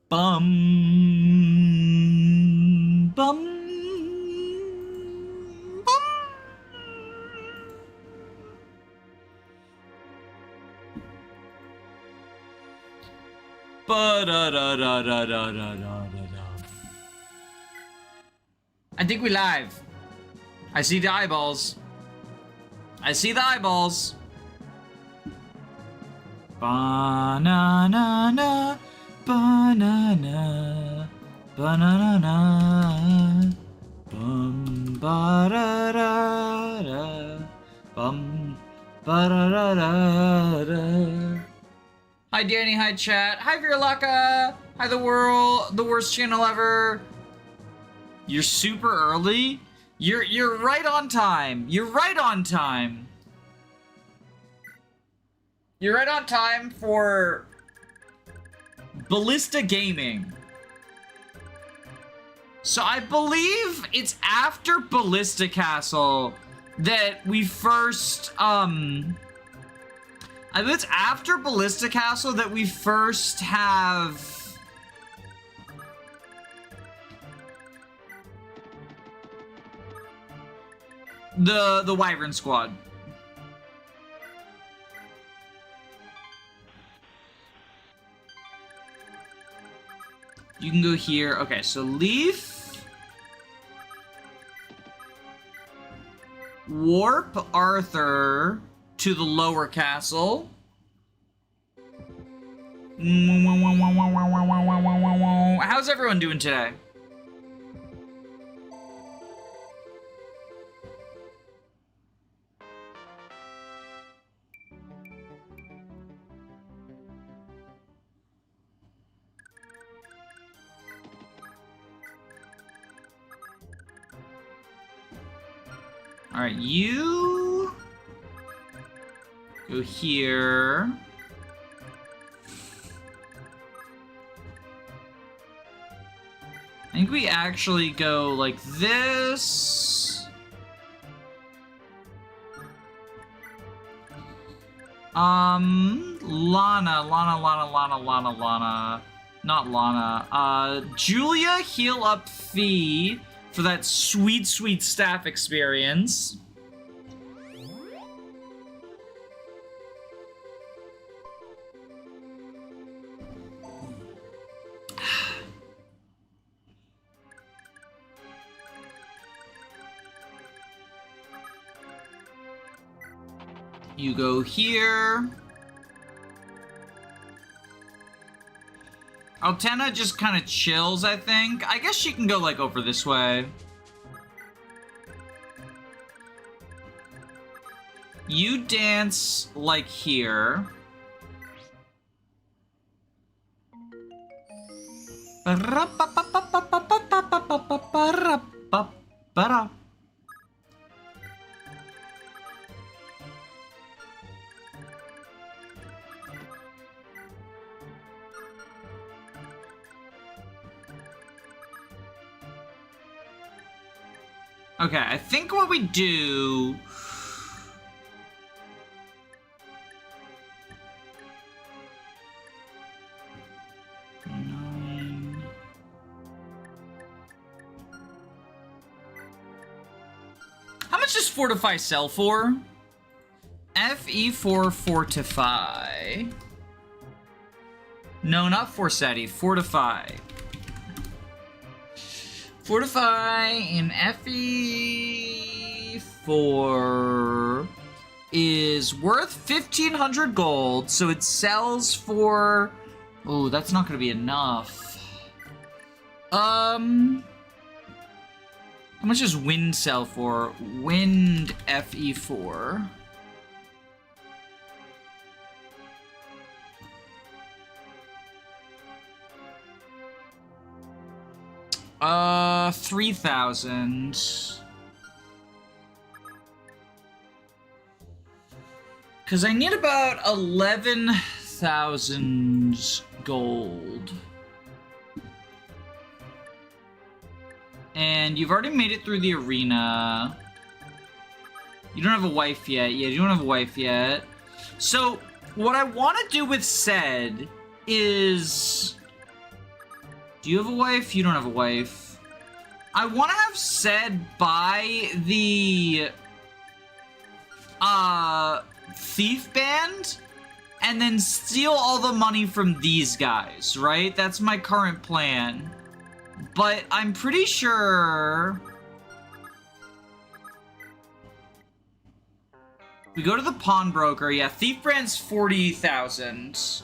Bum bum bum. I think we live. I see the eyeballs. I see the eyeballs. Banana, banana, banana, bum ba-da-da-da, bum ba-da-da-da-da. Hi Danny, hi chat, hi Virlaka, hi the world, the worst channel ever. You're super early? You're right on time. You're right on time. You're right on time for Ballista Gaming. So I believe it's after Ballista Castle that we first I believe it's after Ballista Castle that we first have the Wyvern Squad. You can go here. Okay, so Leaf. Warp Arthur to the lower castle. How's everyone doing today? All right, you go here. I think we actually go like this. Lana. Not Lana. Julia, heal up Fee for that sweet, sweet staff experience. You go here. Altenna just kind of chills, I think. I guess she can go, like, over this way. You dance, like, here. Okay, I think what we do... How much does Fortify sell for? FE4 Fortify. No, not Forseti. Fortify. Fortify in FE4 is worth 1,500 gold, so it sells for... Oh, that's not gonna be enough. How much does Wind sell for? Wind FE4. $3,000. Cause I need about 11,000 gold. And you've already made it through the arena. You don't have a wife yet. Yeah, you don't have a wife yet. So, what I want to do with Sed is... Do you have a wife? You don't have a wife. I want to have Sed buy the... Thief Band, and then steal all the money from these guys, right? That's my current plan. But I'm pretty sure... We go to the pawnbroker. Yeah, Thief Brand's 40,000.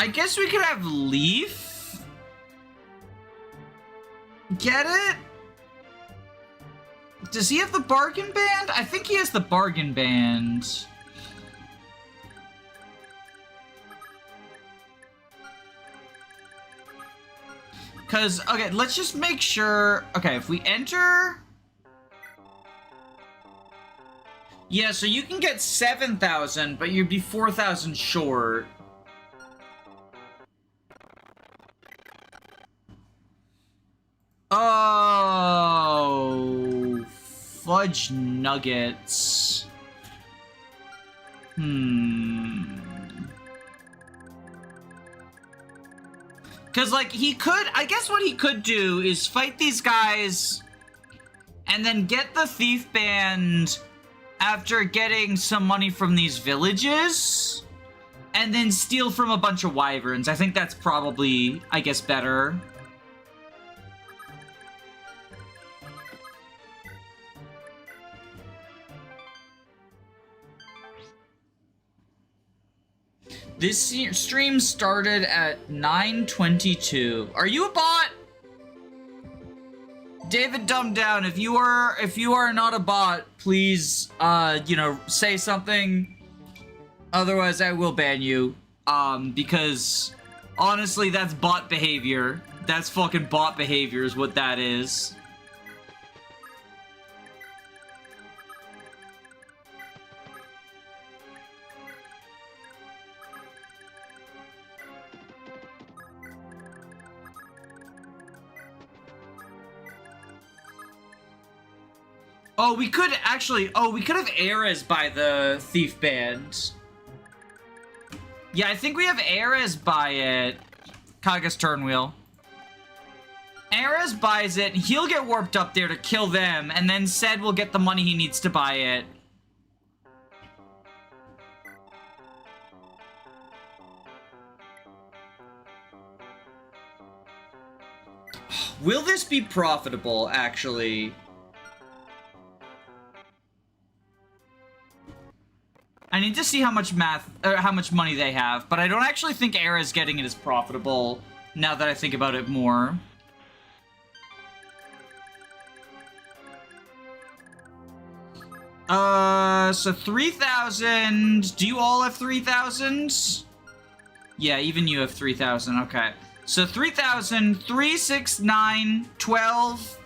I guess we could have Leaf get it? Does he have the bargain band? I think he has the bargain band. Because, okay, let's just make sure... Okay, if we enter... Yeah, so you can get 7,000, but you'd be 4,000 short. Oh, fudge nuggets. Because, like, he could... I guess what he could do is fight these guys and then get the Thief Band after getting some money from these villages and then steal from a bunch of wyverns. I think that's probably, I guess, better. This stream started at 9:22. Are you a bot? David, dumb down. If you are not a bot, please, you know, say something. Otherwise, I will ban you. Because honestly, that's bot behavior. That's fucking bot behavior is what that is. Oh, we could actually... Oh, we could have Ayra's by the Thief Band. Yeah, I think we have Ayra's buy it. Kaga's turn wheel. Ayra's buys it, and he'll get warped up there to kill them, and then Sed will get the money he needs to buy it. Will this be profitable, actually? I need to see how much how much money they have, but I don't actually think Ayra's getting it as profitable, now that I think about it more. So 3,000. Do you all have 3,000? Yeah, even you have 3,000. Okay. So 3,000, 3, 6, 9, 12,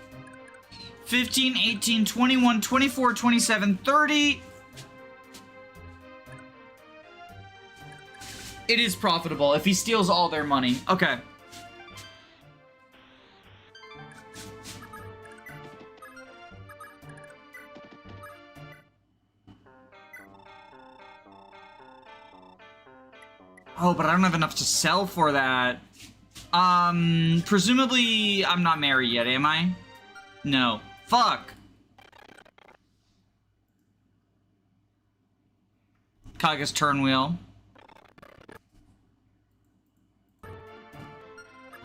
15, 18, 21, 24, 27, 30. It is profitable if he steals all their money. Okay. Oh, but I don't have enough to sell for that. Presumably I'm not married yet, am I? No. Fuck. Kaga's turn wheel.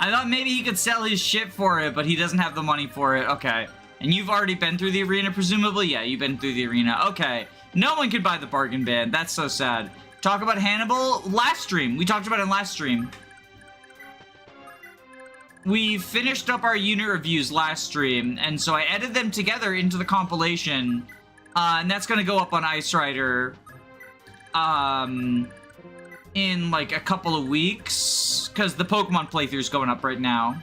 I thought maybe he could sell his shit for it, but he doesn't have the money for it. Okay. And you've already been through the arena, presumably? Yeah, you've been through the arena. Okay. No one could buy the bargain band. That's so sad. Talk about Hannibal last stream. We talked about it last stream. We finished up our unit reviews last stream, and so I edited them together into the compilation. And that's going to go up on Ice Rider. in like a couple of weeks, because the Pokemon playthrough's going up right now.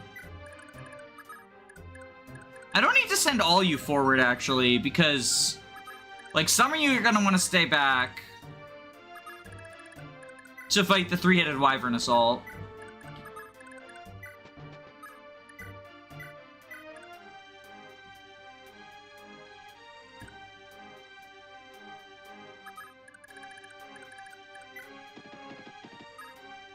I don't need to send all you forward, actually, because like some of you are gonna want to stay back to fight the three-headed wyvern assault.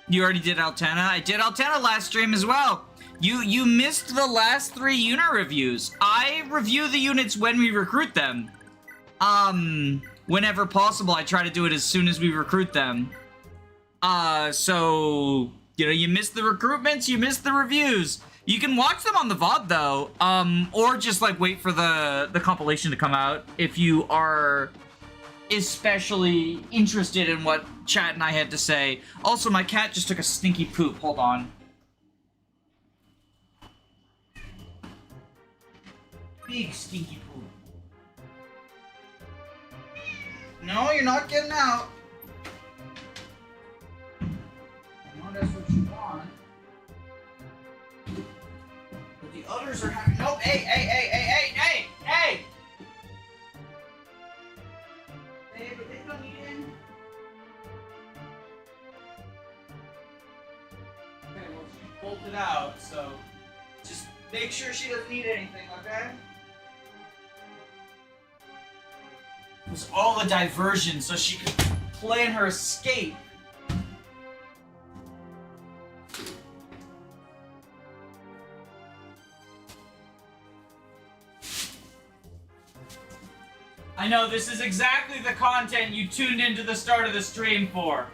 You already did Altenna? I did Altenna last stream as well. You missed the last 3 unit reviews. I review the units when we recruit them. Whenever possible, I try to do it as soon as we recruit them. So, you know, you missed the recruitments, you missed the reviews. You can watch them on the VOD though, or just like wait for the compilation to come out if you are especially interested in what chat and I had to say. Also, my cat just took a stinky poop. Hold on. Big stinky poop. No, you're not getting out. I know that's what you want. But the others are having... Nope, hey! Babe, are they done eating? Okay, well, she bolted out, so just make sure she doesn't eat anything, okay? It was all a diversion so she could plan her escape. I know, this is exactly the content you tuned into the start of the stream for.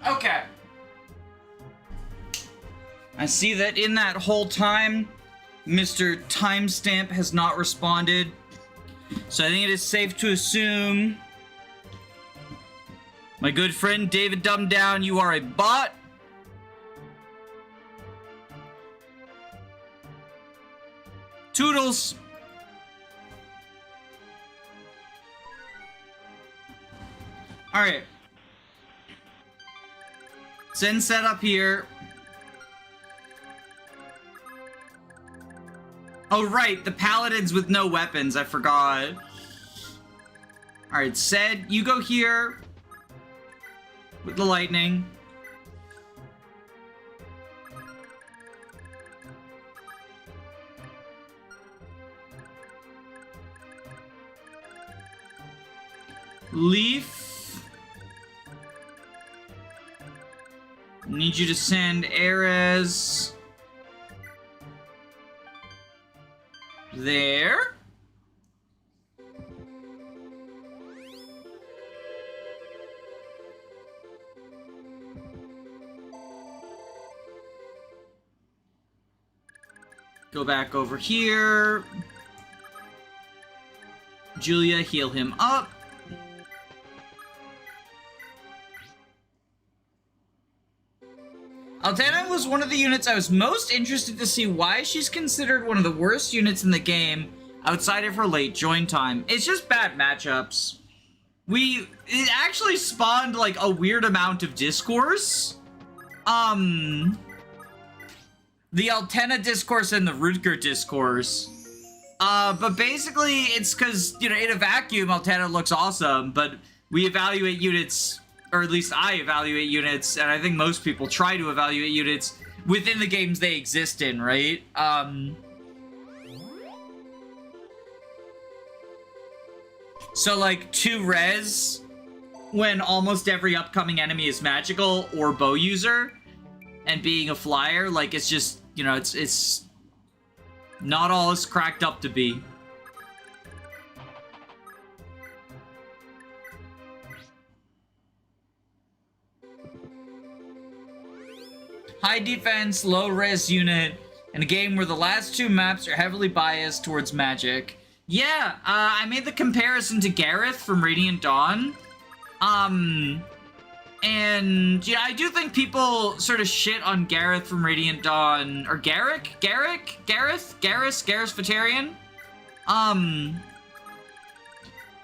Okay. I see that in that whole time, Mr. Timestamp has not responded. So I think it is safe to assume, my good friend David Dumbdown, you are a bot. Toodles. Alright. Send set up here. Oh, right, the paladins with no weapons, I forgot. Alright, Sed, you go here with the lightning. Leaf. Need you to send Ares there. Go back over here. Julia, heal him up. Altenna was one of the units I was most interested to see why she's considered one of the worst units in the game outside of her late join time. It's just bad matchups. It actually spawned like a weird amount of discourse. The Altenna discourse and the Rutger discourse. But basically it's because, you know, in a vacuum, Altenna looks awesome, but we evaluate units, or at least I evaluate units, and I think most people try to evaluate units within the games they exist in, right? So like 2 res when almost every upcoming enemy is magical or bow user, and being a flyer, like it's just, you know, it's Not all is cracked up to be. High defense, low res unit, in a game where the last two maps are heavily biased towards magic. Yeah, I made the comparison to Gareth from Radiant Dawn. And yeah, I do think people sort of shit on Gareth from Radiant Dawn, or Gareth Vatarian?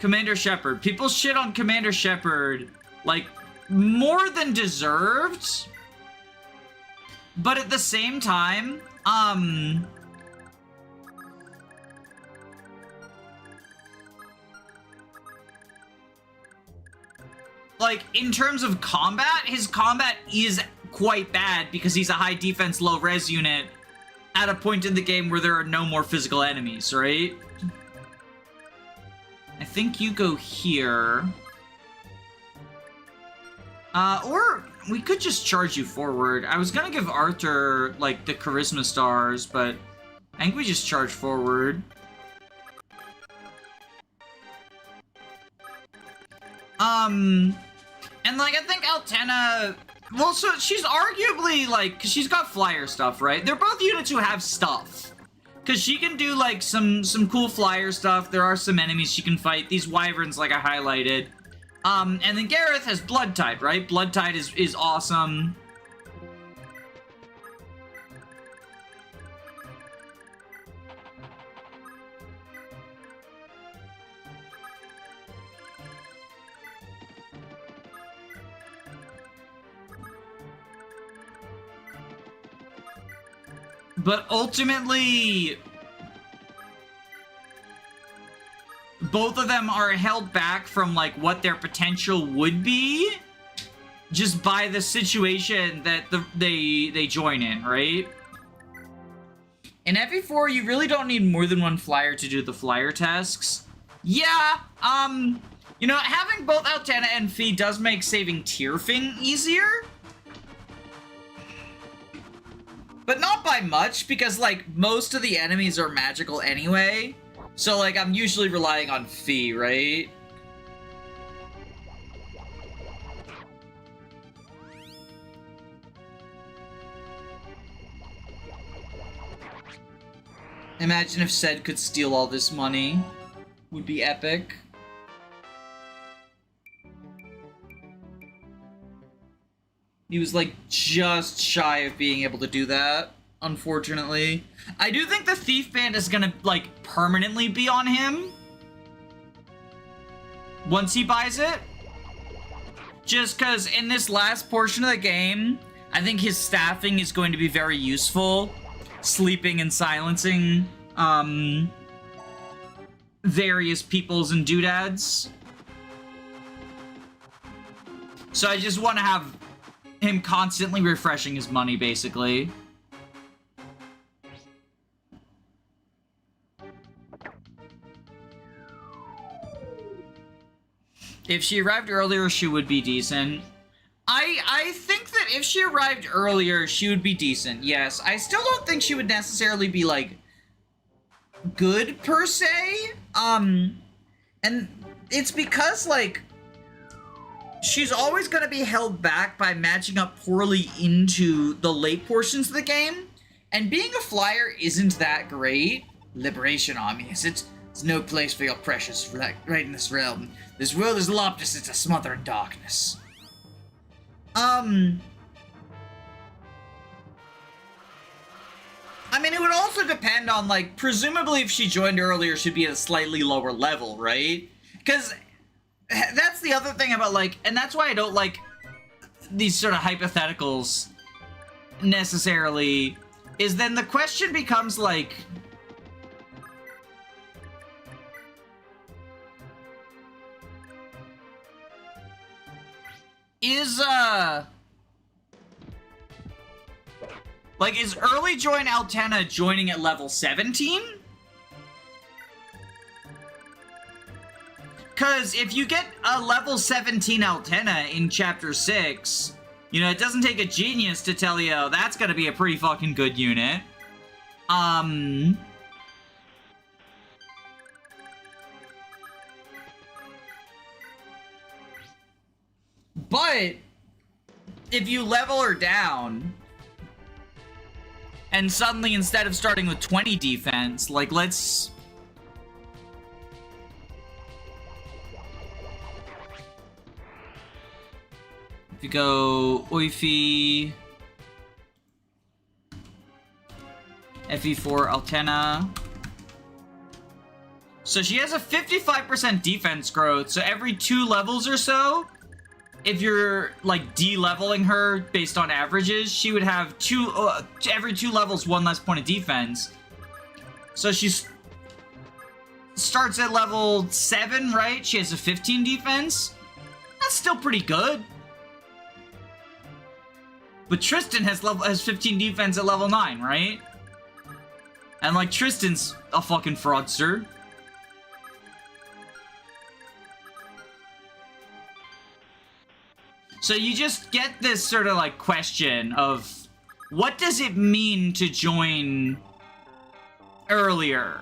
Commander Shepard. People shit on Commander Shepard, like, more than deserved. But at the same time, like, in terms of combat, his combat is quite bad because he's a high defense, low res unit at a point in the game where there are no more physical enemies, right? I think you go here. Or we could just charge you forward. I was gonna give Arthur, like, the charisma stars, but I think we just charge forward. And, like, I think Altenna, well, so she's arguably, like, 'cause she's got flyer stuff, right? They're both units who have stuff. Because she can do, like, some cool flyer stuff. There are some enemies she can fight. These wyverns, like I highlighted. And then Gareth has blood type, right? Blood type is awesome. But ultimately, both of them are held back from, like, what their potential would be just by the situation that they join in, right? In FE4, you really don't need more than one flyer to do the flyer tasks. Yeah, you know, having both Altenna and Fee does make saving Tierfing easier. But not by much, because, like, most of the enemies are magical anyway. So, like, I'm usually relying on Fee, right? Imagine if Ced could steal all this money. Would be epic. He was, like, just shy of being able to do that, unfortunately. I do think the Thief Band is gonna, like, permanently be on him once he buys it. Just because in this last portion of the game, I think his staffing is going to be very useful. Sleeping and silencing, various peoples and doodads. So I just want to have him constantly refreshing his money, basically. If she arrived earlier, she would be decent. I think that if she arrived earlier, she would be decent, yes. I still don't think she would necessarily be, like, good, per se. And it's because, like, she's always going to be held back by matching up poorly into the late portions of the game. And being a flyer isn't that great. Liberation armies, it's no place for your precious right in this realm. This world is Loptus, it's a smother in darkness. I mean, it would also depend on, like, presumably if she joined earlier, she'd be at a slightly lower level, right? Because that's the other thing about, like, and that's why I don't like these sort of hypotheticals necessarily, is then the question becomes, like, is early join Altenna joining at level 17? Because if you get a level 17 Altenna in Chapter 6, you know, it doesn't take a genius to tell you, oh, that's gonna be a pretty fucking good unit. But if you level her down, and suddenly instead of starting with 20 defense, like let's... If you go Oifi, FE4 Altenna. So she has a 55% defense growth, so every 2 levels or so, if you're like de-leveling her based on averages, she would have every 2 levels 1 less point of defense. So she starts at level 7, right? She has a 15 defense. That's still pretty good. But Tristan has 15 defense at level 9, right? And like Tristan's a fucking fraudster. So you just get this sort of like question of what does it mean to join earlier?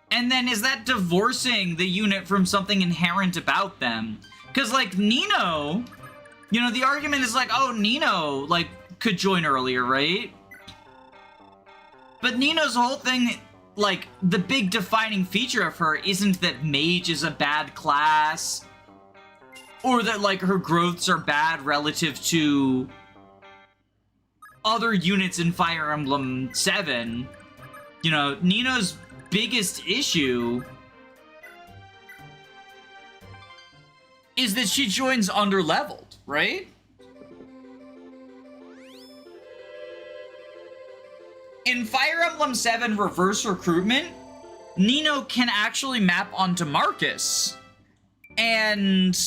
And then is that divorcing the unit from something inherent about them? Because like Nino, you know, the argument is like, oh, Nino like could join earlier, right? But Nino's whole thing, like the big defining feature of her isn't that mage is a bad class or that like her growths are bad relative to other units in Fire Emblem 7. You know, Nino's biggest issue is that she joins underleveled, right? In Fire Emblem 7 Reverse Recruitment, Nino can actually map onto Marcus. And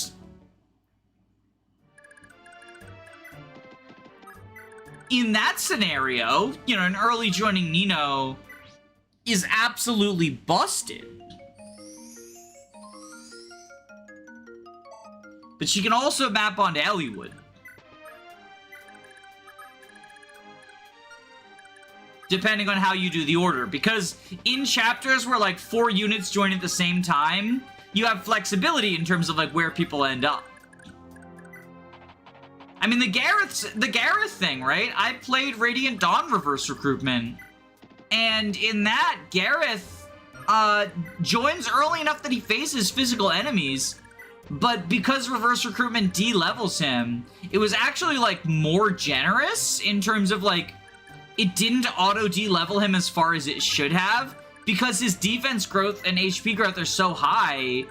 in that scenario, you know, an early joining Nino is absolutely busted. But she can also map onto Eliwood. Depending on how you do the order. Because in chapters where like 4 units join at the same time, you have flexibility in terms of like where people end up. I mean, the Gareth thing, right? I played Radiant Dawn Reverse Recruitment. And in that, Gareth joins early enough that he faces physical enemies. But because Reverse Recruitment de-levels him, it was actually like more generous in terms of like, it didn't auto de-level him as far as it should have, because his defense growth and HP growth are so high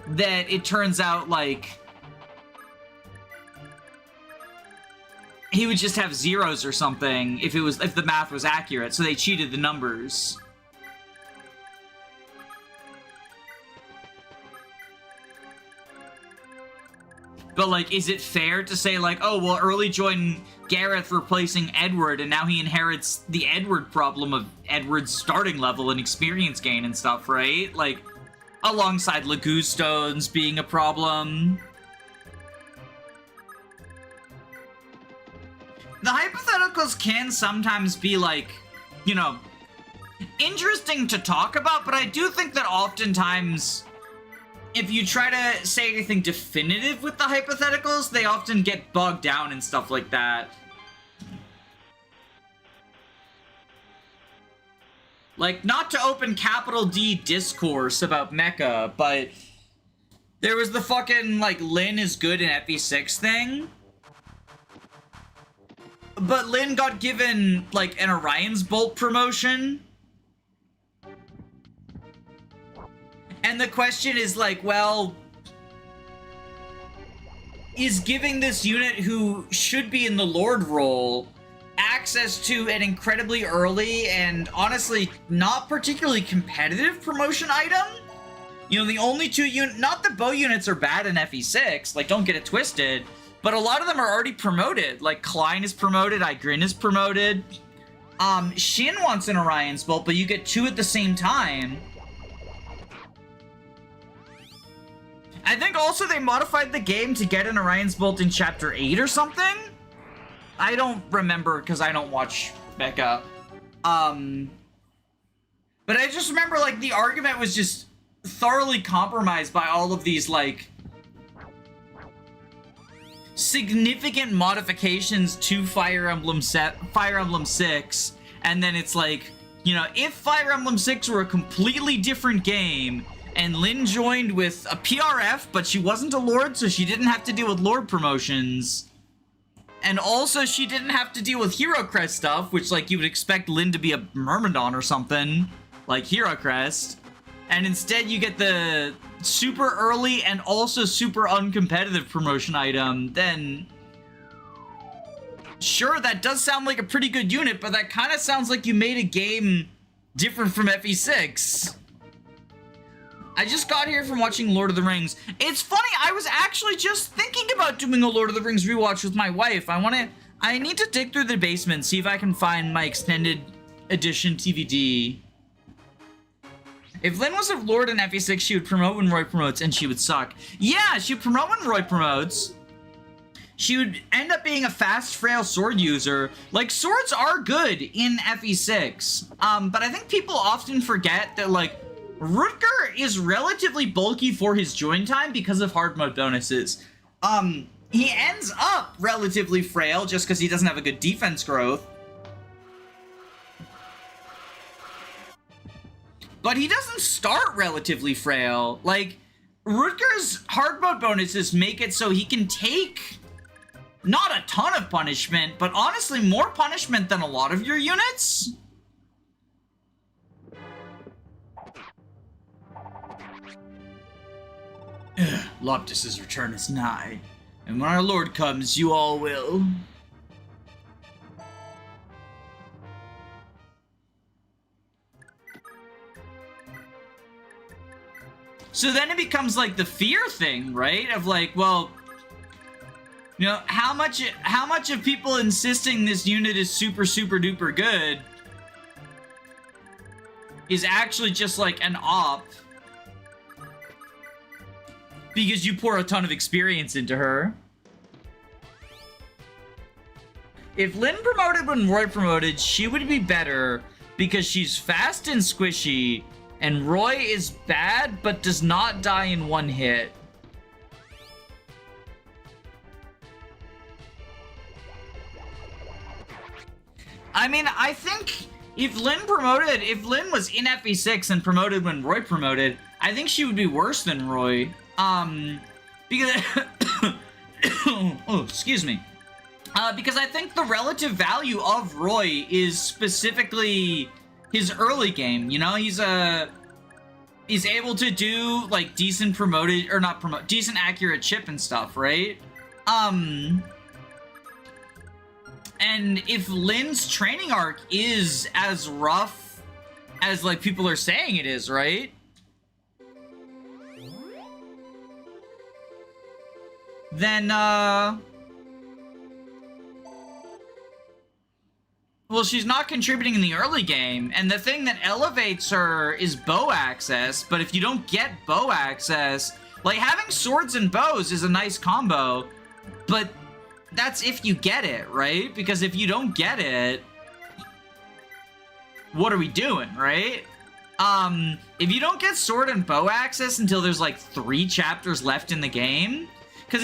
that it turns out like he would just have zeros or something if the math was accurate, so they cheated the numbers. But like, is it fair to say like, oh, well, early join Gareth replacing Edward, and now he inherits the Edward problem of Edward's starting level and experience gain and stuff, right? Like, alongside Lagoo Stones being a problem. The hypotheticals can sometimes be like, you know, interesting to talk about, but I do think that oftentimes if you try to say anything definitive with the hypotheticals, they often get bogged down and stuff like that. Like, not to open capital D discourse about mecha, but there was the fucking, like, Lynn is good in FE6 thing. But Lynn got given, like, an Orion's Bolt promotion. And the question is, like, well, is giving this unit who should be in the Lord role access to an incredibly early and honestly not particularly competitive promotion item? You know, the only 2 units, not that bow units are bad in FE6, like, don't get it twisted, but a lot of them are already promoted. Like, Klein is promoted, Igrin is promoted. Shin wants an Orion's Bolt, but you get 2 at the same time. I think also they modified the game to get an Orion's Bolt in Chapter 8 or something? I don't remember, because I don't watch mecha. But I just remember, like, the argument was just thoroughly compromised by all of these, like, significant modifications to Fire Emblem 6, and then it's like, you know, if Fire Emblem 6 were a completely different game, and Lynn joined with a PRF, but she wasn't a Lord, so she didn't have to deal with Lord promotions, and also she didn't have to deal with Hero Crest stuff, which, like, you would expect Lynn to be a Myrmidon or something, like Hero Crest, and instead you get the super early and also super uncompetitive promotion item, then sure, that does sound like a pretty good unit, but that kind of sounds like you made a game different from FE6. I just got here from watching Lord of the Rings. It's funny, I was actually just thinking about doing a Lord of the Rings rewatch with my wife. I need to dig through the basement, see if I can find my extended edition DVD. If Lynn was a Lord in FE6, she would promote when Roy promotes, and she would suck. Yeah, she would promote when Roy promotes. She would end up being a fast, frail sword user. Like, swords are good in FE6. But I think people often forget that, like, Rutger is relatively bulky for his join time because of hard mode bonuses. He ends up relatively frail just because he doesn't have a good defense growth. But he doesn't start relatively frail. Like, Rutger's hard mode bonuses make it so he can take not a ton of punishment, but honestly more punishment than a lot of your units. Loptus's return is nigh, and when our Lord comes, you all will. So then it becomes like the fear thing, right? Of like, well, you know, how much of people insisting this unit is super, super duper good is actually just like an op because you pour a ton of experience into her. If Lynn promoted when Roy promoted, she would be better because she's fast and squishy, and Roy is bad but does not die in one hit. I mean, I think if Lynn was in FE6 and promoted when Roy promoted, I think she would be worse than Roy. Because oh, excuse me. Because I think the relative value of Roy is specifically his early game. You know, he's able to do like decent decent accurate chip and stuff, right? And if Lynn's training arc is as rough as like people are saying it is, right? Then well, she's not contributing in the early game, and the thing that elevates her is bow access, but if you don't get bow access, like having swords and bows is a nice combo, but that's if you get it, right? Because if you don't get it, what are we doing, right? If you don't get sword and bow access until there's like 3 chapters left in the game, because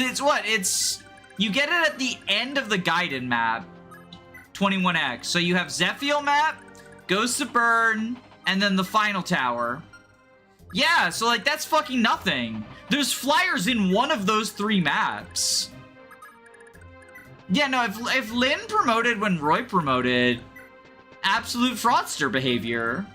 you get it at the end of the guided map, 21X. So you have Zephiel map, Ghosts of Burn, and then the final tower. Yeah, so like that's fucking nothing. There's flyers in one of those 3 maps. Yeah, no, if Lynn promoted when Roy promoted, absolute fraudster behavior.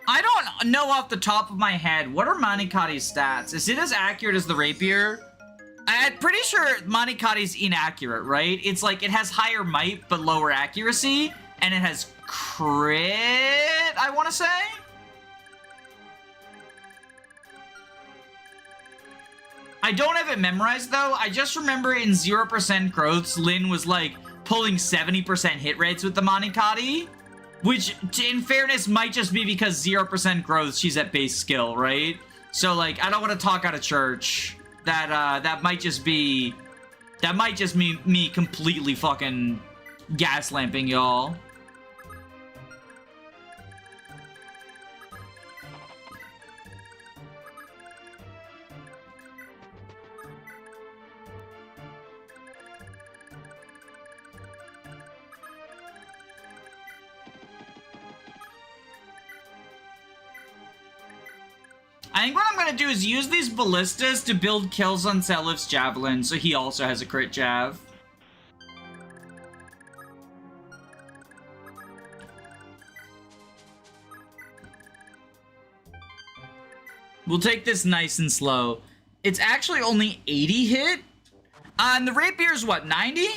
I don't know off the top of my head, what are Manikati's stats? Is it as accurate as the Rapier? I'm pretty sure Manikati's inaccurate, right? It's like, it has higher might, but lower accuracy, and it has crit, I want to say? I don't have it memorized, though. I just remember in 0% growths, Lynn was, like, pulling 70% hit rates with the Manikati. Which, in fairness, might just be because 0% growth, she's at base skill, right? So, like, I don't want to talk out of church. That might just be That might just be me completely fucking gaslamping y'all. I think what I'm gonna do is use these ballistas to build kills on Selif's javelin, so he also has a crit jav. We'll take this nice and slow. It's actually only 80 hit. And the rapier's what, 90?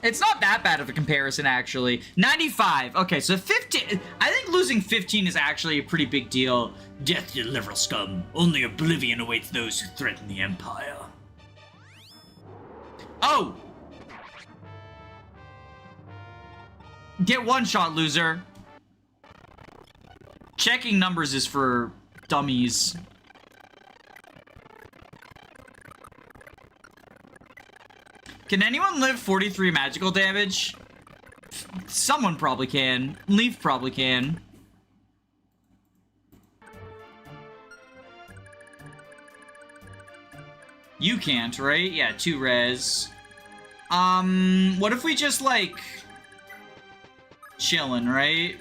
It's not that bad of a comparison, actually. 95. Okay, so 15. I think losing 15 is actually a pretty big deal. Death to liberal scum. Only oblivion awaits those who threaten the Empire. Oh! Get one shot, loser. Checking numbers is for dummies. Can anyone live 43 magical damage? Someone probably can. Leaf probably can. You can't, right? Yeah, 2 res. What if we just, like, chillin', right?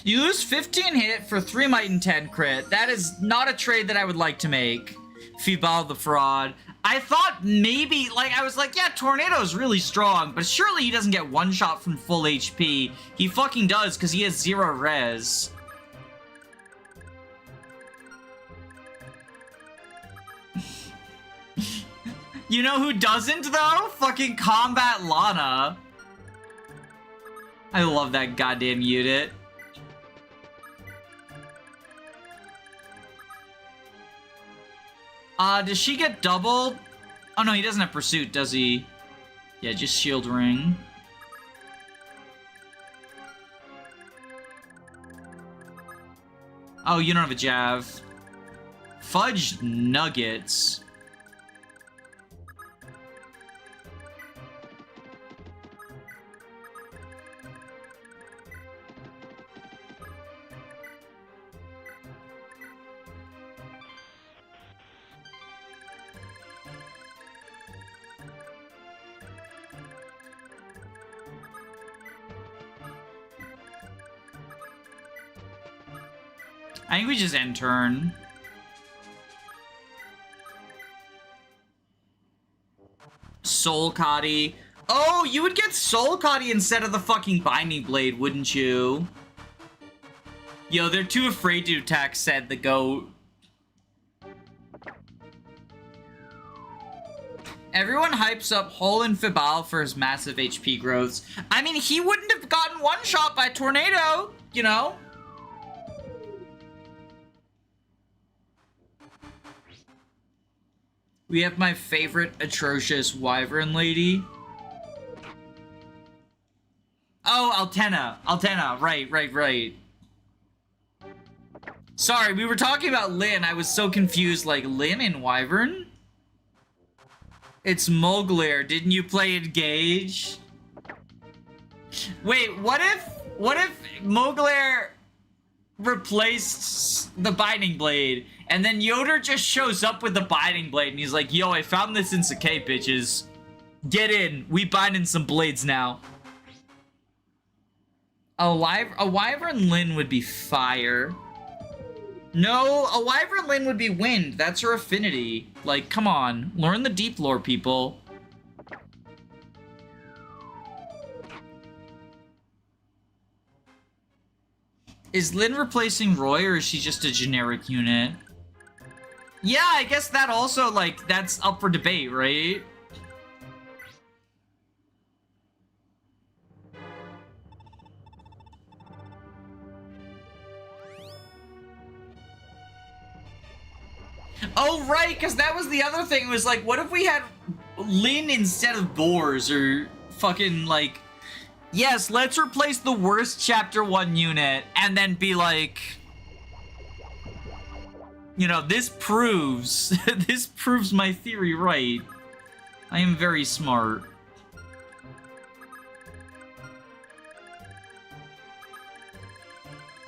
You lose 15 hit for 3 might and 10 crit. That is not a trade that I would like to make. Fibal the fraud. I thought maybe, like, I was like, yeah, Tornado's really strong, but surely he doesn't get one shot from full HP. He fucking does, because he has 0 res. You know who doesn't, though? Fucking Combat Lana. I love that goddamn unit. Does she get doubled? Oh no, he doesn't have pursuit, does he? Yeah, just shield ring. Oh, you don't have a jav. Fudge nuggets. I think we just end turn. Soul Cotty. Oh, you would get Soul Cotty instead of the fucking Binding Blade, wouldn't you? Yo, they're too afraid to attack, said the goat. Everyone hypes up Hole and Fibal for his massive HP growths. I mean, he wouldn't have gotten one shot by Tornado, you know? We have my favorite atrocious wyvern lady. Oh, Altenna. Altenna. Right. Sorry, we were talking about Lynn. I was so confused. Like, Lynn and wyvern? It's Mogler. Didn't you play Engage? Wait, what if Mogler replaced the Binding Blade, and then Yoder just shows up with the Binding Blade, and he's like, yo, I found this in Sakai, bitches. Get in. We binding some blades now. A wyvern Lynn would be fire. No, a wyvern Lynn would be wind. That's her affinity. Like, come on. Learn the deep lore, people. Is Lynn replacing Roy, or is she just a generic unit? Yeah, I guess that also, like, that's up for debate, right? Oh, right, because that was the other thing. It was like, what if we had Lynn instead of boars or fucking like... Yes, let's replace the worst Chapter 1 unit and then be like... You know, this proves... this proves my theory right. I am very smart.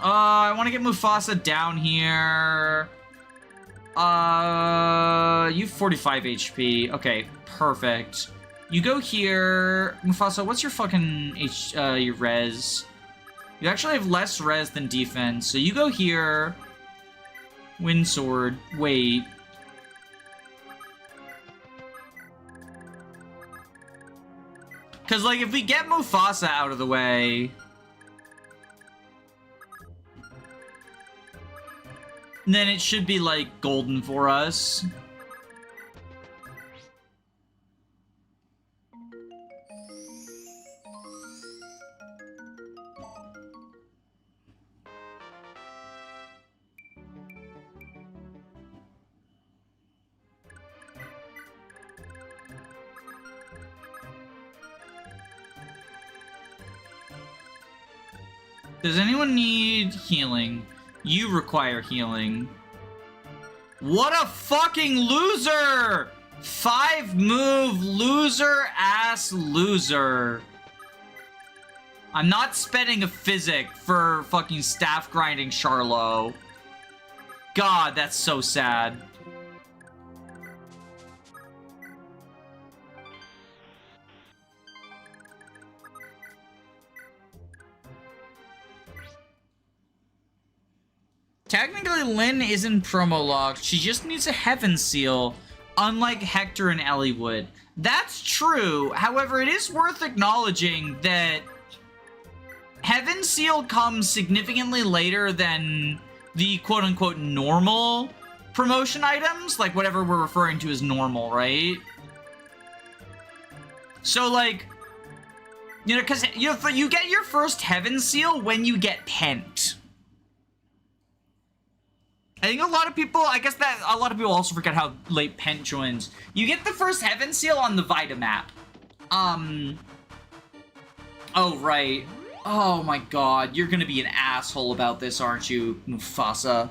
I want to get Mufasa down here. You have 45 HP. Okay, perfect. You go here. Mufasa, what's your fucking your res? You actually have less res than defense, so you go here. Wind sword. Wait. Because, like, if we get Mufasa out of the way... then it should be, like, golden for us. Does anyone need healing? You require healing. What a fucking loser! 5-move loser-ass loser. I'm not spending a physic for fucking staff grinding Charlo. God, that's so sad. Technically, Lynn isn't promo locked. She just needs a Heaven Seal, unlike Hector and Ellie would. That's true. However, it is worth acknowledging that Heaven Seal comes significantly later than the quote-unquote normal promotion items, like whatever we're referring to as normal, right? So, like, you know, because you get your first Heaven Seal when you get Pent. I think a lot of people, I guess that a lot of people also forget how late Pent joins. You get the first Heaven Seal on the Vita map. Oh, right. Oh my god, you're gonna be an asshole about this, aren't you, Mufasa?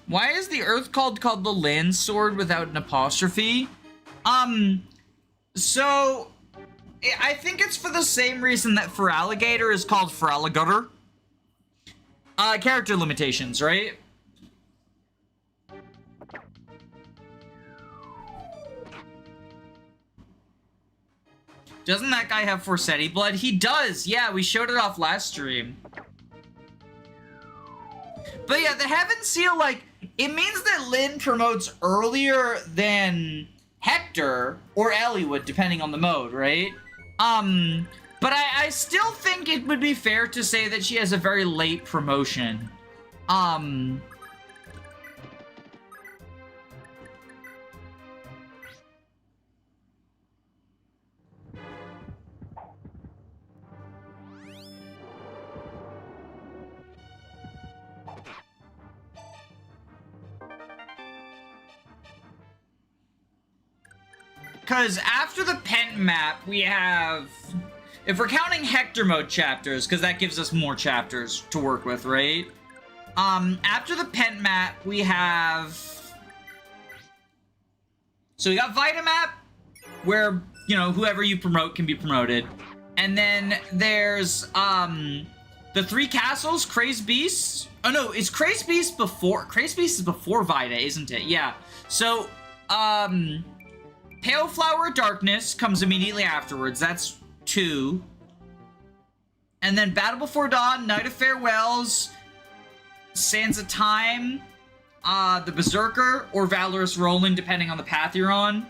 Why is the Earth called the Land Sword without an apostrophe? So, I think it's for the same reason that Feraligatr is called Feraligatr. Character limitations, right? Doesn't that guy have Forseti blood? He does! Yeah, we showed it off last stream. But yeah, the Heaven Seal, like, it means that Lynn promotes earlier than Hector or Ellie would, depending on the mode, right? But I still think it would be fair to say that she has a very late promotion. Because after the Pent map, we have... If we're counting Hector mode chapters, because that gives us more chapters to work with, right? After the Pent map, we have... So we got Vita map, where, you know, whoever you promote can be promoted. And then there's, the 3 castles, Crazed Beasts. Oh no, is Crazed Beast before... Crazed Beast is before Vita, isn't it? Yeah. So, Pale Flower of Darkness comes immediately afterwards. That's 2. And then Battle Before Dawn, Night of Farewells, Sands of Time, the Berserker, or Valorous Roland, depending on the path you're on.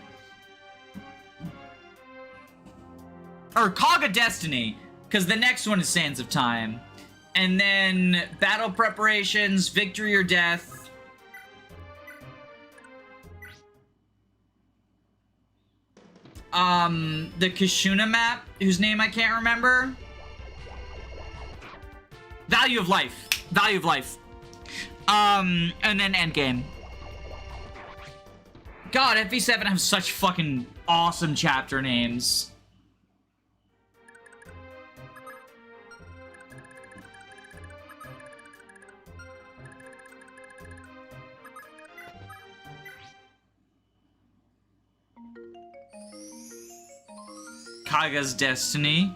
Or Cog of Destiny, because the next one is Sands of Time. And then battle preparations, victory or death. The Kashuna map, whose name I can't remember. Value of life. Value of life. And then endgame. God, FV7 have such fucking awesome chapter names. Kaga's Destiny.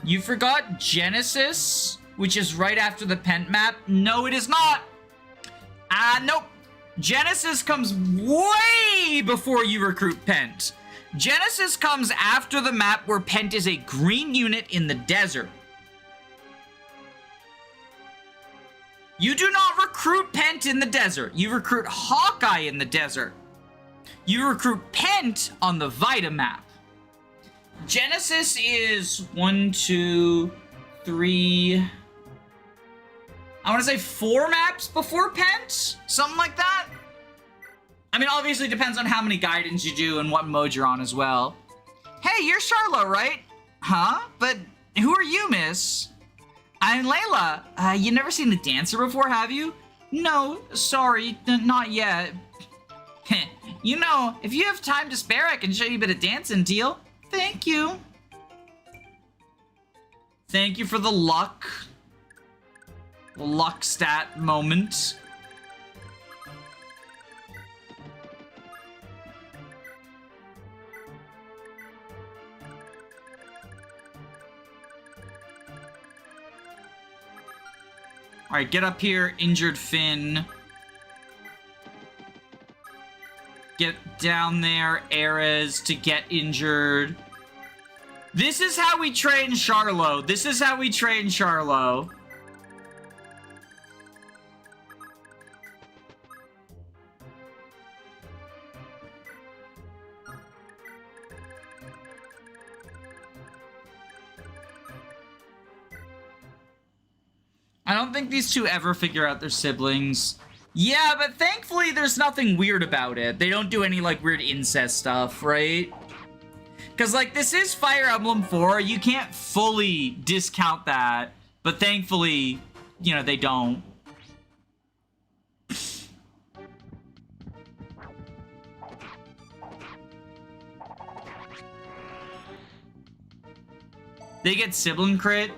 You forgot Genesis, which is right after the Pent map. No, it is not. Nope. Genesis comes way before you recruit Pent. Genesis comes after the map where Pent is a green unit in the desert. You do not recruit Pent in the desert. You recruit Hawkeye in the desert. You recruit Pent on the Vita map. Genesis is 1, 2, 3... I want to say 4 maps before Pent? Something like that? I mean, obviously it depends on how many guidance you do and what mode you're on as well. Hey, you're Charlo, right? Huh? But who are you, miss? I'm Layla. You never seen the dancer before, have you? No, sorry, not yet. You know, if you have time to spare, I can show you a bit of dancing, Teal. Thank you. Thank you for the luck stat moment. All right, get up here, injured Finn. Get down there, Ares, to get injured. This is how we train Charlo. This is how we train Charlo. I don't think these two ever figure out their siblings. Yeah, but thankfully there's nothing weird about it. They don't do any, like, weird incest stuff, right? Because, like, this is Fire Emblem 4. You can't fully discount that. But thankfully, you know, they don't. They get sibling crit.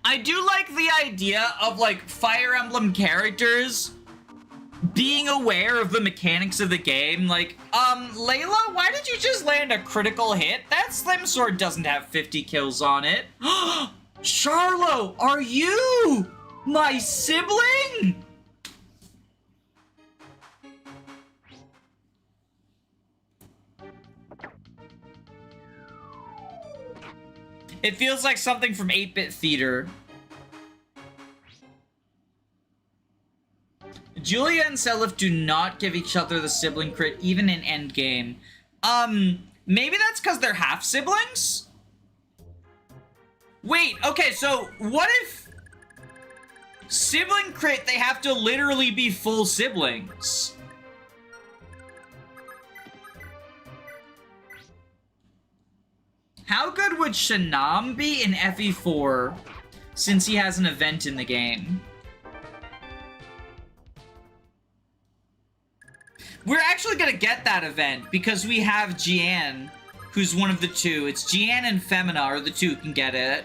I do like the idea of, like, Fire Emblem characters being aware of the mechanics of the game. Like, Layla, why did you just land a critical hit? That Slim Sword doesn't have 50 kills on it. Charlo, are you my sibling? It feels like something from 8-Bit Theater. Julia and Seliph do not give each other the sibling crit, even in endgame. Maybe that's because they're half-siblings? Wait, okay, so what if... sibling crit, they have to literally be full siblings? How good would Shannan be in FE4, since he has an event in the game? We're actually gonna get that event, because we have Jian, who's one of the two. It's Jian and Femina are the two who can get it.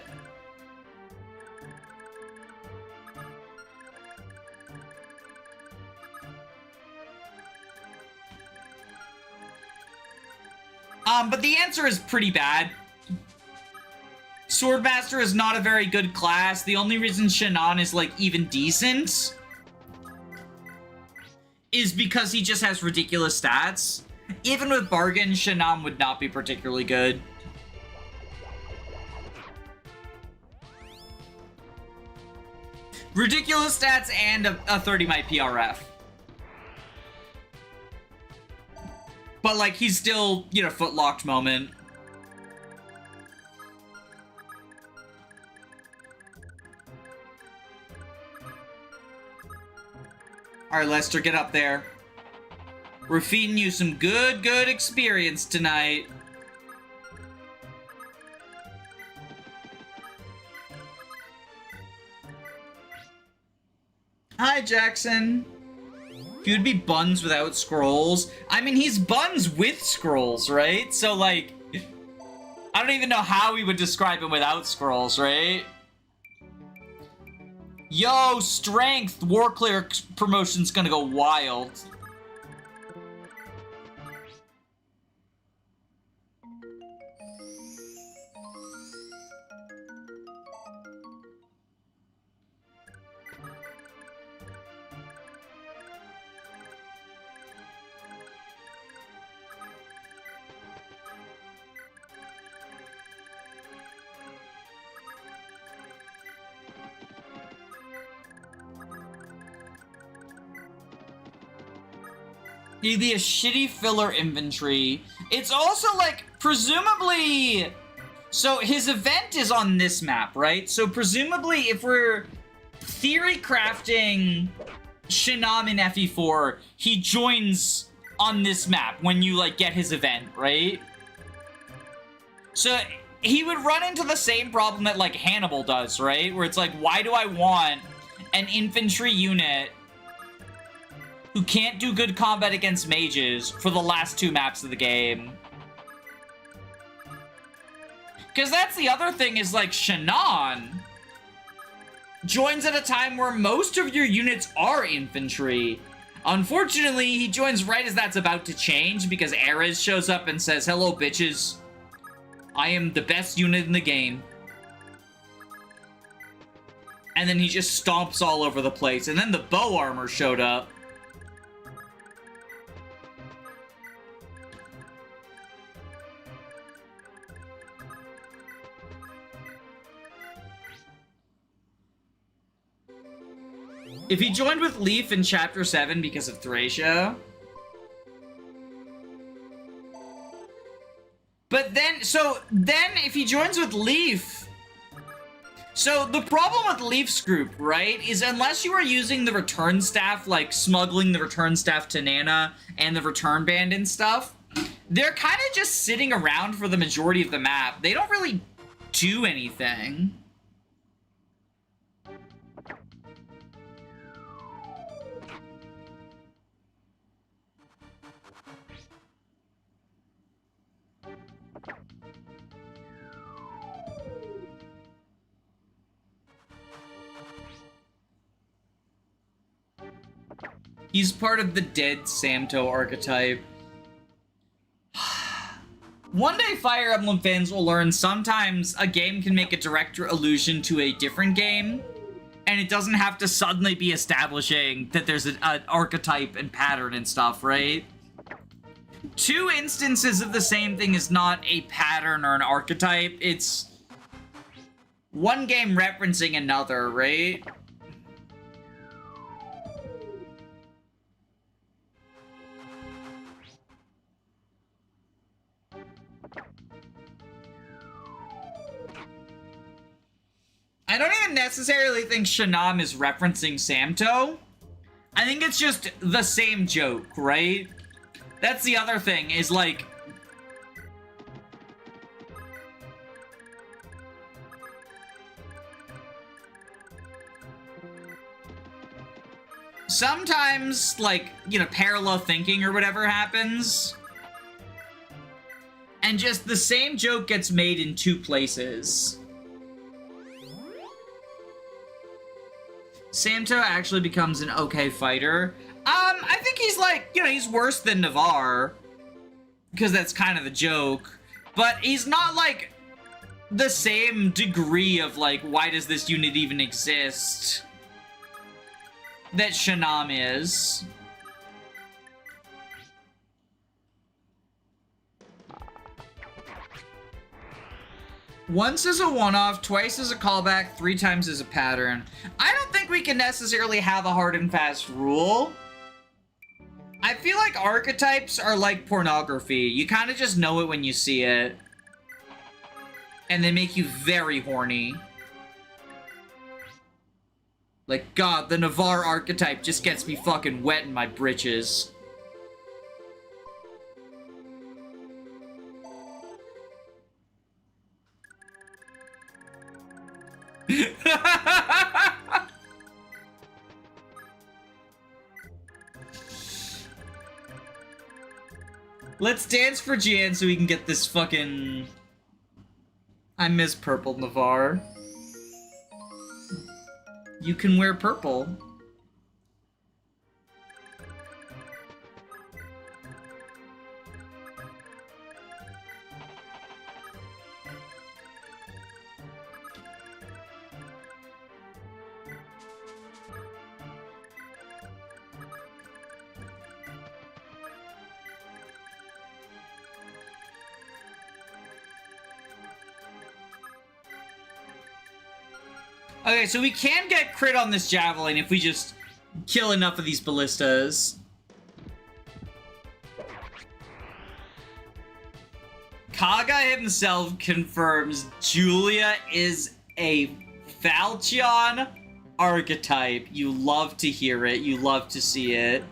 But the answer is pretty bad. Swordmaster is not a very good class. The only reason Shannan is, like, even decent is because he just has ridiculous stats. Even with Bargain, Shannan would not be particularly good. Ridiculous stats and a 30 might PRF. But, like, he's still, you know, footlocked moment. Alright, Lester, get up there. We're feeding you some good experience tonight. Hi, Jackson. He would be buns without scrolls. I mean, he's buns with scrolls, right? So, like, I don't even know how we would describe him without scrolls, right? Yo, strength! War Cleric promotion's gonna go wild. It'd be a shitty filler inventory. It's also, like, presumably... So, his event is on this map, right? So, presumably, if we're theory crafting Shannan in FE4, he joins on this map when you, like, get his event, right? So, he would run into the same problem that, like, Hannibal does, right? Where it's like, why do I want an infantry unit who can't do good combat against mages for the last 2 maps of the game? Because that's the other thing is, like, Shannan joins at a time where most of your units are infantry. Unfortunately, he joins right as that's about to change because Ayra shows up and says, hello, bitches. I am the best unit in the game. And then he just stomps all over the place. And then the bow armor showed up. If he joined with Leaf in Chapter 7 because of Thracia... But then, if he joins with Leaf... So, the problem with Leaf's group, right, is unless you are using the return staff, like smuggling the return staff to Nana and the return band and stuff, they're kind of just sitting around for the majority of the map. They don't really do anything. He's part of the dead Samto archetype. One day Fire Emblem fans will learn sometimes a game can make a direct allusion to a different game, and it doesn't have to suddenly be establishing that there's an archetype and pattern and stuff, right? 2 instances of the same thing is not a pattern or an archetype, it's one game referencing another, right? I don't even necessarily think Shannan is referencing Samto. I think it's just the same joke, right? That's the other thing, is like... Sometimes, like, you know, parallel thinking or whatever happens. And just the same joke gets made in 2 places. Samto actually becomes an okay fighter. I think he's like, you know, he's worse than Navarre. Because that's kind of the joke. But he's not like the same degree of like, why does this unit even exist? That Shannan is. Once is a one-off, twice is a callback, 3 times is a pattern. I don't think we can necessarily have a hard and fast rule. I feel like archetypes are like pornography. You kind of just know it when you see it. And they make you very horny. Like, God, the Navarre archetype just gets me fucking wet in my britches. Let's dance for Jan so we can get this fucking... I miss purple, Navarre. You can wear purple. Okay, so we can get crit on this javelin if we just kill enough of these ballistas. Kaga himself confirms Julia is a Falchion archetype. You love to hear it. You love to see it.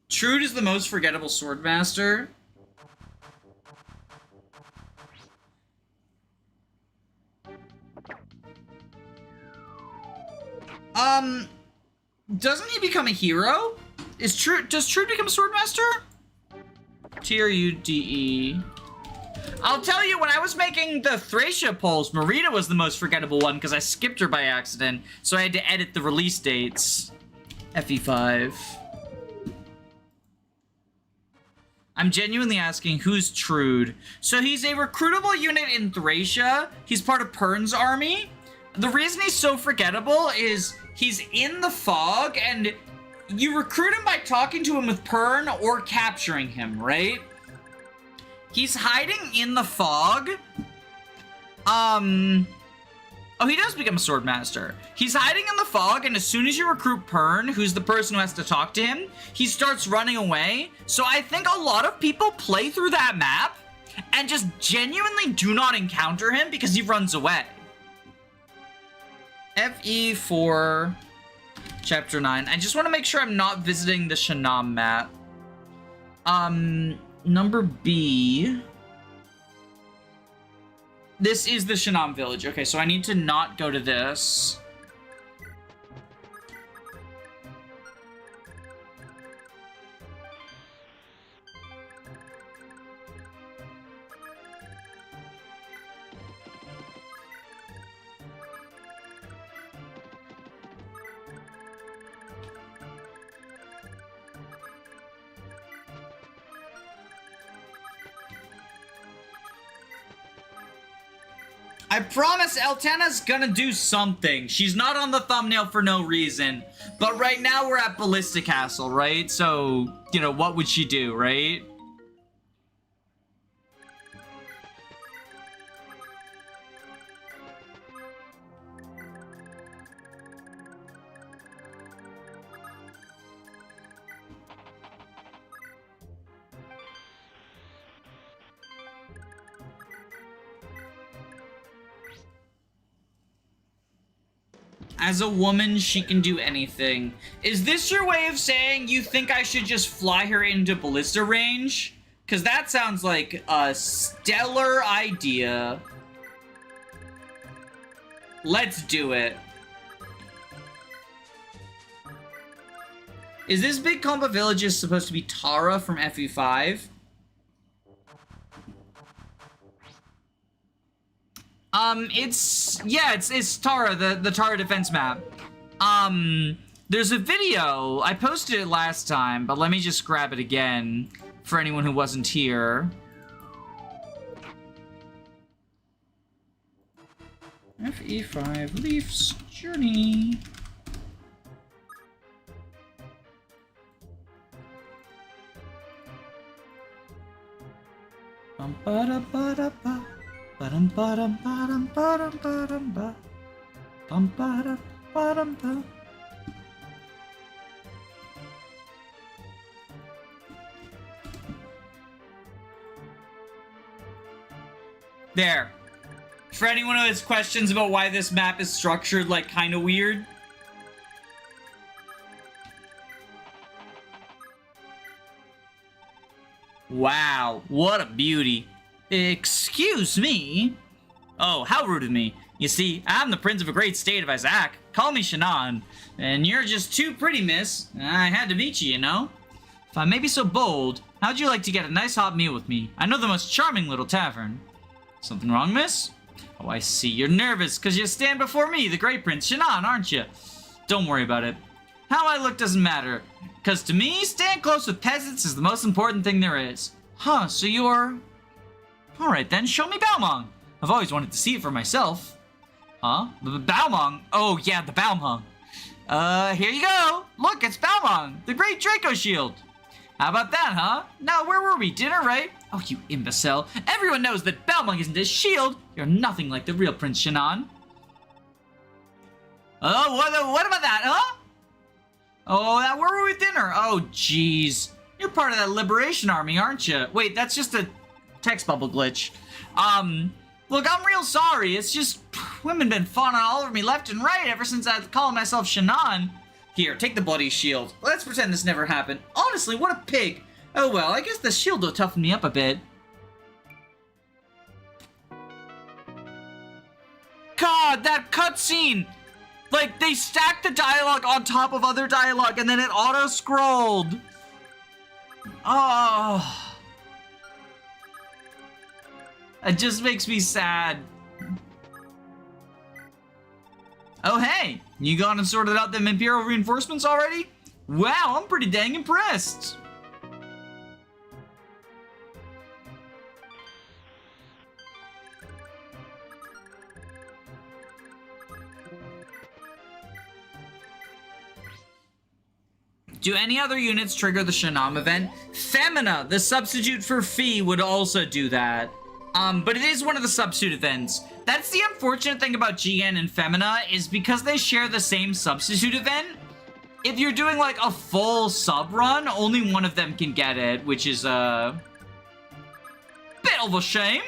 Trude is the most forgettable swordmaster. Doesn't he become a hero? Does Trude become a swordmaster? Trude. I'll tell you, when I was making the Thracia polls, Marita was the most forgettable one because I skipped her by accident, so I had to edit the release dates. FE5. I'm genuinely asking, who's Trude? So he's a recruitable unit in Thracia. He's part of Pern's army. The reason he's so forgettable is he's in the fog, and you recruit him by talking to him with Pern or capturing him, right? He's hiding in the fog. Oh, he does become a swordmaster. He's hiding in the fog, and as soon as you recruit Pern, who's the person who has to talk to him, he starts running away. So I think a lot of people play through that map and just genuinely do not encounter him because he runs away. FE4, Chapter 9. I just want to make sure I'm not visiting the Shannan map. Number B... This is the Shannan village. Okay, so I need to not go to this. I promise Altenna's gonna do something. She's not on the thumbnail for no reason. But right now we're at Ballista Castle, right? So, you know, what would she do, right? As a woman, she can do anything. Is this your way of saying you think I should just fly her into ballista range? Because that sounds like a stellar idea. Let's do it. Is this big combo village supposed to be Tara from FE5? It's Tara, the Tara defense map. There's a video, I posted it last time, but let me just grab it again for anyone who wasn't here. FE5 Leaf's Journey. Bum ba da ba da ba. Ba-dum ba-dum ba-dum ba-dum ba-dum ba. Bum ba-dum ba-dum ba. There. For anyone who has questions about why this map is structured, like, kind of weird. Wow, what a beauty. Excuse me? Oh, how rude of me. You see, I'm the Prince of a great state of Isaac. Call me Shannan. And you're just too pretty, miss. I had to meet you, you know? If I may be so bold, how'd you like to get a nice hot meal with me? I know the most charming little tavern. Something wrong, miss? Oh, I see. You're nervous because you stand before me, the great Prince Shannan, aren't you? Don't worry about it. How I look doesn't matter. Because to me, staying close with peasants is the most important thing there is. Huh, so you're... Alright then, show me Balmung. I've always wanted to see it for myself. Huh? Balmung? Oh, yeah, the Balmung. Here you go. Look, it's Balmung, the great Draco shield. How about that, huh? Now, where were we? Dinner, right? Oh, you imbecile. Everyone knows that Balmung isn't a shield. You're nothing like the real Prince Shannan. Oh, what about that, huh? Oh, where were we at dinner? Oh, jeez. You're part of that liberation army, aren't you? Wait, that's just a text bubble glitch. Look, I'm real sorry. It's just, women been fawning all over me left and right ever since I called myself Shannan. Here, take the bloody shield. Let's pretend this never happened. Honestly, what a pig. Oh well, I guess the shield will toughen me up a bit. God, that cutscene! Like, they stacked the dialogue on top of other dialogue, and then it auto-scrolled. Oh. It just makes me sad. Oh, hey. You gone and sorted out them Imperial reinforcements already? Wow, I'm pretty dang impressed. Do any other units trigger the Shannan event? Femina, the substitute for Fee, would also do that. But it is one of the substitute events. That's the unfortunate thing about GN and Femina, is because they share the same substitute event, if you're doing like a full sub run, only one of them can get it, which is a bit of a shame.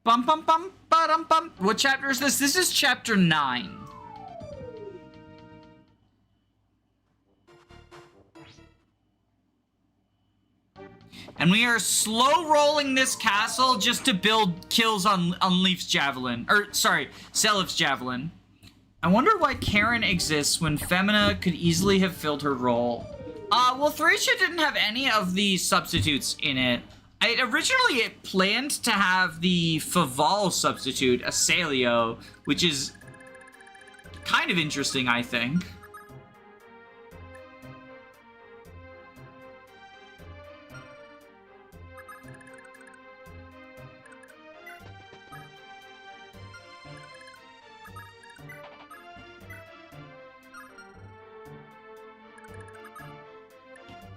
Bum bum bum ba-dum bum. What chapter is this? This is chapter 9. And we are slow rolling this castle just to build kills on Leaf's javelin. Or, sorry, Selif's javelin. I wonder why Karen exists when Femina could easily have filled her role. Well, Thracia didn't have any of the substitutes in it. I originally planned to have the Faval substitute, Asalio, which is kind of interesting, I think.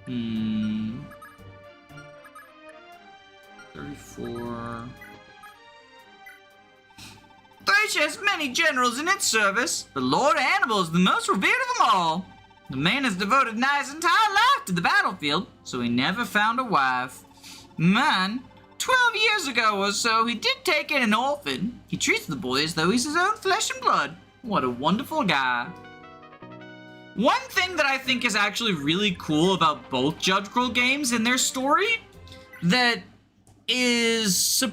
Hmm. 34. Thracia has many generals in its service, but Lord Hannibal is the most revered of them all. The man has devoted nigh his entire life to the battlefield, so he never found a wife. Man, 12 years ago or so, he did take in an orphan. He treats the boy as though he's his own flesh and blood. What a wonderful guy. One thing that I think is actually really cool about both Judge Kroll games and their story that is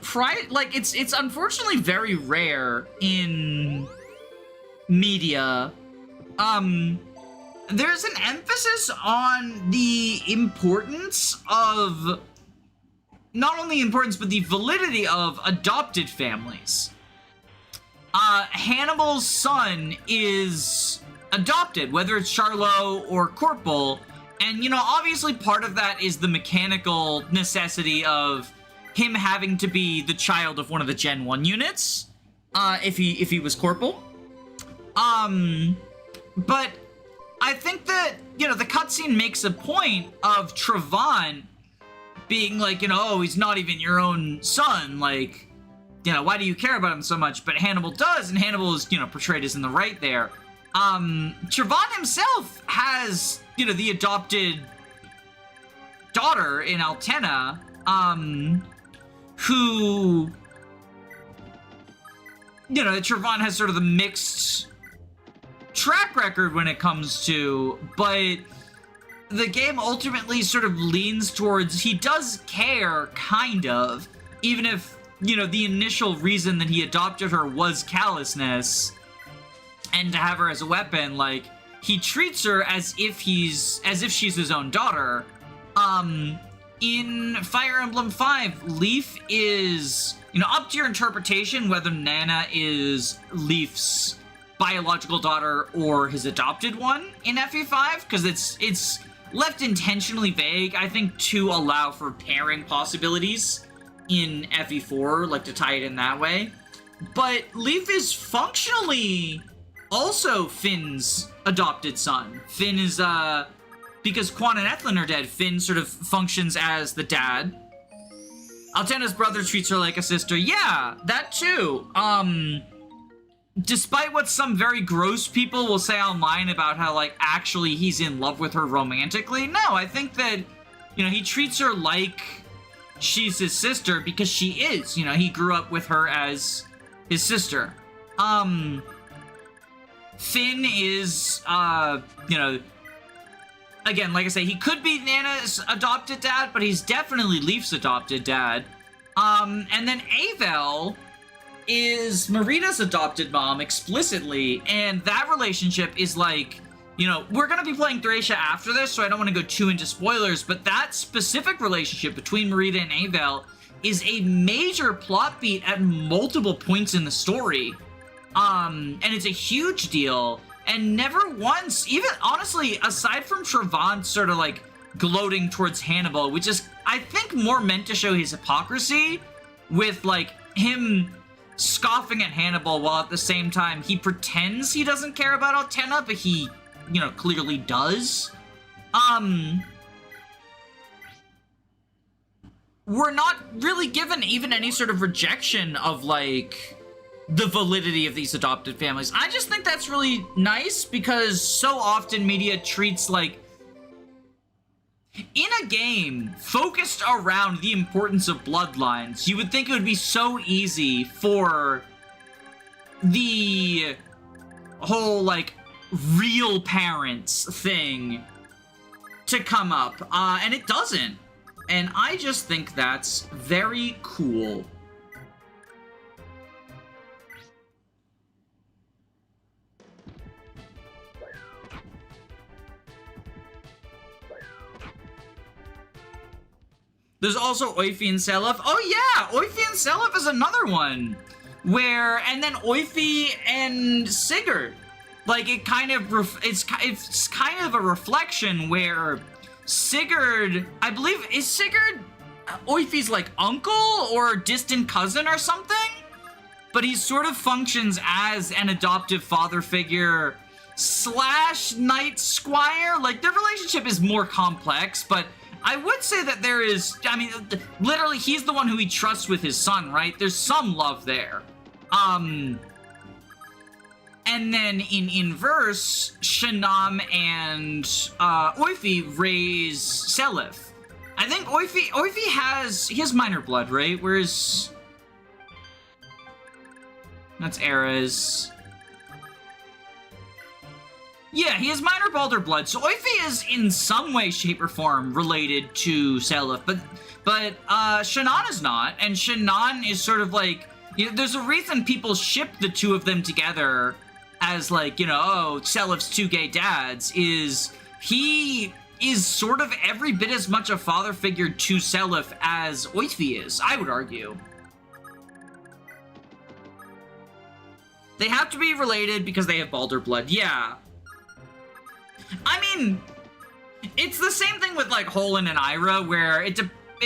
like it's unfortunately very rare in media. There's an emphasis on the importance of not only importance but the validity of adopted families. Hannibal's son is adopted, whether it's Charlo or Corporal. And, you know, obviously part of that is the mechanical necessity of him having to be the child of one of the Gen 1 units, if he was Corporal. But I think that, you know, the cutscene makes a point of Trevant being like, you know, oh, he's not even your own son, like, you know, why do you care about him so much? But Hannibal does, and Hannibal is, you know, portrayed as in the right there. Trevant himself has, you know, the adopted daughter in Altenna, who, you know, Trevant has sort of the mixed track record when it comes to, but the game ultimately sort of leans towards, he does care, kind of, even if, you know, the initial reason that he adopted her was callousness, and to have her as a weapon, like, he treats her as if she's his own daughter. In Fire Emblem 5, Leaf is, you know, up to your interpretation whether Nana is Leaf's biological daughter or his adopted one in FE5, because it's left intentionally vague, I think, to allow for pairing possibilities in FE4, like to tie it in that way. But Leaf is functionally also Finn's adopted son. Finn is, because Quan and Ethlin are dead, Finn sort of functions as the dad. Altenna's brother treats her like a sister. Yeah, that too. Despite what some very gross people will say online about how, like, actually he's in love with her romantically, no, I think that, you know, he treats her like she's his sister because she is. You know, he grew up with her as his sister. Finn is, you know, again, like I say, he could be Nana's adopted dad, but he's definitely Leaf's adopted dad. And then Avel is Marita's adopted mom explicitly, and that relationship is like, you know, we're gonna be playing Thracia after this, so I don't want to go too into spoilers, but that specific relationship between Marita and Avel is a major plot beat at multiple points in the story. And it's a huge deal, and never once, even honestly, aside from Trevant sort of like gloating towards Hannibal, which is, I think, more meant to show his hypocrisy with like him scoffing at Hannibal while at the same time he pretends he doesn't care about Altenna, but he, you know, clearly does. We're not really given even any sort of rejection of like the validity of these adopted families. I just think that's really nice because so often media treats, like, in a game focused around the importance of bloodlines, you would think it would be so easy for the whole, like, real parents thing to come up, and it doesn't. And I just think that's very cool. There's also Oifi and Selef. Oh yeah, Oifi and Selef is another one. Where, and then Oifi and Sigurd. Like, it kind of, it's kind of a reflection where Sigurd, I believe, is Sigurd Oifi's, like, uncle or distant cousin or something? But he sort of functions as an adoptive father figure / knight squire. Like, their relationship is more complex, but I would say that there is, I mean, literally, he's the one who he trusts with his son, right? There's some love there. And then in inverse, Shannan and Oifi raise Selef. I think Oifi has minor blood, right? Whereas that's Ayra's. Yeah, he has minor Balder blood, so Oifi is in some way, shape, or form related to Selef, but Shannan is not, and Shannan is sort of like, you know, there's a reason people ship the two of them together as, like, you know, oh, Selef's two gay dads, is he is sort of every bit as much a father figure to Selef as Oifi is, I would argue. They have to be related because they have Balder blood, yeah. I mean, it's the same thing with like Holland and Ayra, where it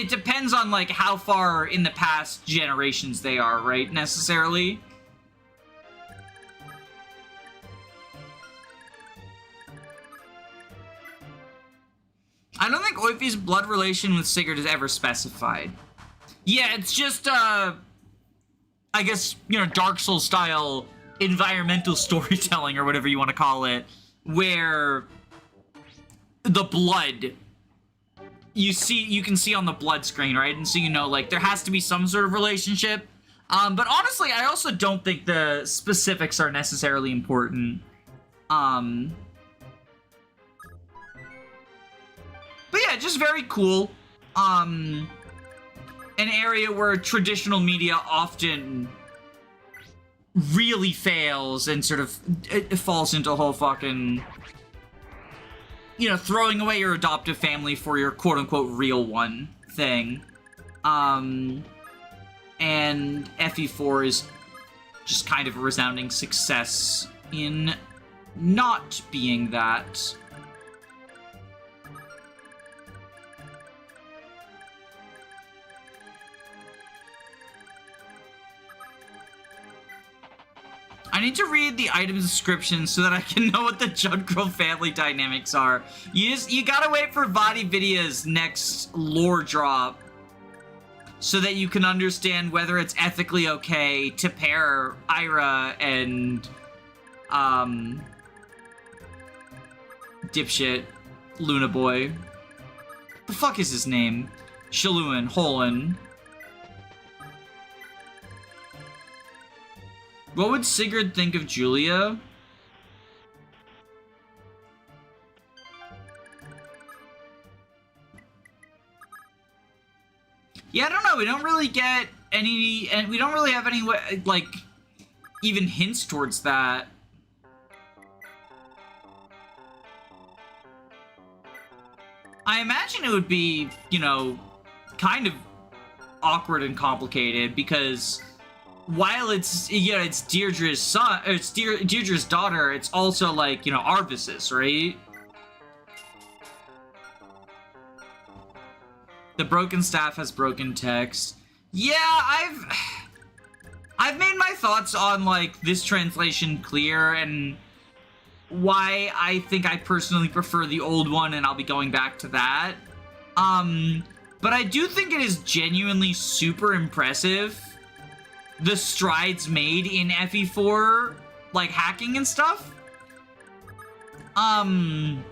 depends on like how far in the past generations they are, right? Necessarily. I don't think Oifi's blood relation with Sigurd is ever specified. Yeah, it's just, I guess, you know, Dark Souls style environmental storytelling or whatever you want to call it, where the blood, you can see on the blood screen, right? And so, you know, like, there has to be some sort of relationship. But honestly, I also don't think the specifics are necessarily important. But yeah, just very cool. An area where traditional media often really fails and sort of it falls into a whole fucking, you know, throwing away your adoptive family for your quote-unquote real one thing. And FE4 is just kind of a resounding success in not being that. I need to read the item descriptions so that I can know what the Judgirl family dynamics are. You gotta wait for VaatiVidia's next lore drop so that you can understand whether it's ethically okay to pair Ayra and dipshit Luna Boy. The fuck is his name? Lewyn, Holland. What would Sigurd think of Julia? Yeah, I don't know. We don't really get any, and we don't really have any, like, even hints towards that. I imagine it would be, you know, kind of awkward and complicated because while it's, you know, it's Deirdre's son, or it's Deirdre's daughter, it's also like, you know, Arvis's, right? The broken staff has broken text. Yeah, I've made my thoughts on like this translation clear and why I think I personally prefer the old one, and I'll be going back to that. But I do think it is genuinely super impressive the strides made in FE4, like, hacking and stuff. And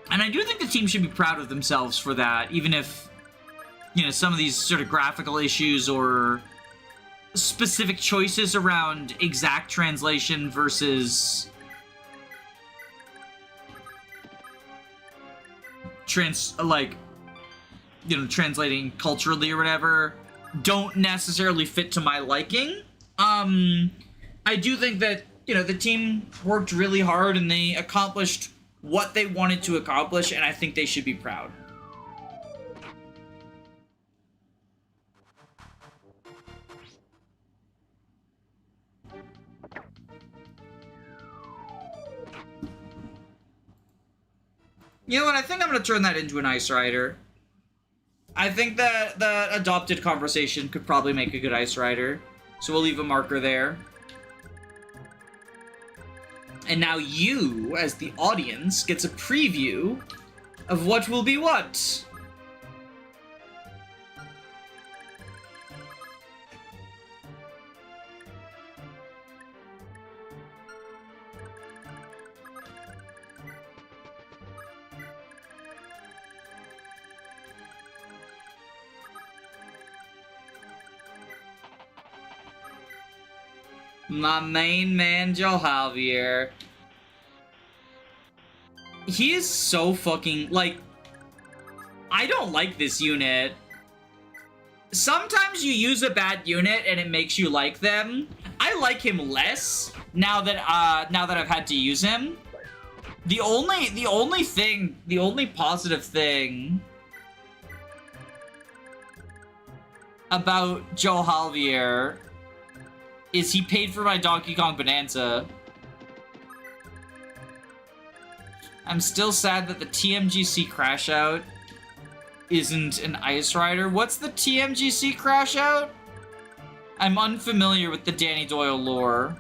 I do think the team should be proud of themselves for that, even if, you know, some of these sort of graphical issues or specific choices around exact translation versus translating culturally or whatever don't necessarily fit to my liking. I do think that, you know, the team worked really hard and they accomplished what they wanted to accomplish, and I think they should be proud. You know what, I think I'm gonna turn that into an Ice Rider. I think that the adopted conversation could probably make a good Ice Rider. So we'll leave a marker there. And now you, as the audience, gets a preview of what will be what. My main man, Joe Javier. He is so fucking, like, I don't like this unit. Sometimes you use a bad unit and it makes you like them. I like him less now that I've had to use him. The only positive thing about Joe Javier is he paid for my Donkey Kong Bonanza. I'm still sad that the TMGC crash out isn't an Ice Rider. What's the TMGC crash out? I'm unfamiliar with the Danny Doyle lore.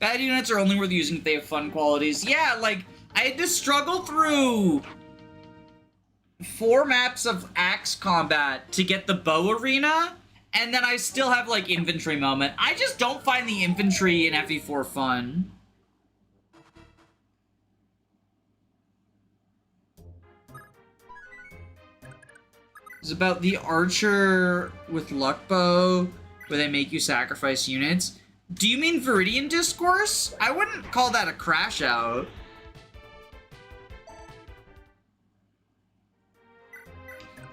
Bad units are only worth using if they have fun qualities. Yeah, like, I had to struggle through 4 maps of axe combat to get the bow arena, and then I still have, like, infantry moment. I just don't find the infantry in FE4 fun. It's about the archer with luck bow, where they make you sacrifice units. Do you mean Viridian Discourse? I wouldn't call that a crash out.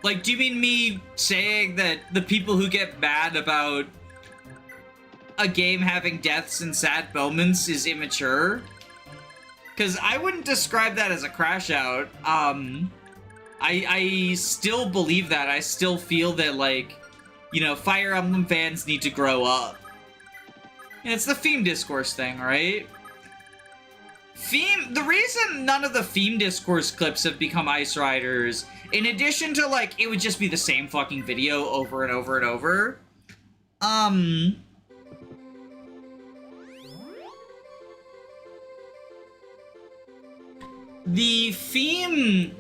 Like, do you mean me saying that the people who get mad about a game having deaths and sad moments is immature? Because I wouldn't describe that as a crash out. I still believe that. I still feel that, like, you know, Fire Emblem fans need to grow up. And it's the theme discourse thing, right? The reason none of the theme discourse clips have become Ice Riders, in addition to, like, it would just be the same fucking video over and over and over, the theme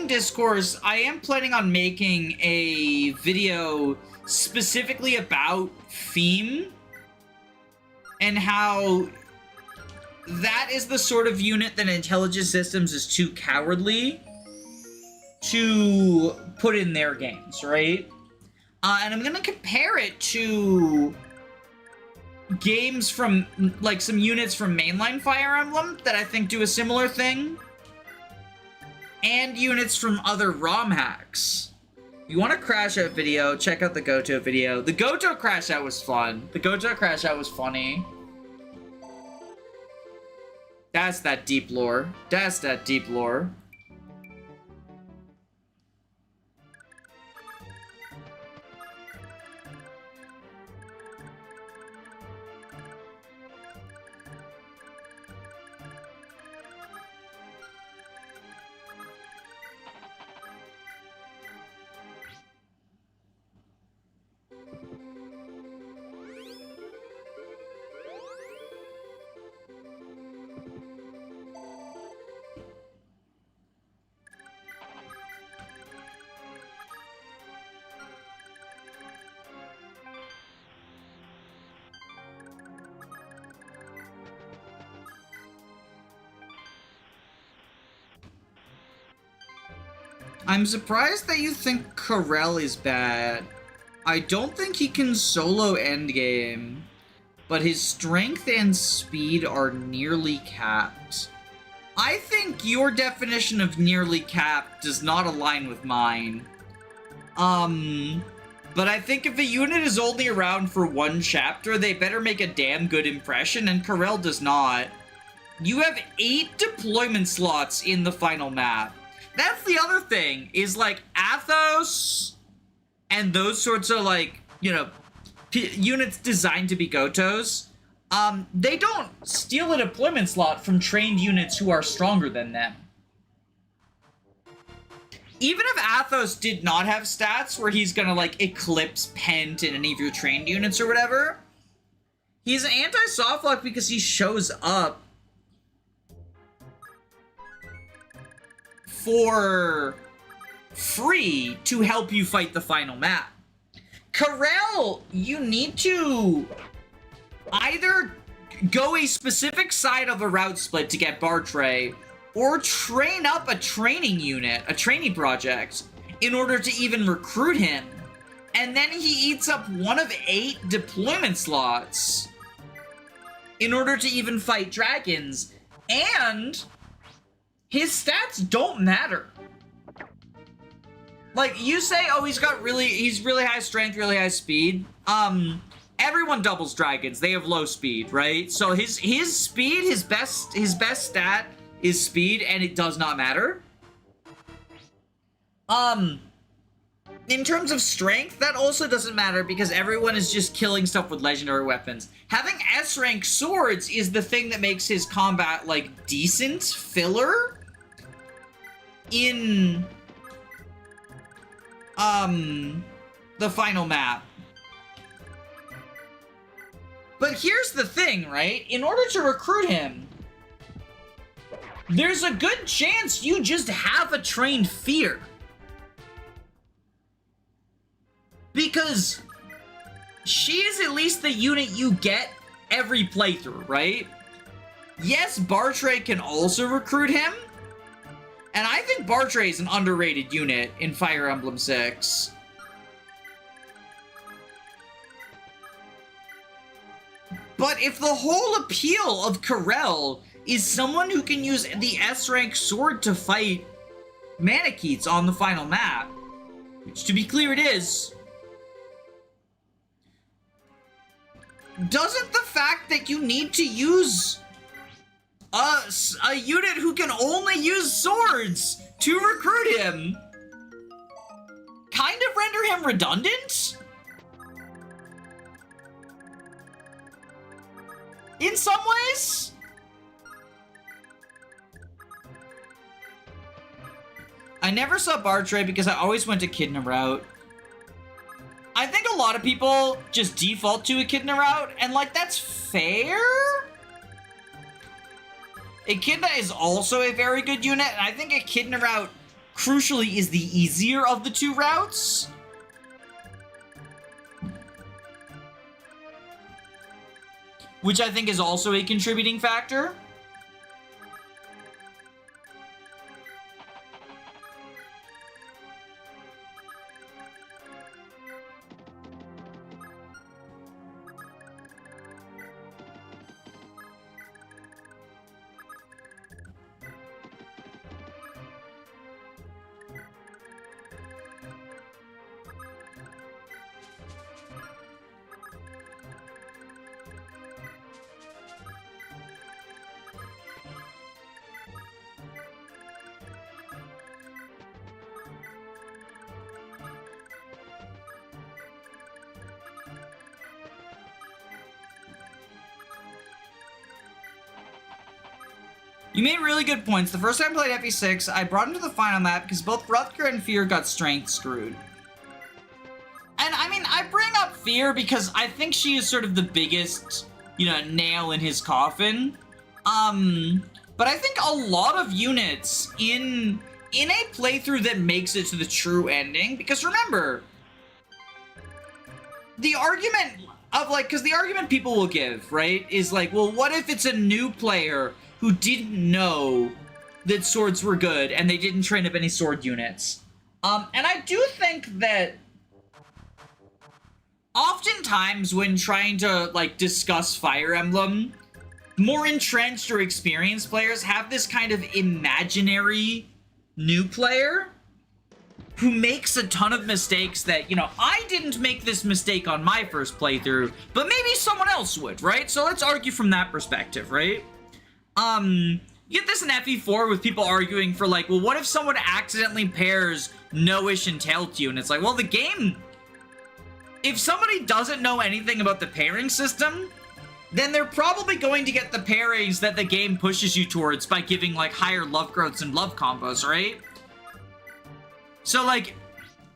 discourse, I am planning on making a video specifically about theme, and how that is the sort of unit that Intelligent Systems is too cowardly to put in their games, right? And I'm gonna compare it to games from, like, some units from mainline Fire Emblem that I think do a similar thing, and units from other ROM hacks. If you want a crash out video, check out the Goto video. The Goto crash out was fun. The Goto crash out was funny. That's that deep lore. That's that deep lore. I'm surprised that you think Corel is bad. I don't think he can solo endgame, but his strength and speed are nearly capped. I think your definition of nearly capped does not align with mine. But I think if a unit is only around for 1 chapter, they better make a damn good impression, and Corel does not. You have 8 deployment slots in the final map. That's the other thing, is, like, Athos and those sorts of, like, you know, units designed to be Gotos, they don't steal a deployment slot from trained units who are stronger than them. Even if Athos did not have stats where he's gonna, like, eclipse Pent in any of your trained units or whatever, he's an anti-soft lock because he shows up for free to help you fight the final map. Corel, you need to either go a specific side of a route split to get Bartray, or train up a training unit, a training project, in order to even recruit him. And then he eats up 1 of 8 deployment slots in order to even fight dragons, and his stats don't matter. Like, you say, oh, he's really high strength, really high speed. Everyone doubles dragons. They have low speed, right? So his speed, his best stat is speed, and it does not matter. In terms of strength, that also doesn't matter because everyone is just killing stuff with legendary weapons. Having S-rank swords is the thing that makes his combat, like, decent filler in the final map. But here's the thing, right? In order to recruit him, there's a good chance you just have a trained fear. Because she is at least the unit you get every playthrough, right? Yes, Bartray can also recruit him. And I think Bartray is an underrated unit in Fire Emblem 6. But if the whole appeal of Corel is someone who can use the S-rank sword to fight Manicheets on the final map, which to be clear it is, doesn't the fact that you need to use a unit who can only use swords to recruit him kind of render him redundant? In some ways? I never saw Bartray because I always went to Echidna route. I think a lot of people just default to Echidna route, and like, that's fair? Echidna is also a very good unit, and I think Echidna route, crucially, is the easier of the two routes. Which I think is also a contributing factor. You made really good points. The first time I played FE6, I brought him to the final map because both Rutger and Fear got strength screwed. And I mean, I bring up Fear because I think she is sort of the biggest, you know, nail in his coffin. But I think a lot of units in a playthrough that makes it to the true ending, because remember, the argument of like, because the argument people will give, right, is like, well, what if it's a new player who didn't know that swords were good and they didn't train up any sword units? And I do think that oftentimes when trying to, like, discuss Fire Emblem, more entrenched or experienced players have this kind of imaginary new player who makes a ton of mistakes that, you know, I didn't make this mistake on my first playthrough, but maybe someone else would, right? So let's argue from that perspective, right? You get this in FE4 with people arguing for like, well, what if someone accidentally pairs No-ish and Tailtu? And it's like, well, the game, if somebody doesn't know anything about the pairing system, then they're probably going to get the pairings that the game pushes you towards by giving like higher love growths and love combos, right? So like,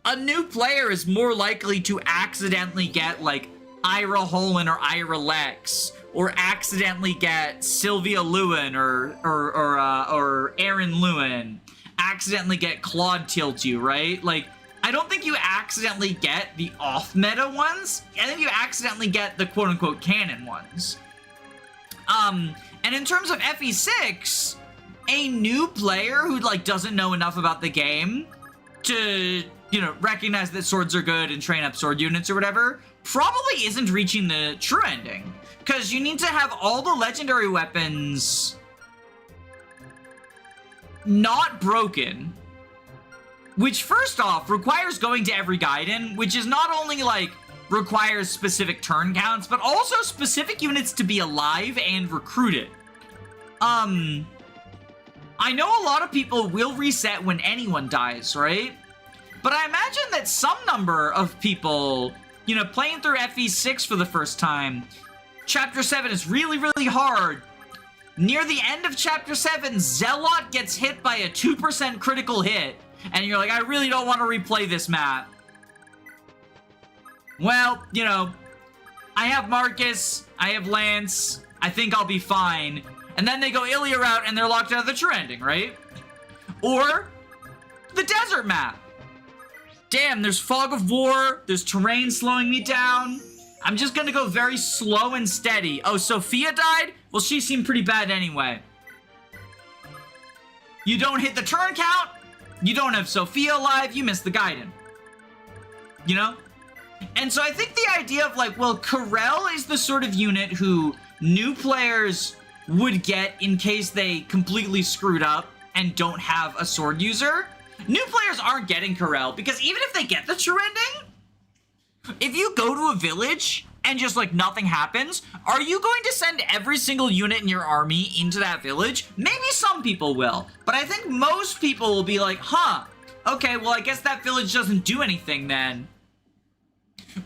a new player is more likely to accidentally get like Ayra Holin or Ayra Lex, or accidentally get Sylvia Lewyn or Erin Lewyn, accidentally get Claude Tailtu, right? Like, I don't think you accidentally get the off-meta ones. I think you accidentally get the quote-unquote canon ones. And in terms of FE6, a new player who, like, doesn't know enough about the game to, you know, recognize that swords are good and train up sword units or whatever, probably isn't reaching the true ending. Because you need to have all the legendary weapons not broken Which, first off, requires going to every Gaiden, which is not only, like, requires specific turn counts, but also specific units to be alive and recruited. I know a lot of people will reset when anyone dies, right? But I imagine that some number of people, you know, playing through FE6 for the first time, Chapter 7 is really, really hard. Near the end of Chapter 7, Zealot gets hit by a 2% critical hit, and you're like, I really don't want to replay this map. Well, you know, I have Marcus, I have Lance, I think I'll be fine. And then they go Ilya route and they're locked out of the true ending, right? Or the desert map. Damn, there's fog of war, there's terrain slowing me down. I'm just gonna go very slow and steady. Oh, Sophia died? Well, she seemed pretty bad anyway. You don't hit the turn count, you don't have Sophia alive, you miss the Gaiden. You know? And so I think the idea of like, well, Corel is the sort of unit who new players would get in case they completely screwed up and don't have a sword user. New players aren't getting Corel because even if they get the true ending, if you go to a village and just like nothing happens, are you going to send every single unit in your army into that village? Maybe some people will, but I think most people will be like, huh, okay, well, I guess that village doesn't do anything then.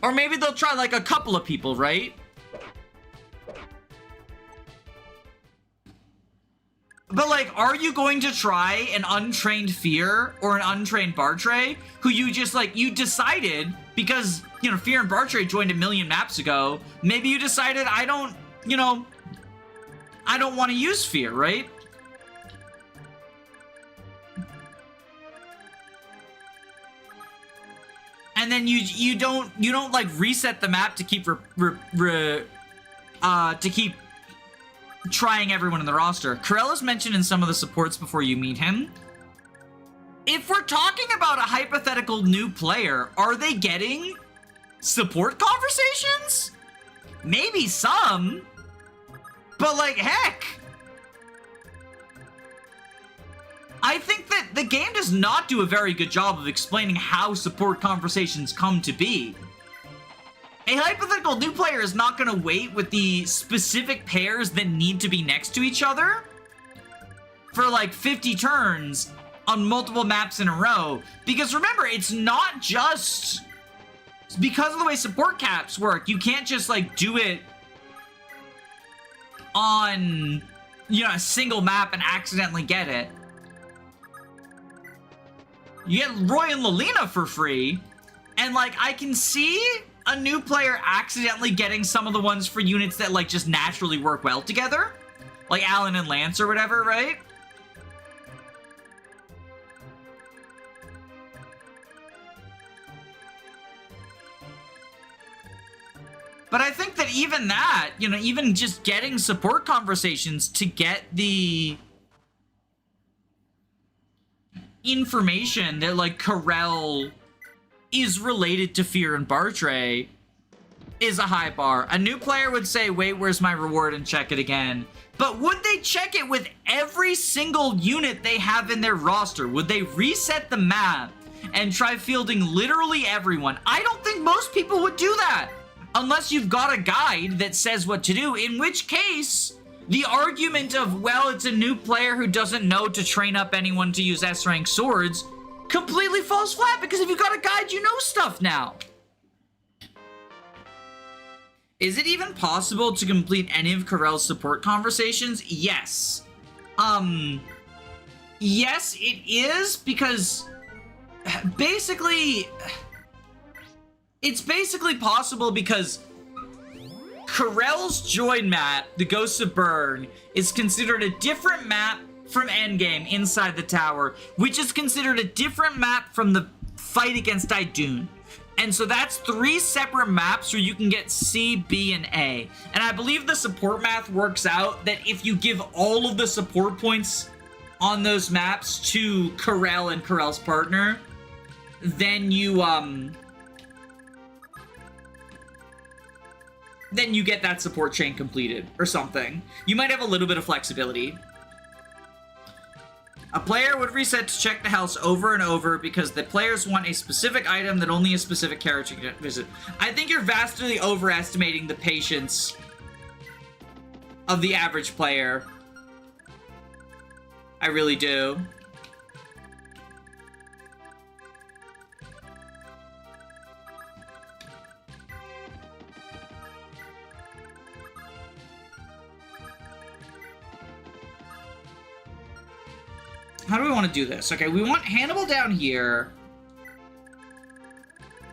Or maybe they'll try like a couple of people, right? But like, are you going to try an untrained Fear or an untrained Bartray who you just like, you decided because, you know, Fear and Bartray joined a million maps ago. Maybe you decided I don't, you know, I don't want to use Fear, right? And then you don't like reset the map to keep trying everyone in the roster. Corel is mentioned in some of the supports before you meet him. If we're talking about a hypothetical new player, are they getting support conversations? Maybe some, but like, heck. I think that the game does not do a very good job of explaining how support conversations come to be. A hypothetical new player is not going to wait with the specific pairs that need to be next to each other for like 50 turns on multiple maps in a row. Because remember, it's not just because of the way support caps work. You can't just like do it on, you know, a single map and accidentally get it. You get Roy and Lelina for free, and like I can see a new player accidentally getting some of the ones for units that like just naturally work well together, like Alan and Lance or whatever, right? But I think that even that, you know, even just getting support conversations to get the information that like Corel is related to Fear and Bartray is a high bar. A new player would say, wait, where's my reward, and check it again. But would they check it with every single unit they have in their roster? Would they reset the map and try fielding literally everyone? I don't think most people would do that unless you've got a guide that says what to do, in which case the argument of, well, it's a new player who doesn't know to train up anyone to use S-rank swords completely falls flat, because if you've got a guide, you know stuff now. Is it even possible to complete any of Corel's support conversations? Yes. Yes, it is, because basically, it's basically possible because Corel's join map, the Ghosts of Burn, is considered a different map from Endgame inside the tower, which is considered a different map from the fight against Edain. And so that's 3 separate maps where you can get C, B, and A. And I believe the support math works out that if you give all of the support points on those maps to Corel and Corel's partner, then you get that support chain completed or something. You might have a little bit of flexibility. A player would reset to check the house over and over because the players want a specific item that only a specific character can visit. I think you're vastly overestimating the patience of the average player. I really do. How do we want to do this? Okay, we want Hannibal down here.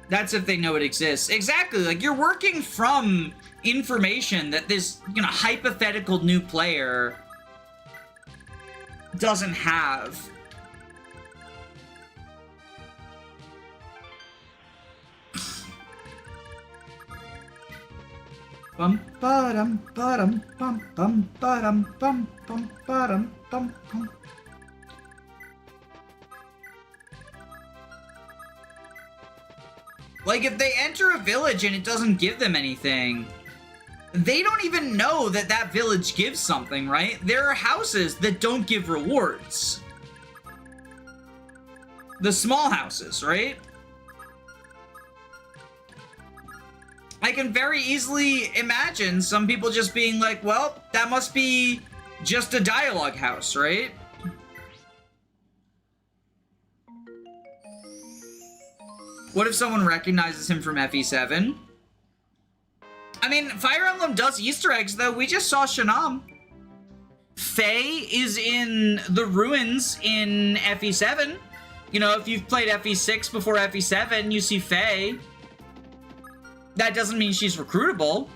That's if they know it exists. Exactly, like you're working from information that this, you know, hypothetical new player doesn't have. Bum ba-dum ba-dum bum bum ba-dum bum bum ba-dum bum bum. Like, if they enter a village and it doesn't give them anything, they don't even know that that village gives something, right? There are houses that don't give rewards. The small houses, right? I can very easily imagine some people just being like, well, that must be just a dialogue house, right? What if someone recognizes him from FE7? I mean, Fire Emblem does Easter eggs, though. We just saw Shannan. Faye is in the ruins in FE7. You know, if you've played FE6 before FE7, you see Faye. That doesn't mean she's recruitable.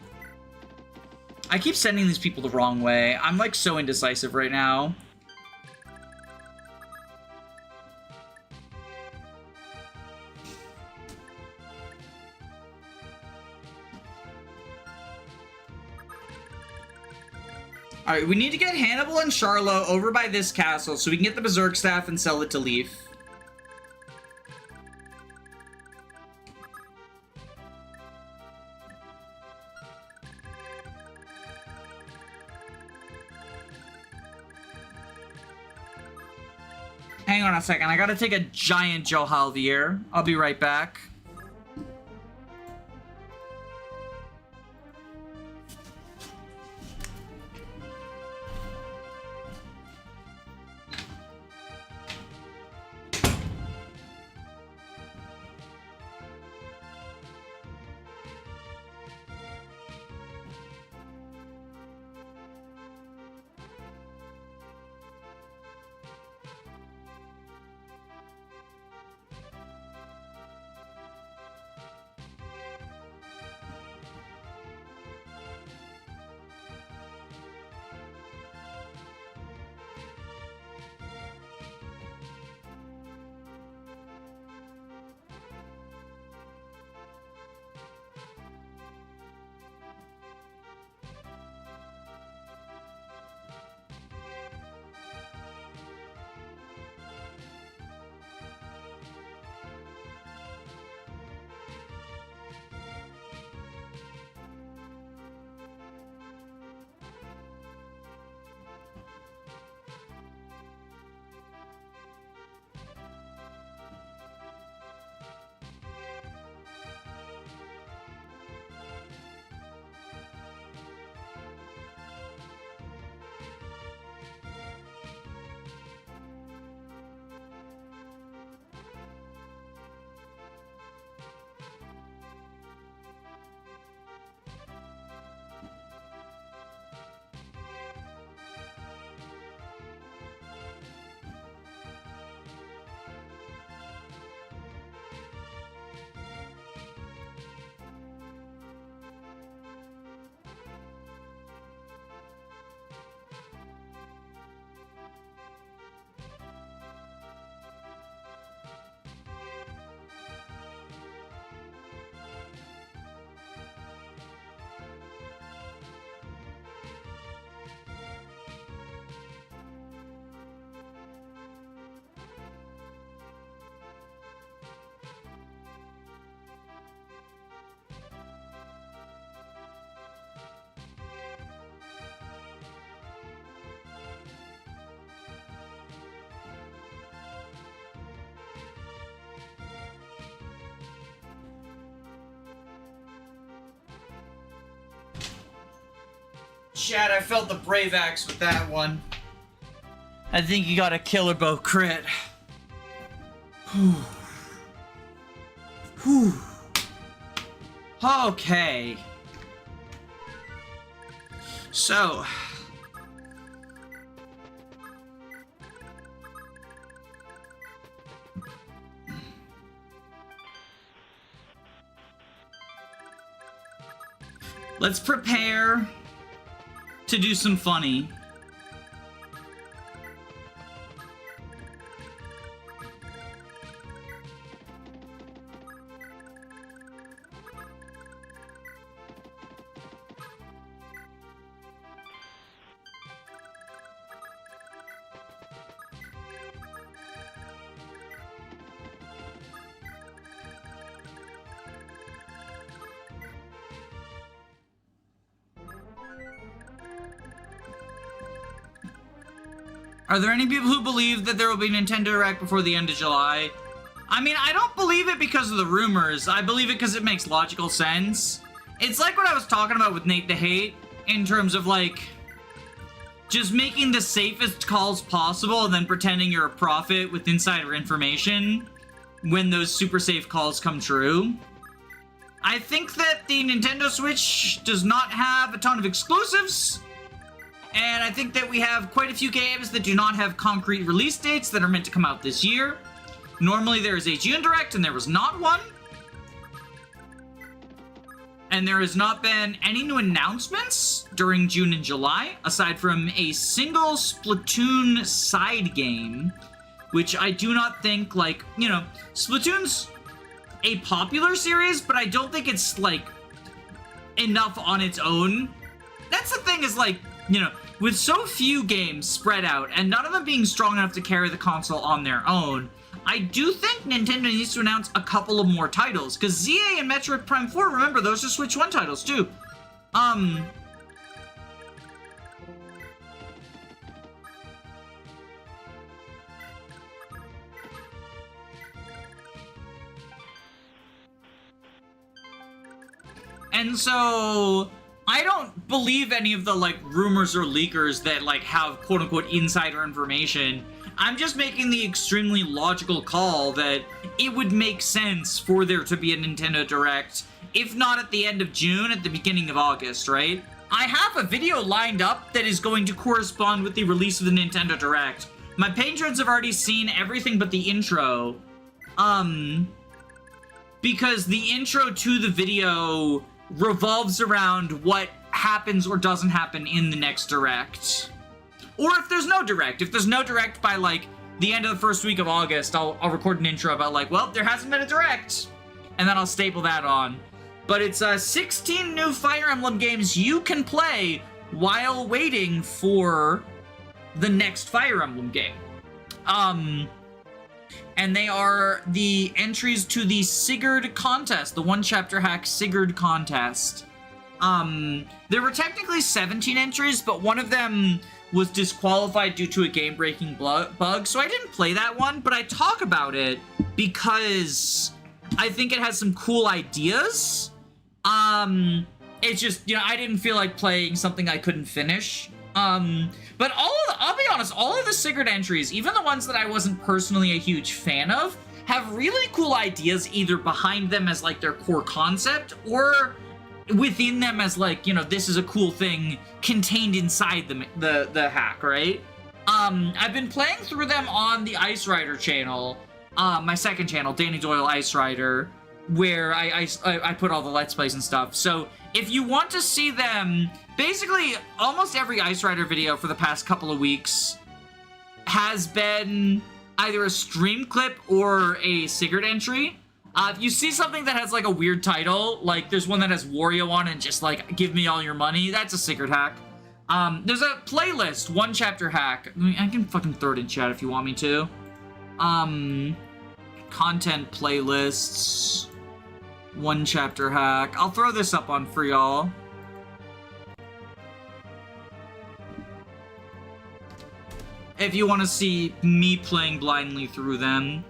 I keep sending these people the wrong way. I'm, like, so indecisive right now. Alright, we need to get Hannibal and Charlo over by this castle so we can get the Berserk Staff and sell it to Leaf. Hang on a second, I gotta take a giant Johalvir. I'll be right back. chat, I felt the brave axe with that one. I think you got a killer bow crit. Whew. Whew. Okay. So. Let's prepare to do some funny. Are there any people who believe that there will be Nintendo Direct before the end of July? I mean, I don't believe it because of the rumors. I believe it because it makes logical sense. It's like what I was talking about with Nate the Hate, in terms of, like, just making the safest calls possible and then pretending you're a prophet with insider information when those super safe calls come true. I think that the Nintendo Switch does not have a ton of exclusives. And I think that we have quite a few games that do not have concrete release dates that are meant to come out this year. Normally there is a June Direct, and there was not one. And there has not been any new announcements during June and July, aside from a single Splatoon side game, which I do not think, like, you know, Splatoon's a popular series, but I don't think it's, like, enough on its own. That's the thing, is, like, you know, with so few games spread out, and none of them being strong enough to carry the console on their own, I do think Nintendo needs to announce a couple of more titles, because ZA and Metroid Prime 4, remember, those are Switch 1 titles, too. And so I don't believe any of the, like, rumors or leakers that, like, have quote-unquote insider information. I'm just making the extremely logical call that it would make sense for there to be a Nintendo Direct, if not at the end of June, at the beginning of August, right? I have a video lined up that is going to correspond with the release of the Nintendo Direct. My patrons have already seen everything but the intro, because the intro to the video revolves around what happens or doesn't happen in the next Direct. Or if there's no Direct. If there's no Direct by, like, the end of the first week of August, I'll record an intro about, like, well, there hasn't been a Direct. And then I'll staple that on. But it's 16 new Fire Emblem games you can play while waiting for the next Fire Emblem game. And they are the entries to the Sigurd contest, the one-chapter hack Sigurd contest. There were technically 17 entries, but one of them was disqualified due to a game-breaking bug, so I didn't play that one, but I talk about it because I think it has some cool ideas. It's just, you know, I didn't feel like playing something I couldn't finish. But I'll be honest, all of the Sigurd entries, even the ones that I wasn't personally a huge fan of, have really cool ideas either behind them as, like, their core concept, or within them as, like, you know, this is a cool thing contained inside the hack, right? I've been playing through them on the Ice Rider channel, my second channel, Danny Doyle Ice Rider, where I put all the Let's Plays and stuff. So if you want to see them, basically almost every Ice Rider video for the past couple of weeks has been either a stream clip or a Sigurd entry. If you see something that has, like, a weird title, like there's one that has Wario on and just, like, give me all your money, that's a Sigurd hack. There's a playlist, one chapter hack. I mean, I can fucking throw it in chat if you want me to. Content playlists, one chapter hack. I'll throw this up on for y'all. If you want to see me playing blindly through them.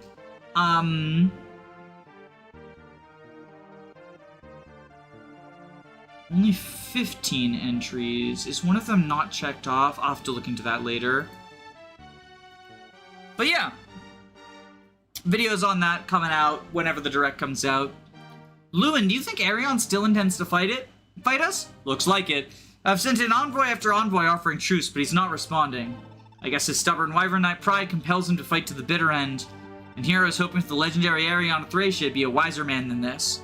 Only 15 entries. Is one of them not checked off? I'll have to look into that later. But yeah. Videos on that coming out whenever the direct comes out. Lewyn, do you think Arion still intends to fight us? Looks like it. I've sent in envoy after envoy offering truce, but he's not responding. I guess his stubborn Wyvern Knight pride compels him to fight to the bitter end. And here I was hoping for the legendary Arion of Thracia to be a wiser man than this.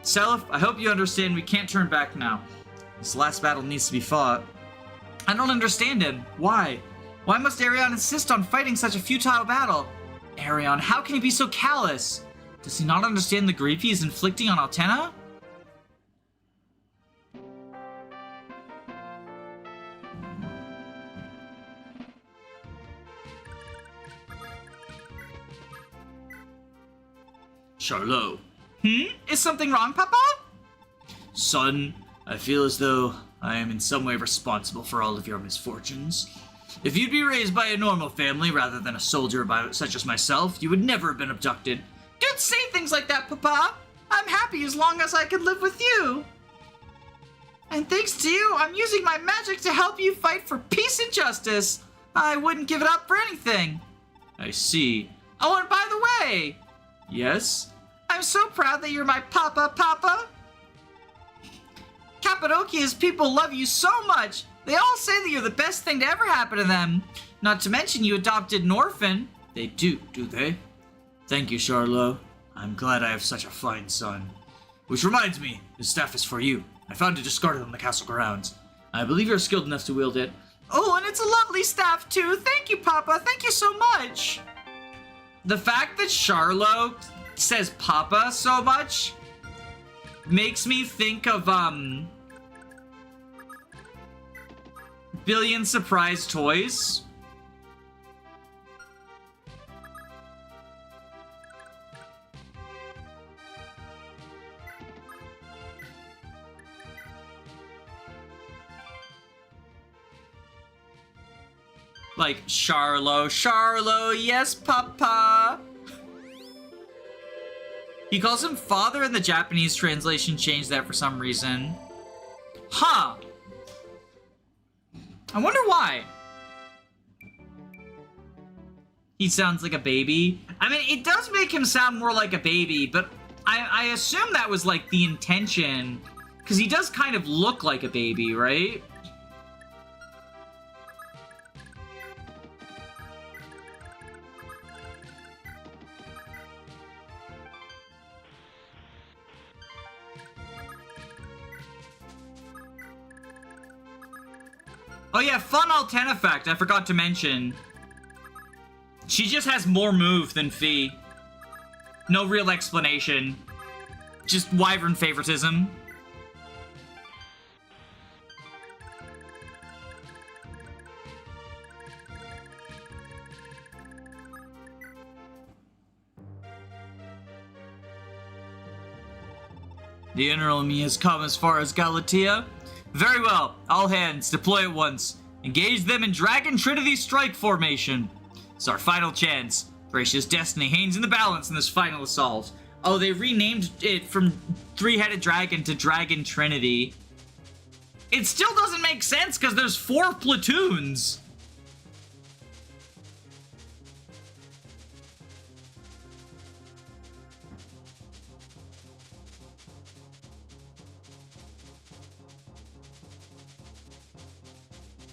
Seliph, I hope you understand we can't turn back now. This last battle needs to be fought. I don't understand him. Why? Why must Arion insist on fighting such a futile battle? Arion, how can he be so callous? Does he not understand the grief he is inflicting on Altenna? Charlot. Is something wrong, Papa? Son, I feel as though I am in some way responsible for all of your misfortunes. If you'd be raised by a normal family rather than a soldier such as myself, you would never have been abducted. Don't say things like that, Papa. I'm happy as long as I can live with you. And thanks to you, I'm using my magic to help you fight for peace and justice. I wouldn't give it up for anything. I see. Oh, and by the way... Yes? I'm so proud that you're my Papa. Cappadocia's people love you so much. They all say that you're the best thing to ever happen to them. Not to mention you adopted an orphan. They do they? Thank you, Charlot. I'm glad I have such a fine son. Which reminds me, this staff is for you. I found it discarded on the castle grounds. I believe you're skilled enough to wield it. Oh, and it's a lovely staff too. Thank you, Papa. Thank you so much. The fact that Charlot says Papa so much makes me think of, Billion Surprise Toys. Like, Charlot, yes, Papa. He calls him father in the Japanese translation, changed that for some reason. Huh. I wonder why. He sounds like a baby. I mean, it does make him sound more like a baby, but I assume that was like the intention, because he does kind of look like a baby, right? Oh yeah, fun Altenna fact I forgot to mention. She just has more move than Fee. No real explanation. Just Wyvern favoritism. The enemy has come as far as Galatea. Very well, all hands, deploy at once. Engage them in Dragon Trinity Strike formation. It's our final chance. Thracia's destiny hangs in the balance in this final assault. Oh, they renamed it from Three-Headed Dragon to Dragon Trinity. It still doesn't make sense because there's 4 platoons.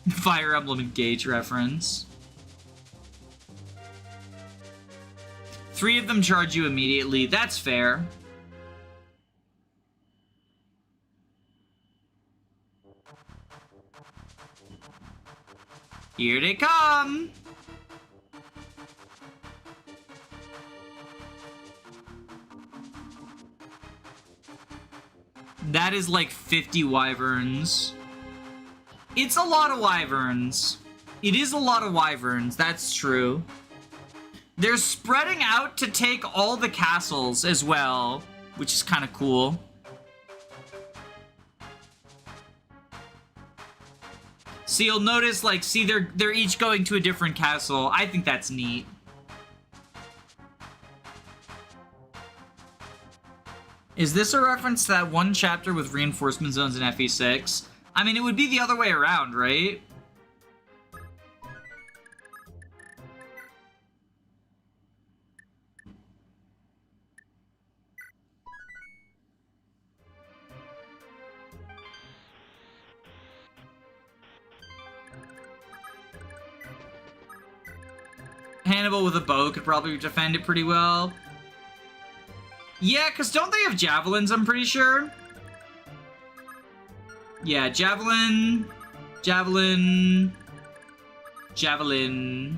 Fire Emblem Engage reference. 3 of them charge you immediately. That's fair. Here they come! That is like 50 wyverns. It's a lot of wyverns. It is a lot of wyverns, that's true. They're spreading out to take all the castles as well, which is kind of cool. So you'll notice, like, see, they're each going to a different castle. I think that's neat. Is this a reference to that one chapter with reinforcement zones in FE6? I mean, it would be the other way around, right? Hannibal with a bow could probably defend it pretty well. Yeah, because don't they have javelins, I'm pretty sure? Yeah, javelin, javelin, javelin.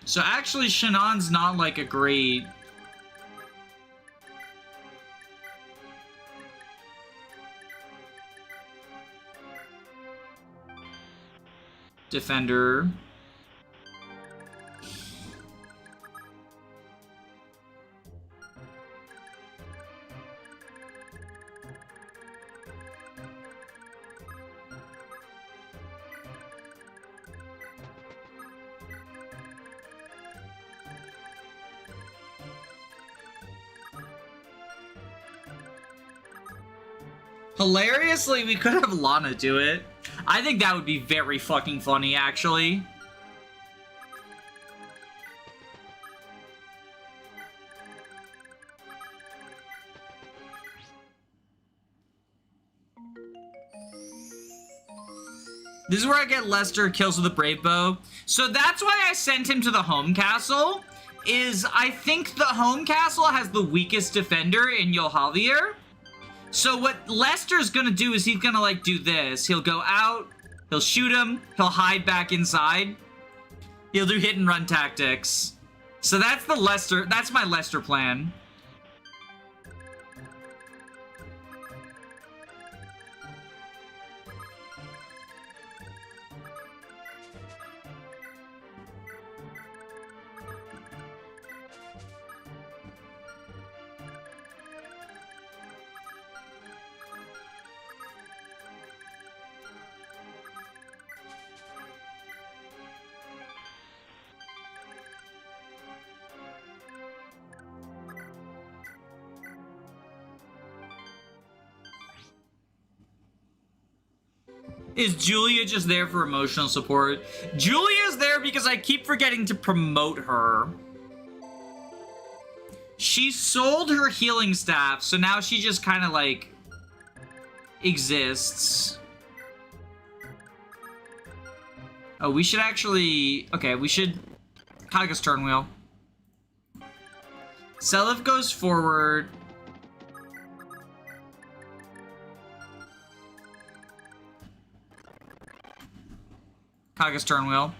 So actually, Shannan's not like a great... defender. Hilariously, we could have Lana do it. I think that would be very fucking funny, actually. This is where I get Lester kills with a brave bow. So that's why I sent him to the home castle, is I think the home castle has the weakest defender in Yolhavier. So what Lester's gonna do is he's gonna, like, do this. He'll go out, he'll shoot him, he'll hide back inside. He'll do hit and run tactics. So that's the Lester, that's my Lester plan. Is Julia just there for emotional support? Julia's there because I keep forgetting to promote her. She sold her healing staff, so now she just kind of, like, exists. Oh, we should actually... Okay, we should... Kaga's turn wheel. Selif goes forward. Kaga's turn wheel.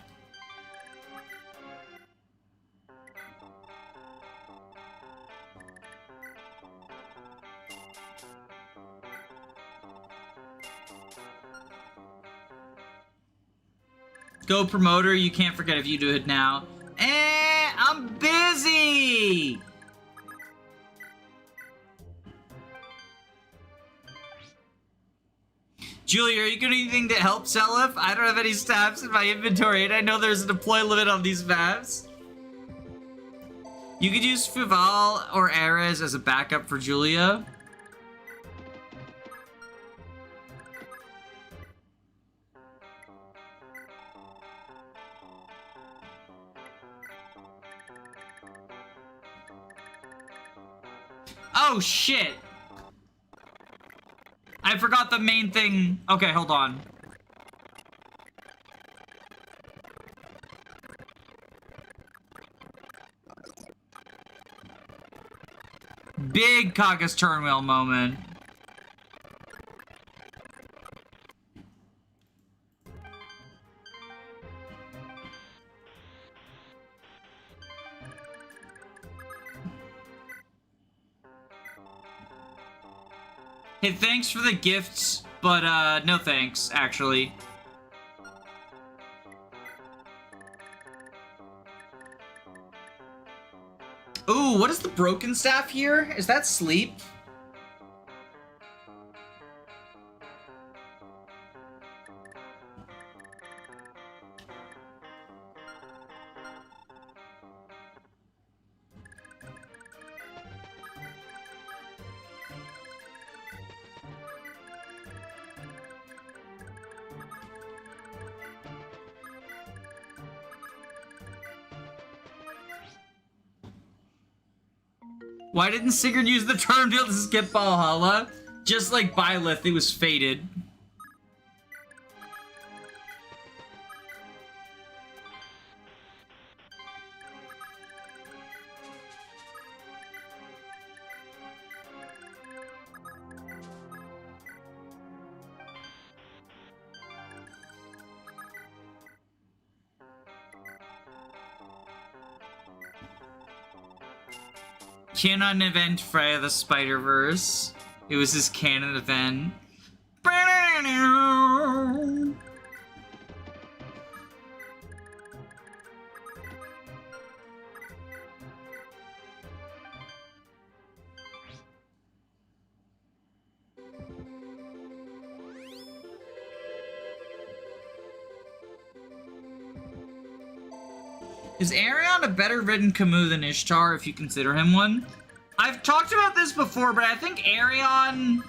Go promoter, you can't forget if you do it now. I'm busy! Julia, are you gonna do anything to help Selif? I don't have any staffs in my inventory, and I know there's a deploy limit on these maps. You could use Fival or Ares as a backup for Julia. Oh, shit! I forgot the main thing. Okay, hold on. Big Kaga's turn wheel moment. Hey, thanks for the gifts, but no thanks, actually. Ooh, what is the broken staff here? Is that sleep? Why didn't Sigurd use the turn field to skip Valhalla? Just like Byleth, it was fated. Canon event Freya the Spider-Verse. It was his canon event. Is Arion a better written Camus than Ishtar, if you consider him one? I've talked about this before, but I think Arion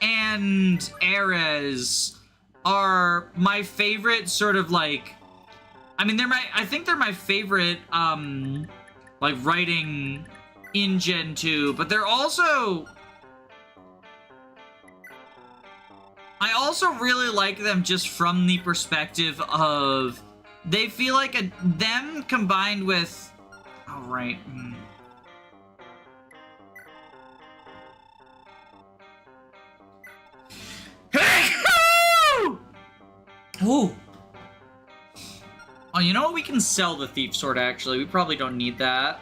and Ares are my favorite sort of like... I mean, I think they're my favorite, like, writing in Gen 2, but they're also... I also really like them just from the perspective of... They feel like them combined with... Oh, right. Ooh. Oh, you know what? We can sell the Thief Sword, actually. We probably don't need that.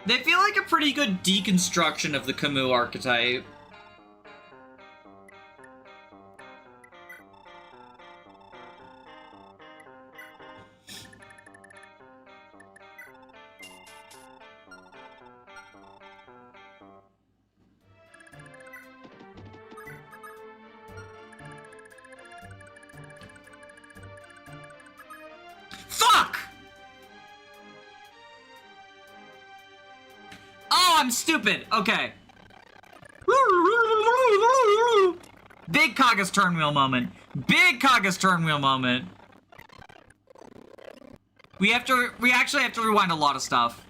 They feel like a pretty good deconstruction of the Camus archetype. I'm stupid. Okay. Big Kaga's turn wheel moment. Big Kaga's turn wheel moment. We actually have to rewind a lot of stuff.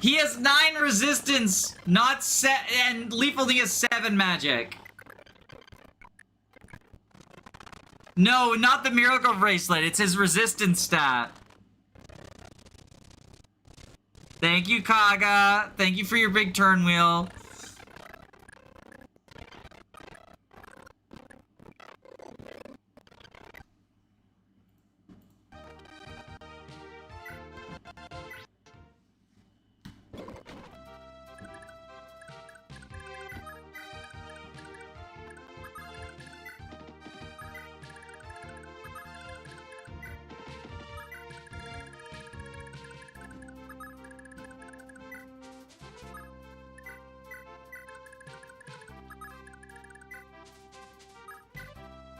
He has 9 resistance, not set, and Leaf only has 7 magic. No, not the Miracle Bracelet. It's his resistance stat. Thank you, Kaga. Thank you for your big turn wheel.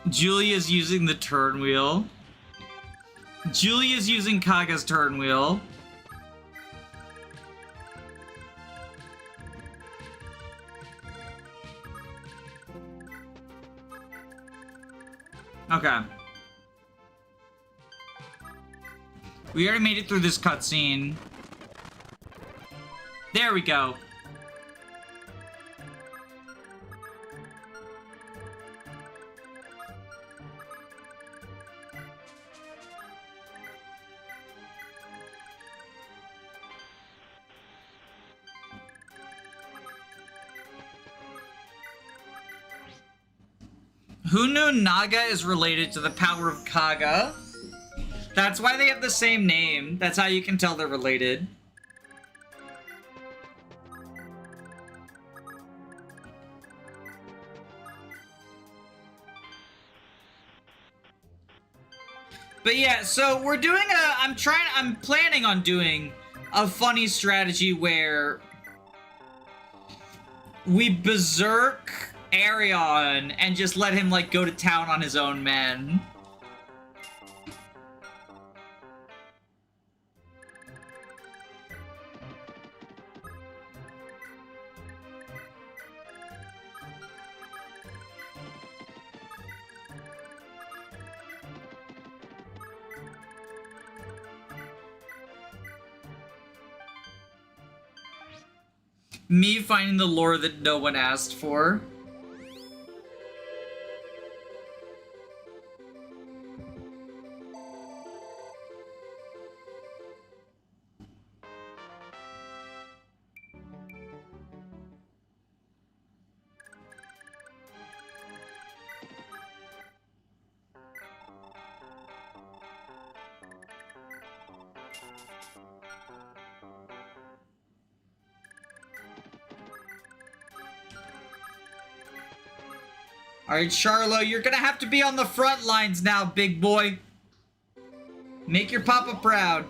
Julia's using the turn wheel. Julia's using Kaga's turn wheel. Okay. We already made it through this cutscene. There we go. Who knew Naga is related to the power of Kaga? That's why they have the same name. That's how you can tell they're related. But yeah, so we're doing I'm planning on doing a funny strategy where we berserk Arion and just let him, like, go to town on his own men. Me finding the lore that no one asked for. Alright, Charlo, you're gonna have to be on the front lines now, big boy. Make your papa proud.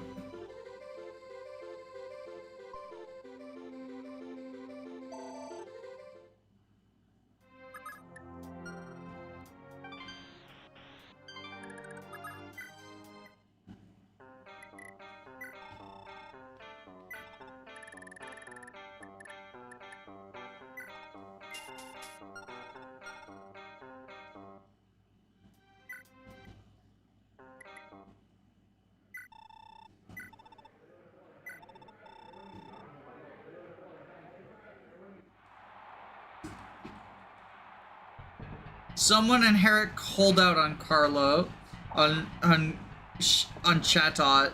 Someone inherit holdout on Carlo, on Chatot.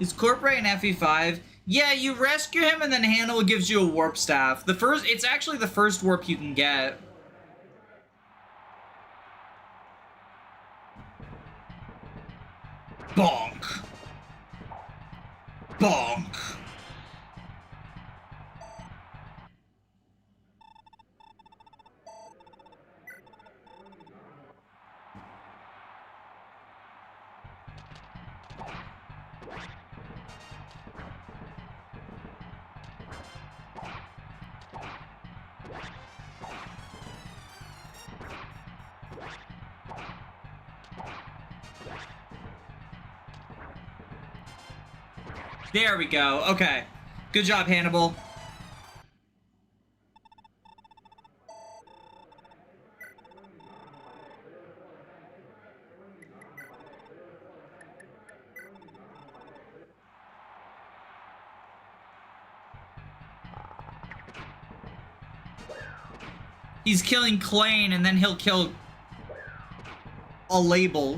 Is Corporate an FE5? Yeah, you rescue him and then Hannibal gives you a warp staff. It's actually the first warp you can get. Bonk. Bonk. There we go. Okay. Good job, Hannibal. He's killing Klain and then he'll kill a label.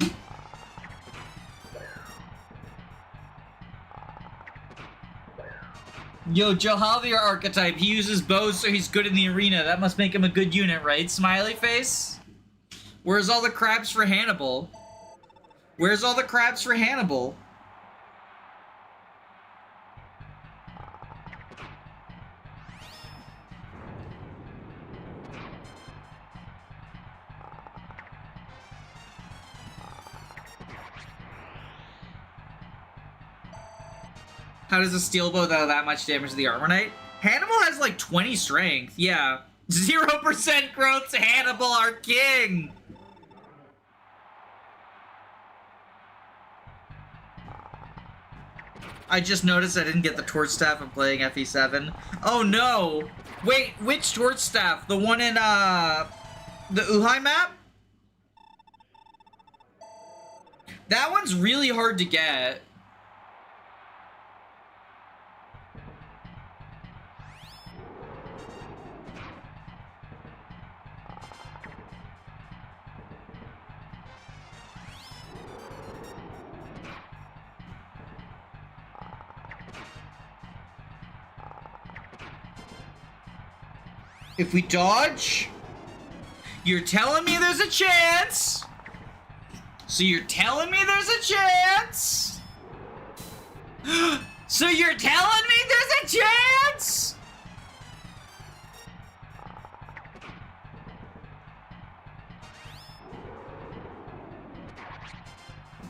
Yo, Johavier archetype. He uses bows so he's good in the arena. That must make him a good unit, right? Smiley face? Where's all the crabs for Hannibal? Where's all the crabs for Hannibal? How does a steel bow do that much damage to the Armor Knight? Hannibal has like 20 strength. Yeah. 0% growth to Hannibal, our king! I just noticed I didn't get the Torch Staff of playing FE7. Oh no! Wait, which Torch Staff? The one in, the Uhai map? That one's really hard to get. If we dodge, you're telling me there's a chance. So you're telling me there's a chance. So you're telling me there's a chance.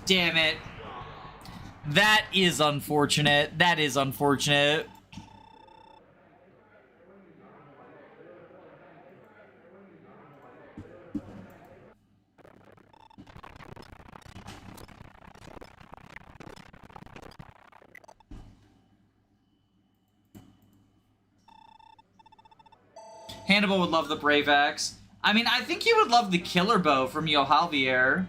Damn it. That is unfortunate. That is unfortunate. Hannibal would love the Brave Axe. I mean, I think he would love the Killer Bow from Johalvier.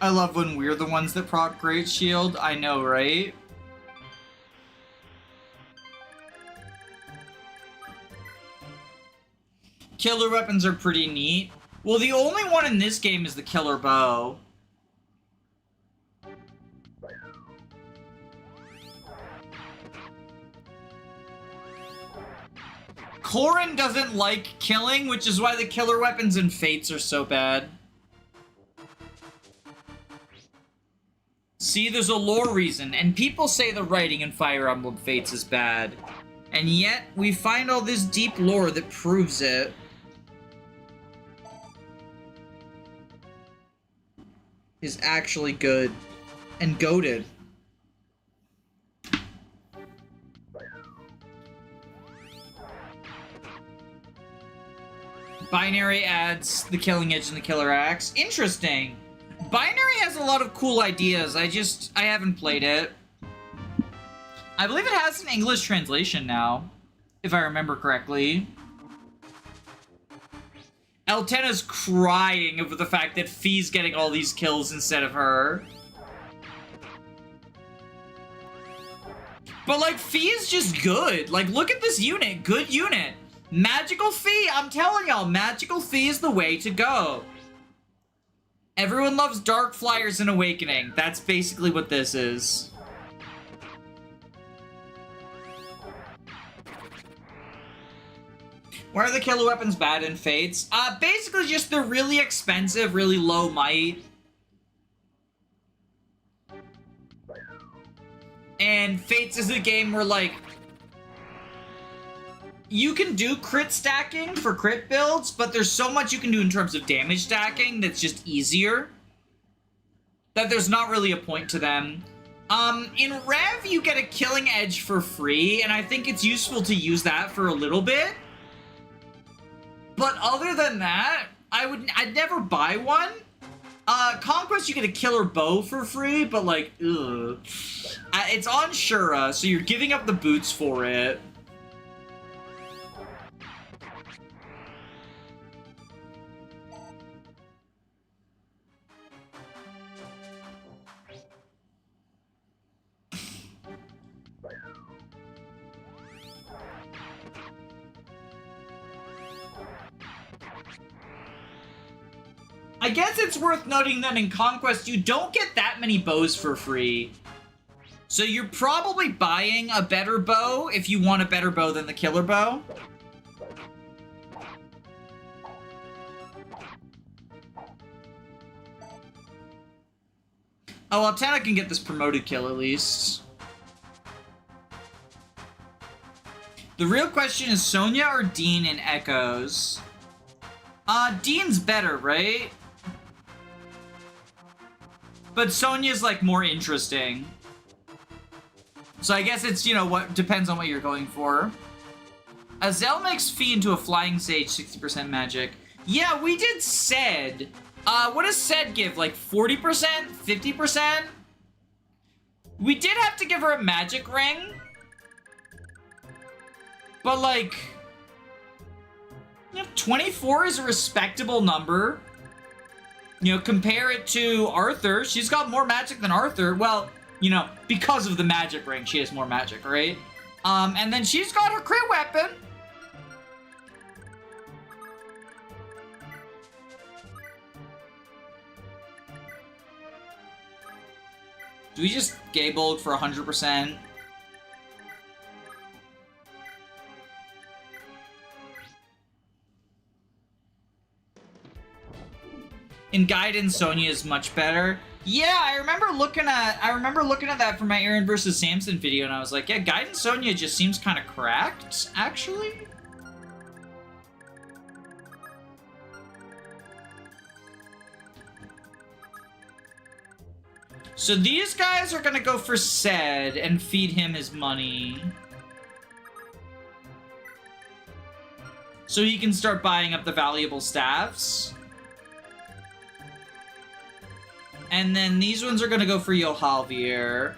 I love when we're the ones that proc Great Shield. I know, right? Killer weapons are pretty neat. Well, the only one in this game is the killer bow. Corin doesn't like killing, which is why the killer weapons and fates are so bad. See, there's a lore reason, and people say the writing in Fire Emblem Fates is bad. And yet, we find all this deep lore that proves it. Is actually good. And goated. Binary adds the Killing Edge and the Killer Axe. Interesting. Binary has a lot of cool ideas. I haven't played it. I believe it has an English translation now, if I remember correctly. Altenna's crying over the fact that Fee's getting all these kills instead of her. But, like, Fee is just good. Like, look at this unit. Good unit. Magical Fee, I'm telling y'all, Magical Fee is the way to go. Everyone loves Dark Flyers in Awakening. That's basically what this is. Why are the killer weapons bad in Fates? Basically just they're really expensive, really low might. And Fates is a game where, like, you can do crit stacking for crit builds, but there's so much you can do in terms of damage stacking that's just easier that there's not really a point to them. In Rev, you get a Killing Edge for free, and I think it's useful to use that for a little bit. But other than that, I'd never buy one. Conquest, you get a Killer Bow for free, but, like, ugh. It's on Shura, so you're giving up the boots for it. I guess it's worth noting that in Conquest, you don't get that many bows for free. So you're probably buying a better bow if you want a better bow than the killer bow. Oh, Altenna can get this promoted kill at least. The real question is Sonya or Dean in Echoes? Dean's better, right? But Sonya's, like, more interesting. So I guess it's, you know, what depends on what you're going for. Azel makes Fee into a Flying Sage, 60% magic. Yeah, we did Sed. What does Sed give? Like 40%? 50%? We did have to give her a magic ring. But, like, you know, 24 is a respectable number. You know, compare it to Arthur. She's got more magic than Arthur. Well, you know, because of the magic ring, she has more magic, right? And then she's got her crit weapon. Do we just Gaybold for 100%? In Guidance, Sonya is much better. Yeah, I remember looking at that for my Erin versus Samson video, and I was like, yeah, Guidance Sonya just seems kind of cracked, actually. So these guys are gonna go for Sed and feed him his money. So he can start buying up the valuable staffs. And then these ones are gonna go for Yohalvier.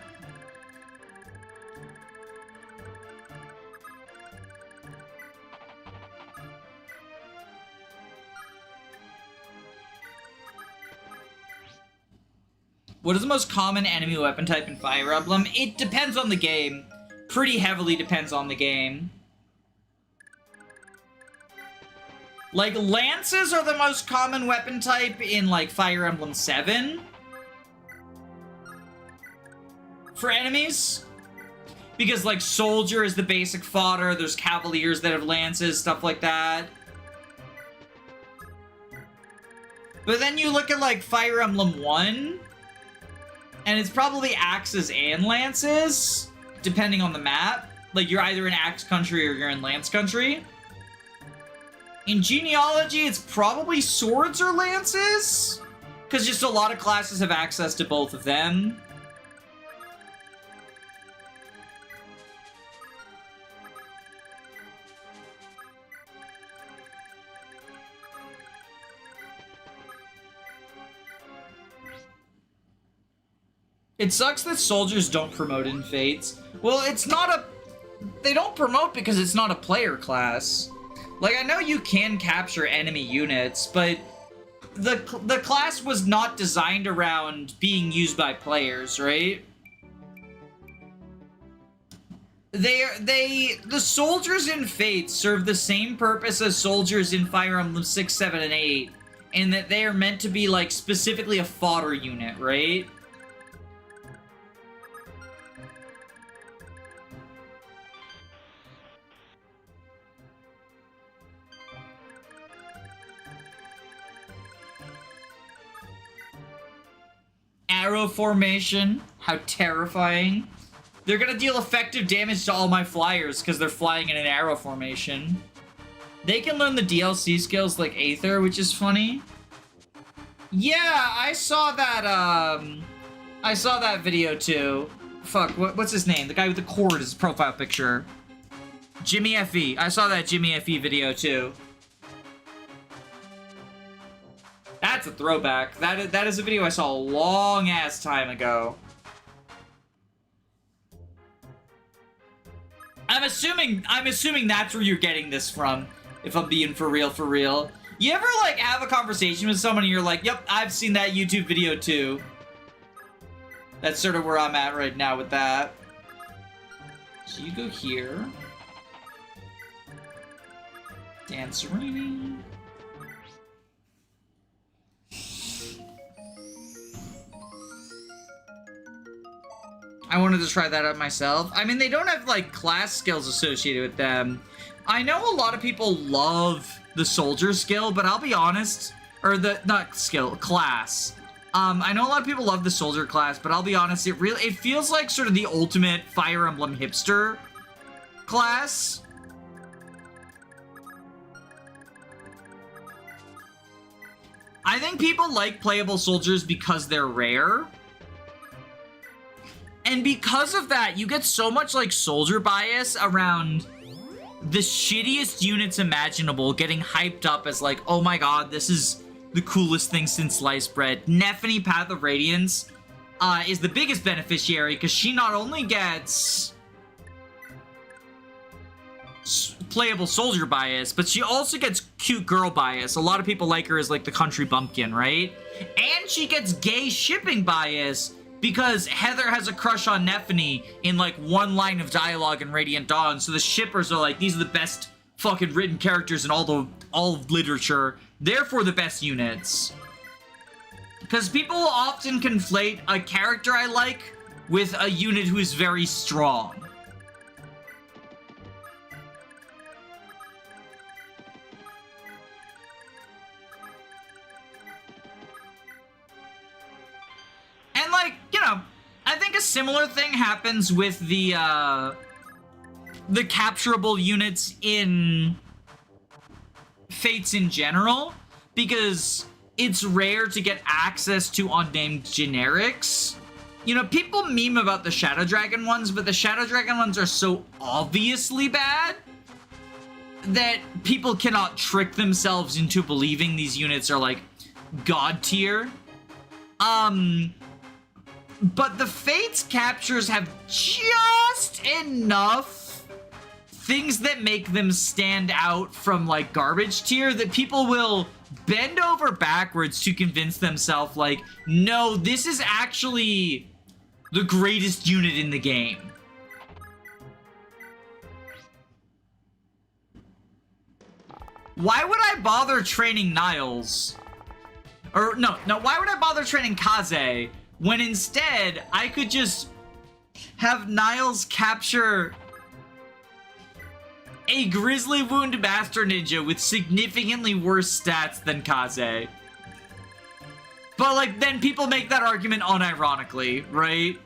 What is the most common enemy weapon type in Fire Emblem? It depends on the game. Pretty heavily depends on the game. Like, lances are the most common weapon type in, like, Fire Emblem 7. For enemies. Because, like, soldier is the basic fodder. There's cavaliers that have lances, stuff like that. But then you look at, like, Fire Emblem 1. And it's probably axes and lances. Depending on the map. Like, you're either in axe country or you're in lance country. In Genealogy, it's probably swords or lances. Because just a lot of classes have access to both of them. It sucks that soldiers don't promote in Fates. Well, it's not a... They don't promote because it's not a player class. Like, I know you can capture enemy units, but the class was not designed around being used by players, right? The soldiers in Fate serve the same purpose as soldiers in Fire Emblem 6, 7, and 8, in that they are meant to be, like, specifically a fodder unit, right? Arrow formation. How terrifying. They're gonna deal effective damage to all my flyers because they're flying in an arrow formation. They can learn the DLC skills like Aether, which is funny. Yeah, I saw that video too. Fuck, what's his name? The guy with the cord is his profile picture. Jimmy FE. I saw that Jimmy FE video too. That's a throwback. That is a video I saw a long ass time ago. I'm assuming that's where you're getting this from, if I'm being for real, for real. You ever, like, have a conversation with someone and you're like, yep, I've seen that YouTube video too. That's sort of where I'm at right now with that. So you go here. Dancerini. I wanted to try that out myself. I mean, they don't have, like, class skills associated with them. I know a lot of people love the soldier skill, but I'll be honest, or not skill, class. I know a lot of people love the soldier class, but I'll be honest, it feels like sort of the ultimate Fire Emblem hipster class. I think people like playable soldiers because they're rare. And because of that, you get so much, like, soldier bias around the shittiest units imaginable getting hyped up as, like, oh my god, this is the coolest thing since sliced bread. Nephany, Path of Radiance, is the biggest beneficiary, because she not only gets playable soldier bias, but she also gets cute girl bias. A lot of people like her as, like, the country bumpkin, right? And she gets gay shipping bias, because Heather has a crush on Nephany in, like, one line of dialogue in Radiant Dawn, so the shippers are like, these are the best fucking written characters in all of literature, therefore the best units. Because people often conflate a character I like with a unit who is very strong. And, like, you know, I think a similar thing happens with the capturable units in Fates in general, because it's rare to get access to unnamed generics. You know, people meme about the Shadow Dragon ones, but the Shadow Dragon ones are so obviously bad that people cannot trick themselves into believing these units are, like, god tier. But the Fates captures have just enough things that make them stand out from, like, garbage tier that people will bend over backwards to convince themselves, like, no, this is actually the greatest unit in the game. Why would I bother training Niles? Or, no, why would I bother training Kaze when instead I could just have Niles capture a Grizzly Wound Master Ninja with significantly worse stats than Kaze? But, like, then people make that argument unironically, right?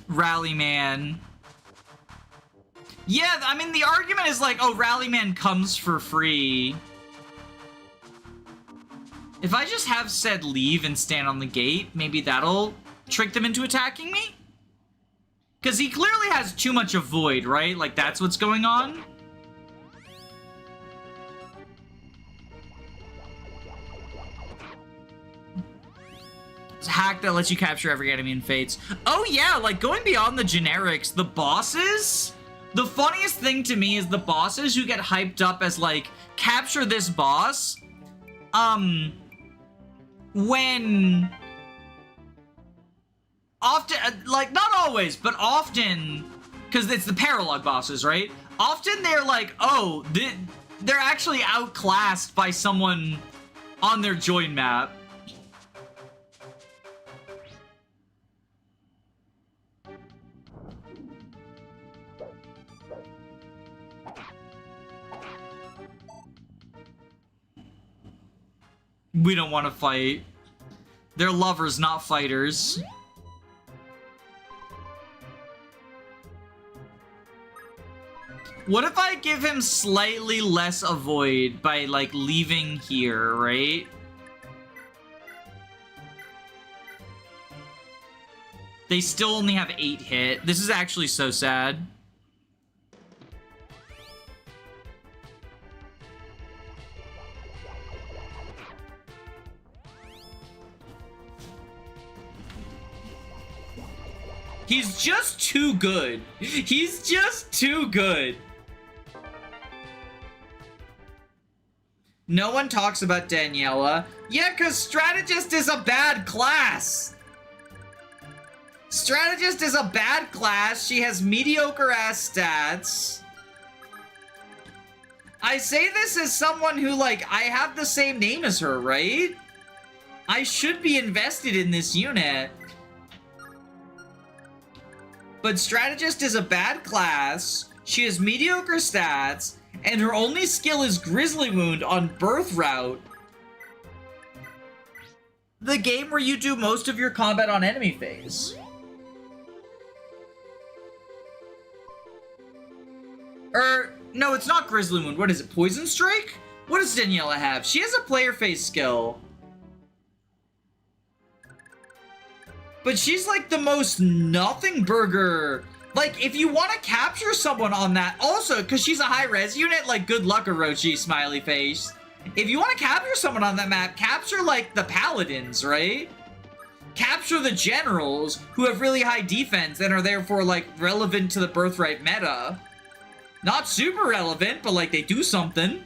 Rallyman. Yeah, I mean, the argument is like, oh, Rallyman comes for free. If I just have said leave and stand on the gate, maybe that'll trick them into attacking me? Because he clearly has too much avoid, right? Like, that's what's going on? It's a hack that lets you capture every enemy in Fates. Oh yeah, like, going beyond the generics, the bosses? The funniest thing to me is the bosses who get hyped up as, like, capture this boss. When often, like, not always, but often, because it's the paralog bosses, right? Often they're like, oh, they're actually outclassed by someone on their join map. We don't want to fight. They're lovers, not fighters. What if I give him slightly less avoid by, like, leaving here, right? They still only have 8 hit. This is actually so sad. He's just too good. He's just too good. No one talks about Daniela. Yeah, because Strategist is a bad class. Strategist is a bad class. She has mediocre-ass stats. I say this as someone who, like, I have the same name as her, right? I should be invested in this unit. But Strategist is a bad class, she has mediocre stats, and her only skill is Grizzly Wound on Birth Route. The game where you do most of your combat on enemy phase. No, it's not Grizzly Wound. What is it, Poison Strike? What does Daniela have? She has a player phase skill. But she's like the most nothing burger. Like, if you want to capture someone on that, also, because she's a high-res unit, like, good luck, Orochi, smiley face. If you want to capture someone on that map, capture, like, the paladins, right? Capture the generals, who have really high defense and are therefore, like, relevant to the birthright meta. Not super relevant, but, like, they do something.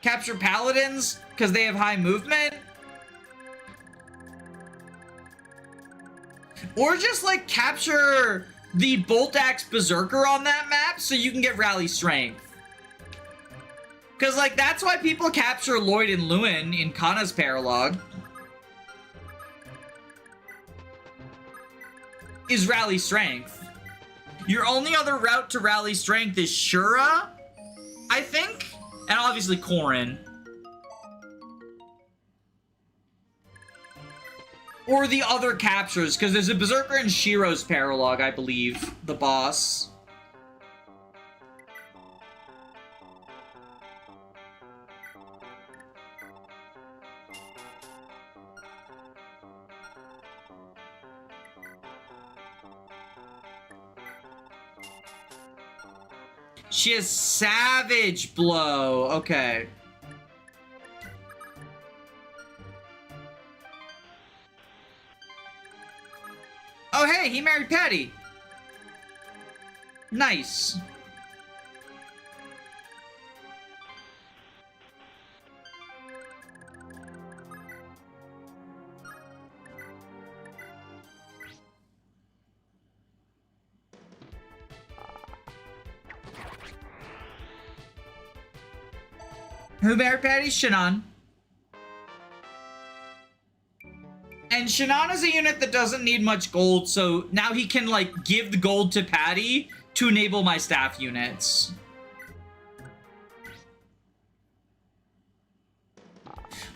Capture paladins, because they have high movement. Or just, like, capture the Bolt Axe Berserker on that map so you can get Rally Strength. Because, like, that's why people capture Lloyd and Lewyn in Kana's Paralog. Is Rally Strength. Your only other route to Rally Strength is Shura, I think? And obviously Corrin. Or the other captures, because there's a Berserker in Shiro's Paralog, I believe, the boss. She has Savage Blow. Okay. Oh, hey, he married Patty. Nice. Who married Patty? Shannan. And Shannan is a unit that doesn't need much gold, so now he can, like, give the gold to Patty to enable my staff units.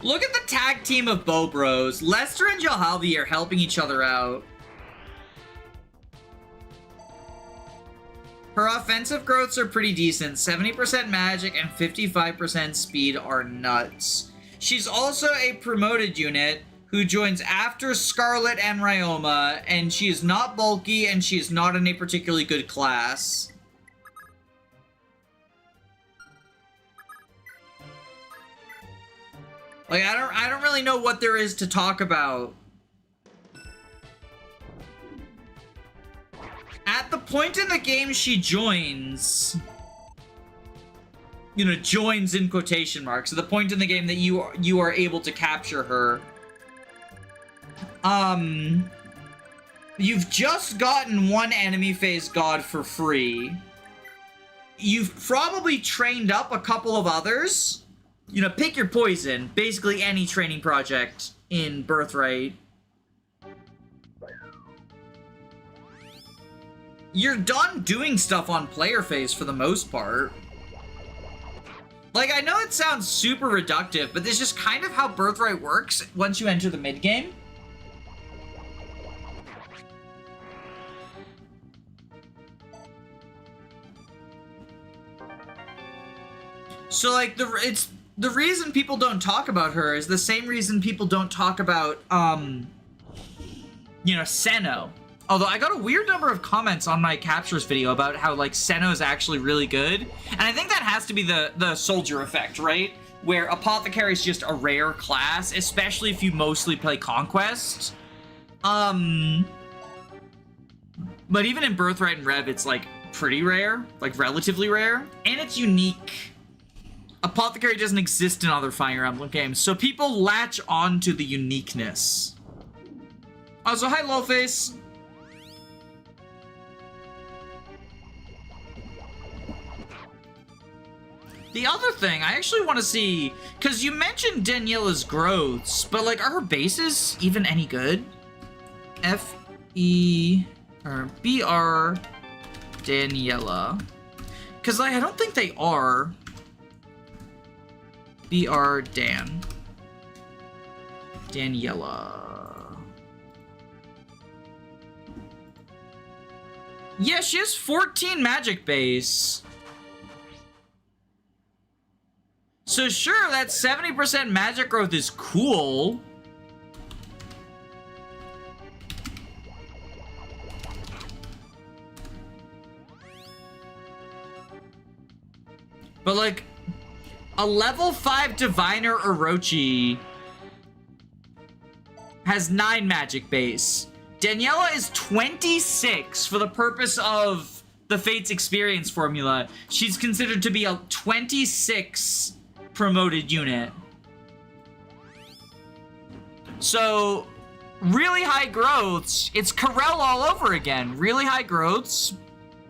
Look at the tag team of Bow Bros. Lester and Jalhalvi are helping each other out. Her offensive growths are pretty decent. 70% magic and 55% speed are nuts. She's also a promoted unit who joins after Scarlet and Ryoma, and she is not bulky and she is not in a particularly good class. Like, I don't really know what there is to talk about. At the point in the game she joins, you know, joins in quotation marks, at the point in the game that you are able to capture her, you've just gotten one enemy phase god for free. You've probably trained up a couple of others. You know, pick your poison. Basically any training project in Birthright. You're done doing stuff on player phase for the most part. Like, I know it sounds super reductive, but this is just kind of how Birthright works once you enter the mid-game. So, like, the reason people don't talk about her is the same reason people don't talk about, you know, Senno. Although I got a weird number of comments on my captures video about how, like, Senno is actually really good. And I think that has to be the soldier effect, right? Where Apothecary is just a rare class, especially if you mostly play Conquest. But even in Birthright and Rev, it's, like, pretty rare. Like, relatively rare. And it's unique. Apothecary doesn't exist in other Fire Emblem games, so people latch on to the uniqueness. Also, hi, Lowface. The other thing, I actually want to see, because you mentioned Daniela's growths, but, like, are her bases even any good? BR Daniela. Because, like, I don't think they are. BR Daniela. Yeah, she has 14 magic base. So sure, that 70% magic growth is cool. But, like, a level 5 Diviner Orochi has 9 magic base. Daniela is 26 for the purpose of the Fates experience formula. She's considered to be a 26 promoted unit. So, really high growths. It's Corel all over again. Really high growths.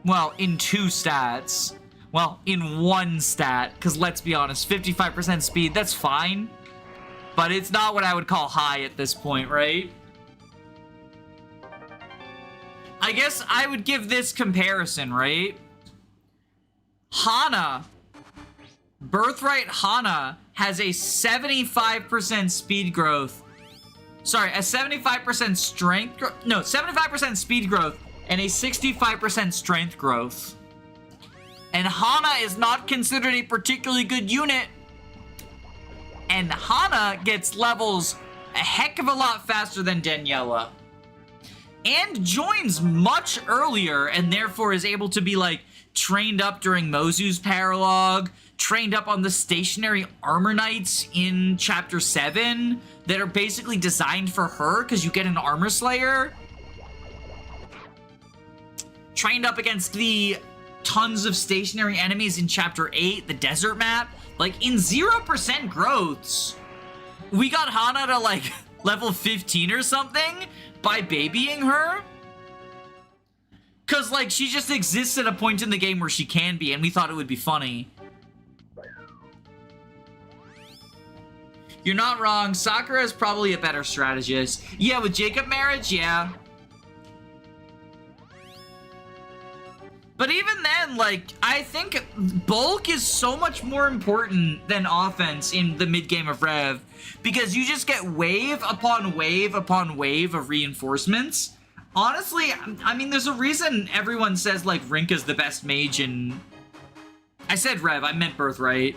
Well, in 2 stats. Well, in 1 stat. Because let's be honest, 55% speed, that's fine. But it's not what I would call high at this point, right? I guess I would give this comparison, right? Hana. Birthright Hana has a 75% speed growth. Sorry, a 75% strength growth. No, 75% speed growth and a 65% strength growth. And Hana is not considered a particularly good unit. And Hana gets levels a heck of a lot faster than And joins much earlier and therefore is able to be, like, trained up during Mozu's paralogue, trained up on the stationary armor knights in chapter 7 that are basically designed for her because you get an armor slayer. Trained up against the tons of stationary enemies in chapter 8, the desert map. Like, in 0% growths, we got Hana to, like, level 15 or something by babying her. Because, like, she just exists at a point in the game where she can be, and we thought it would be funny. You're not wrong. Sakura is probably a better strategist. Yeah, with Jacob marriage, yeah. But even then, like, I think bulk is so much more important than offense in the mid-game of Rev. Because you just get wave upon wave upon wave of reinforcements. Honestly, I mean, there's a reason everyone says, like, Rinka's the best mage in... I said Rev, I meant Birthright.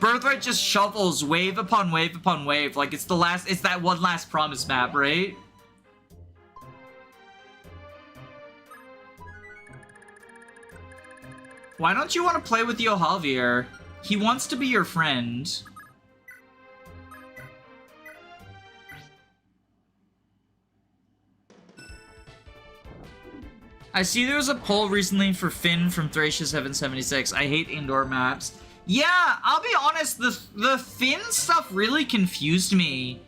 Birthright just shovels wave upon wave upon wave. Like, it's that one last promise map, right? Why don't you want to play with Yohalvir? He wants to be your friend. I see there was a poll recently for Finn from Thracia 776. I hate indoor maps. Yeah, I'll be honest, the Finn stuff really confused me.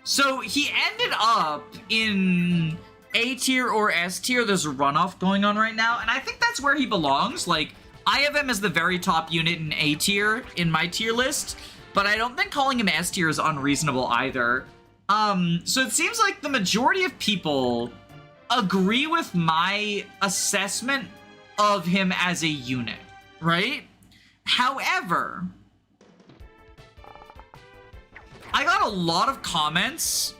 So he ended up in A tier or S tier. There's a runoff going on right now, and I think that's where he belongs. Like, I have him as the very top unit in A tier in my tier list, but I don't think calling him S tier is unreasonable either. So it seems like the majority of people agree with my assessment of him as a unit, right? However, I got a lot of comments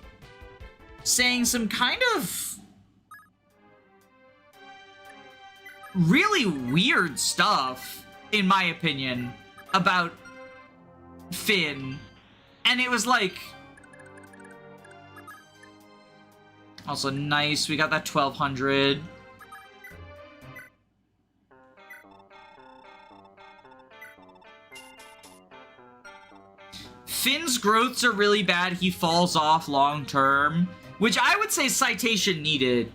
saying some kind of really weird stuff, in my opinion, about Finn. And it was like... Also nice, we got that 1200. Finn's growths are really bad. He falls off long term, which I would say citation needed.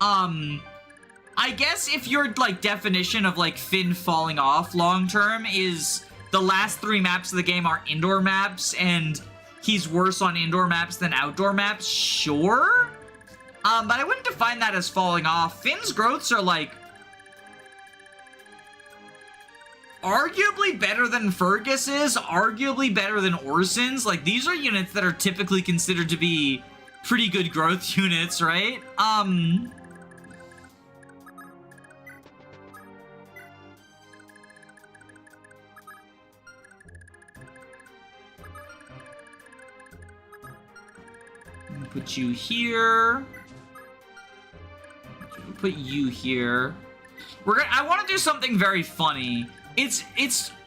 I guess if your, like, definition of, like, Finn falling off long term is the last 3 maps of the game are indoor maps and he's worse on indoor maps than outdoor maps, sure. But I wouldn't define that as falling off. Finn's growths are, like, arguably better than Fergus's, arguably better than Orson's. Like, these are units that are typically considered to be pretty good growth units, right? Put you here. Put you here. I want to do something very funny. It's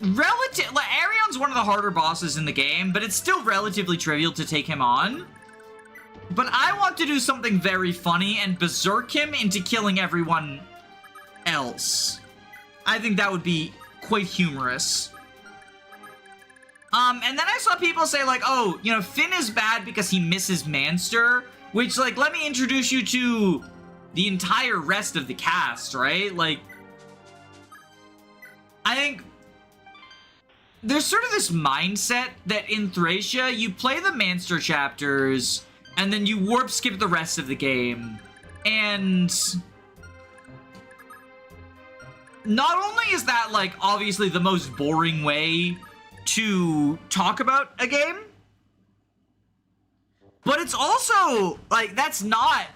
relative. Like, Arion's one of the harder bosses in the game, but it's still relatively trivial to take him on. But I want to do something very funny and berserk him into killing everyone else. I think that would be quite humorous. And then I saw people say, like, oh, you know, Finn is bad because he misses Manster, which, like, let me introduce you to the entire rest of the cast, right? Like, I think there's sort of this mindset that in Thracia, you play the Manster chapters, and then you warp skip the rest of the game. And not only is that, like, obviously the most boring way to talk about a game, but it's also, like, that's not...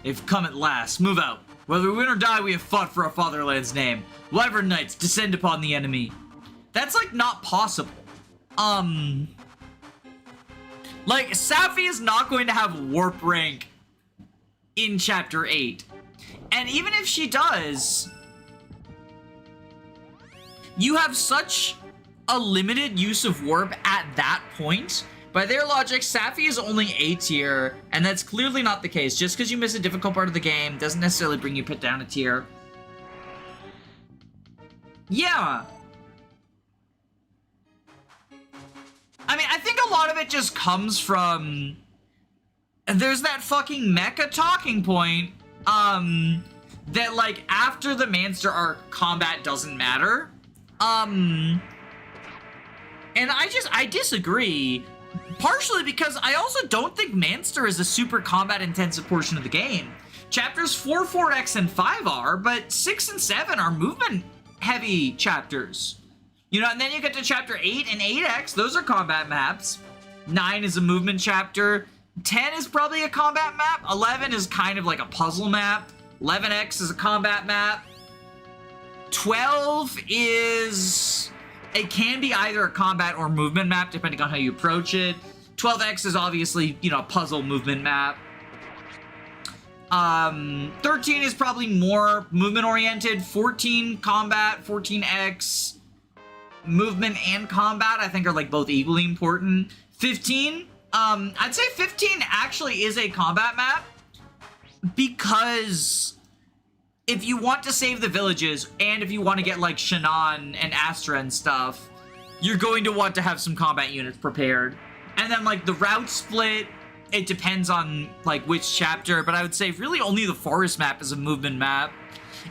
They've come at last. Move out. Whether we win or die, we have fought for our fatherland's name. Wyvern Knights, descend upon the enemy. That's, like, not possible. Like, Safi is not going to have warp rank in Chapter 8. And even if she does, you have such a limited use of warp at that point. By their logic, Safi is only A tier, and that's clearly not the case. Just because you miss a difficult part of the game doesn't necessarily bring you put down a tier. Yeah. I mean, I think a lot of it just comes from... There's that fucking mecha talking point, that, like, after the Manster arc, combat doesn't matter. And I disagree. Partially because I also don't think Manster is a super combat-intensive portion of the game. Chapters 4, 4X, and 5 are, but 6 and 7 are movement-heavy chapters. You know, and then you get to Chapter 8 and 8X, those are combat maps. 9 is a movement chapter. 10 is probably a combat map. 11 is kind of like a puzzle map. 11X is a combat map. 12 is... It can be either a combat or movement map, depending on how you approach it. 12X is obviously, you know, a puzzle movement map. 13 is probably more movement-oriented. 14, combat. 14X, movement and combat, I think are, like, both equally important. 15, I'd say 15 actually is a combat map, because... if you want to save the villages, and if you want to get, like, Shannan and Astra and stuff, you're going to want to have some combat units prepared. And then, like, the route split, it depends on, like, which chapter, but I would say really only the forest map is a movement map.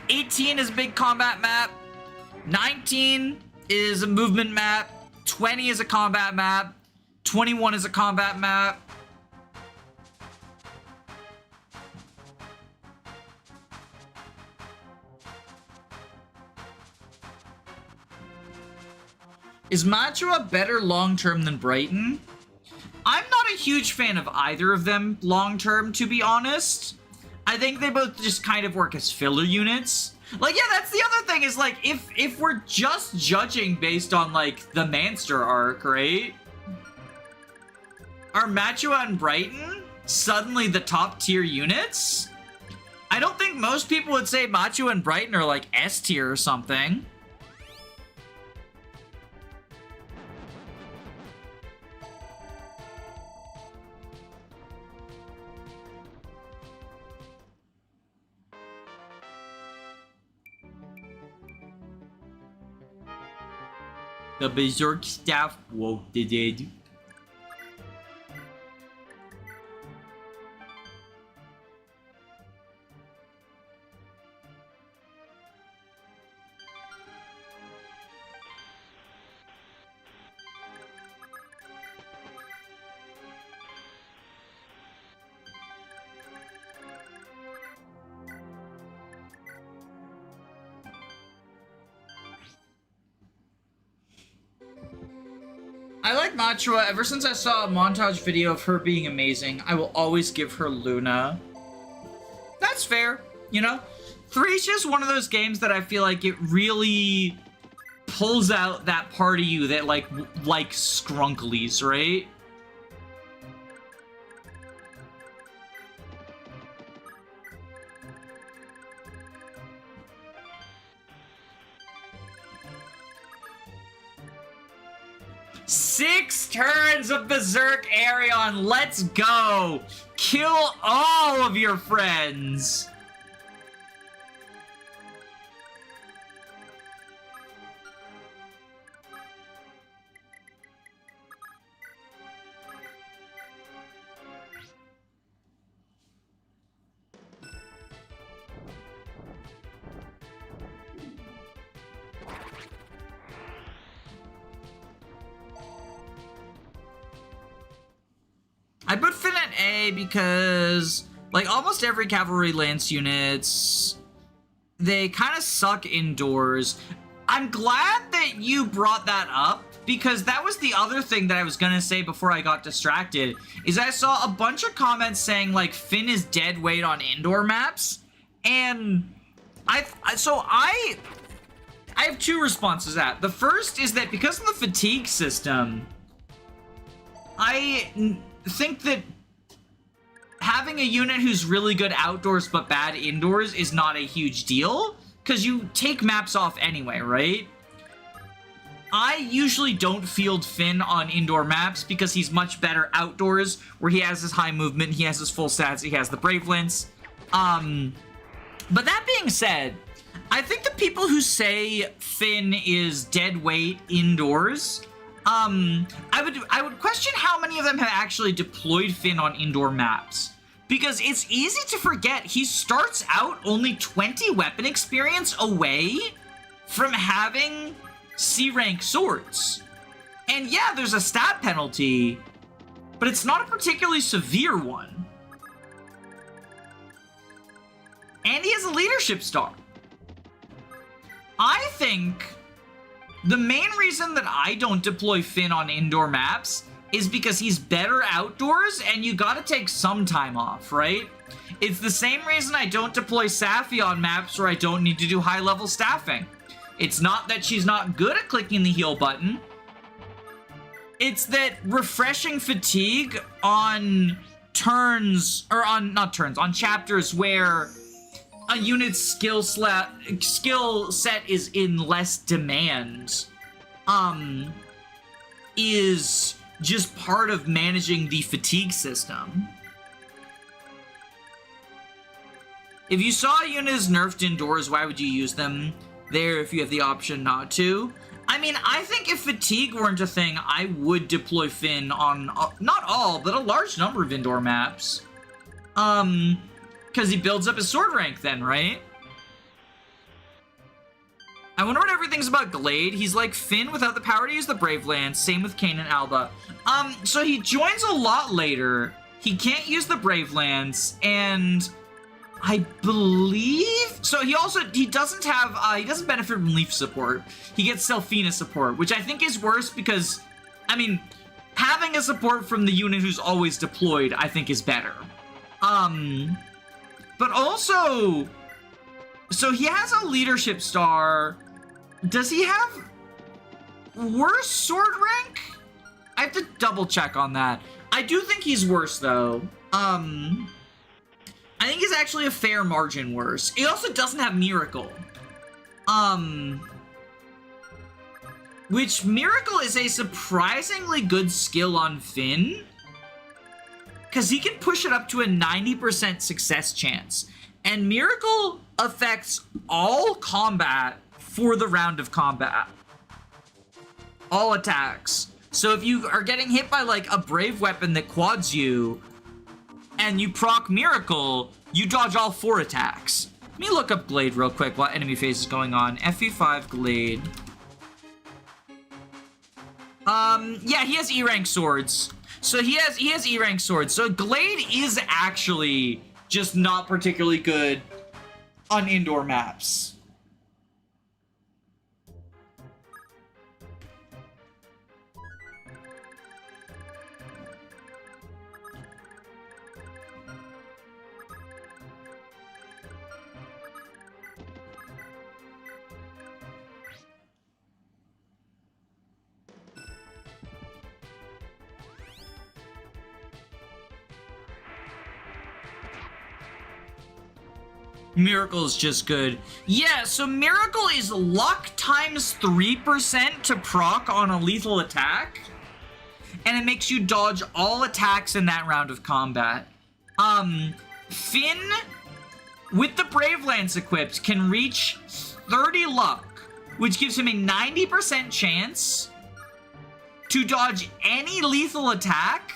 18 is a big combat map. 19 is a movement map. 20 is a combat map. 21 is a combat map. Is Mantua better long-term than Brighton? I'm not a huge fan of either of them long-term, to be honest. I think they both just kind of work as filler units. Like, yeah, that's the other thing, is, like, if we're just judging based on, like, the Manster arc, right? Are Mantua and Brighton suddenly the top-tier units? I don't think most people would say Mantua and Brighton are, like, S-tier or something. The Berserk staff woke the dead. I like Mantua. Ever since I saw a montage video of her being amazing, I will always give her Luna. That's fair, you know? 3 is just one of those games that I feel like it really pulls out that part of you that, like Skrunklies, right? Six turns of Berserk Arion, let's go! Kill all of your friends! I put Finn at A because, like, almost every cavalry lance units, they kind of suck indoors. I'm glad that you brought that up, because that was the other thing that I was gonna say before I got distracted, is I saw a bunch of comments saying, like, Finn is dead weight on indoor maps, and I have 2 responses to that. The first is that because of the fatigue system, I think that having a unit who's really good outdoors but bad indoors is not a huge deal, because you take maps off anyway, right? I usually don't field Finn on indoor maps because he's much better outdoors, where he has his high movement, he has his full stats, he has the Brave Lance. But that being said, I think the people who say Finn is dead weight indoors, I would question how many of them have actually deployed Finn on indoor maps. Because it's easy to forget he starts out only 20 weapon experience away from having C-rank swords. And yeah, there's a stat penalty, but it's not a particularly severe one. And he has a leadership star. I think the main reason that I don't deploy Finn on indoor maps is because he's better outdoors and you gotta take some time off, right? It's the same reason I don't deploy Safi on maps where I don't need to do high-level staffing. It's not that she's not good at clicking the heal button. It's that refreshing fatigue on turns, or not turns, on chapters where a unit's skill set is in less demand, is just part of managing the fatigue system. If you saw a unit is nerfed indoors, why would you use them there if you have the option not to? I mean, I think if fatigue weren't a thing, I would deploy Finn on, not all, but a large number of indoor maps. Because he builds up his sword rank then, right? I wonder what everything's about Glade. He's like Finn without the power to use the Brave Lance. Same with Kane and Alba. So he joins a lot later. He can't use the Brave Lance, and I believe... So he doesn't have, he doesn't benefit from Leaf support. He gets Selfina support, which I think is worse because, I mean, having a support from the unit who's always deployed, I think is better. But also, so he has a leadership star. Does he have worse sword rank? I have to double check on that. I do think he's worse though. I think he's actually a fair margin worse. He also doesn't have Miracle. Which Miracle is a surprisingly good skill on Finn, because he can push it up to a 90% success chance. And Miracle affects all combat for the round of combat. All attacks. So if you are getting hit by like a brave weapon that quads you, and you proc Miracle, you dodge all 4 attacks. Let me look up Glade real quick while enemy phase is going on. FE5 Glade. Yeah, he has E-rank swords. So he has E-rank swords. So Glade is actually just not particularly good on indoor maps. Miracle is just good. Yeah, so Miracle is luck times 3% to proc on a lethal attack. And it makes you dodge all attacks in that round of combat. Finn, with the Brave Lance equipped, can reach 30 luck, which gives him a 90% chance to dodge any lethal attack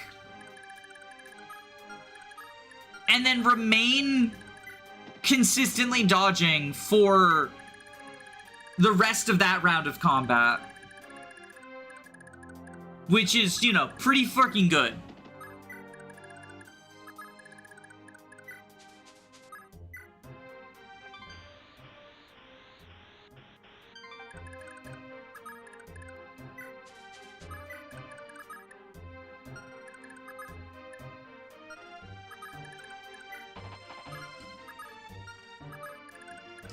and then remain consistently dodging for the rest of that round of combat, which is, you know, pretty fucking good.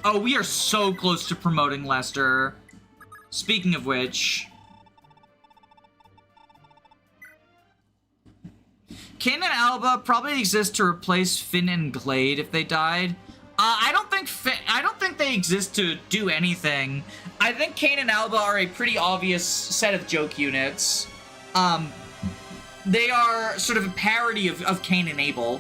Oh, we are so close to promoting Lester. Speaking of which, Kane and Alba probably exist to replace Finn and Glade if they died. I don't think they exist to do anything. I think Cain and Alba are a pretty obvious set of joke units. They are sort of a parody of Cain and Abel.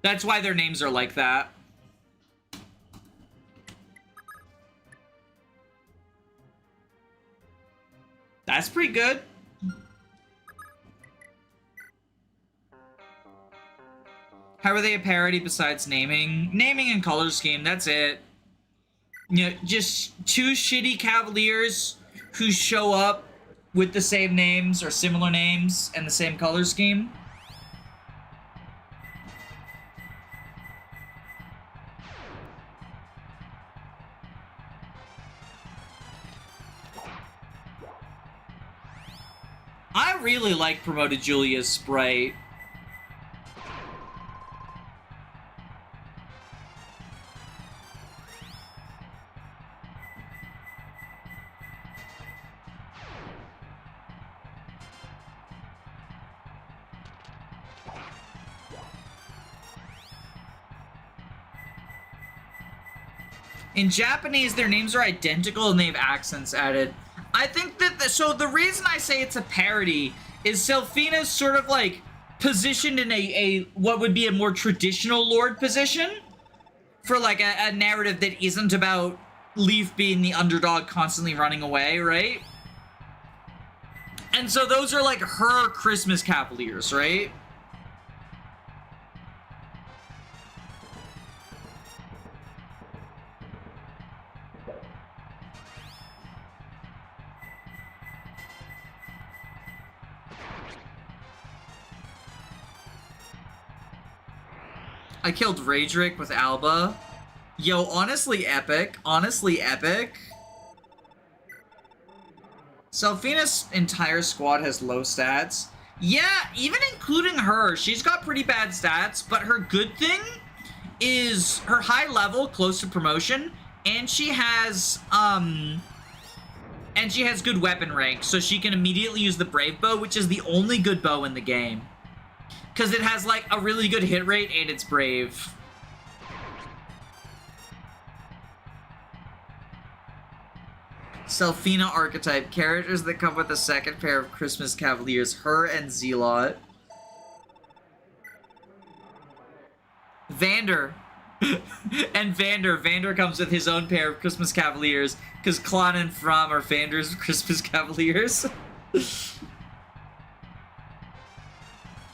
That's why their names are like that. That's pretty good. How are they a parody besides naming? Naming and color scheme, that's it. You know, just two shitty cavaliers who show up with the same names or similar names and the same color scheme. I really like promoted Julia's sprite. In Japanese, their names are identical and they have accents added. I think that, so the reason I say it's a parody is Selfina's sort of like positioned in a what would be a more traditional Lord position for like a narrative that isn't about Leaf being the underdog constantly running away, right? And so those are like her Christmas Cavaliers, right? I killed Raedric with Alba. Yo, honestly epic. Honestly epic. Selfina's entire squad has low stats. Yeah, even including her, she's got pretty bad stats, but her good thing is her high level, close to promotion, and she has good weapon rank, so she can immediately use the Brave Bow, which is the only good bow in the game. Because it has, like, a really good hit rate, and it's brave. Selfina archetype. Characters that come with a second pair of Christmas Cavaliers. Her and Zealot. Vander. And Vander. Vander comes with his own pair of Christmas Cavaliers. Because Claude and From are Vander's Christmas Cavaliers.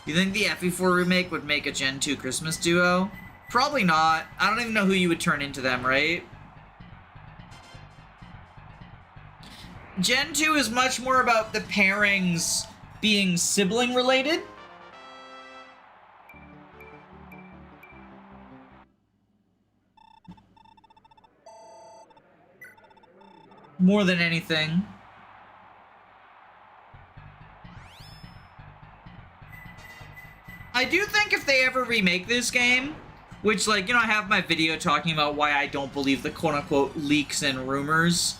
You think the FE4 remake would make a Gen 2 Christmas duo? Probably not. I don't even know who you would turn into them, right? Gen 2 is much more about the pairings being sibling related. More than anything. I do think if they ever remake this game, which, like, you know, I have my video talking about why I don't believe the quote-unquote leaks and rumors.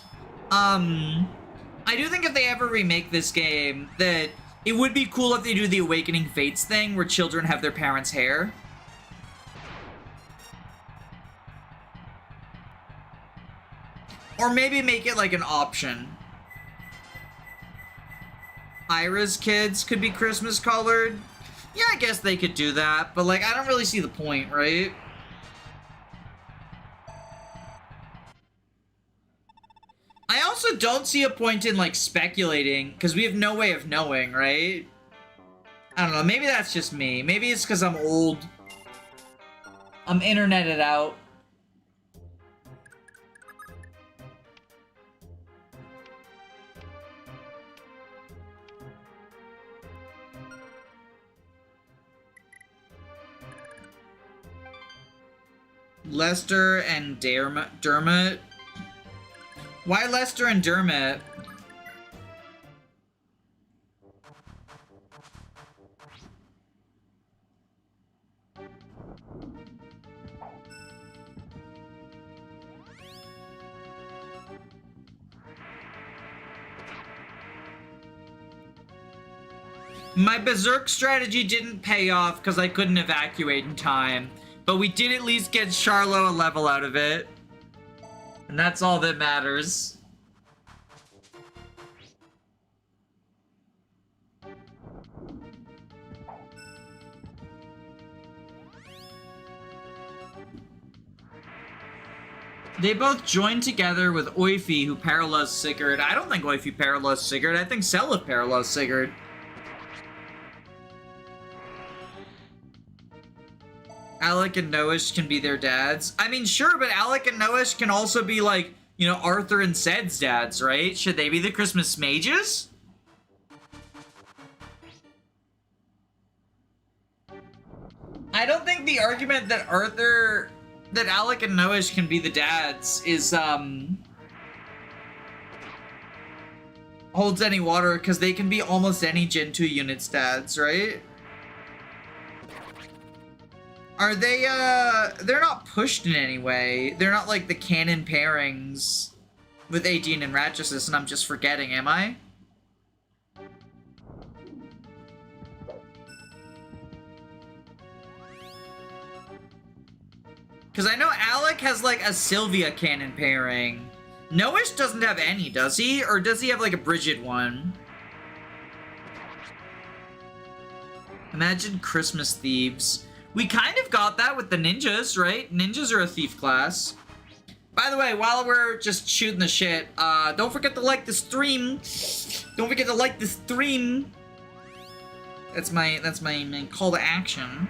I do think if they ever remake this game, that it would be cool if they do the Awakening Fates thing, where children have their parents' hair. Or maybe make it, like, an option. Ayra's kids could be Christmas colored. Yeah, I guess they could do that, but, like, I don't really see the point, right? I also don't see a point in, like, speculating, because we have no way of knowing, right? I don't know, maybe that's just me. Maybe it's because I'm old. I'm interneted out. Lester and Dermot. Why Lester and Dermot? My berserk strategy didn't pay off because I couldn't evacuate in time. But we did at least get Charlo a level out of it. And that's all that matters. They both joined together with Oifi, who parallels Sigurd. I don't think Oifi parallels Sigurd. I think Seliph parallels Sigurd. Alec and Noish can be their dads. I mean, sure, but Alec and Noish can also be like, you know, Arthur and Ced's dads, right? Should they be the Christmas mages? I don't think the argument that Alec and Noish can be the dads is, holds any water, because they can be almost any Gen 2 unit's dads, right? Are they, they're not pushed in any way. They're not like the canon pairings with Edain and Lachesis, and I'm just forgetting, am I? Because I know Alec has, like, a Sylvia canon pairing. Noish doesn't have any, does he? Or does he have, like, a Brigid one? Imagine Christmas thieves. We kind of got that with the ninjas, right? Ninjas are a thief class. By the way, while we're just shooting the shit, don't forget to like the stream. Don't forget to like the stream. That's my call to action.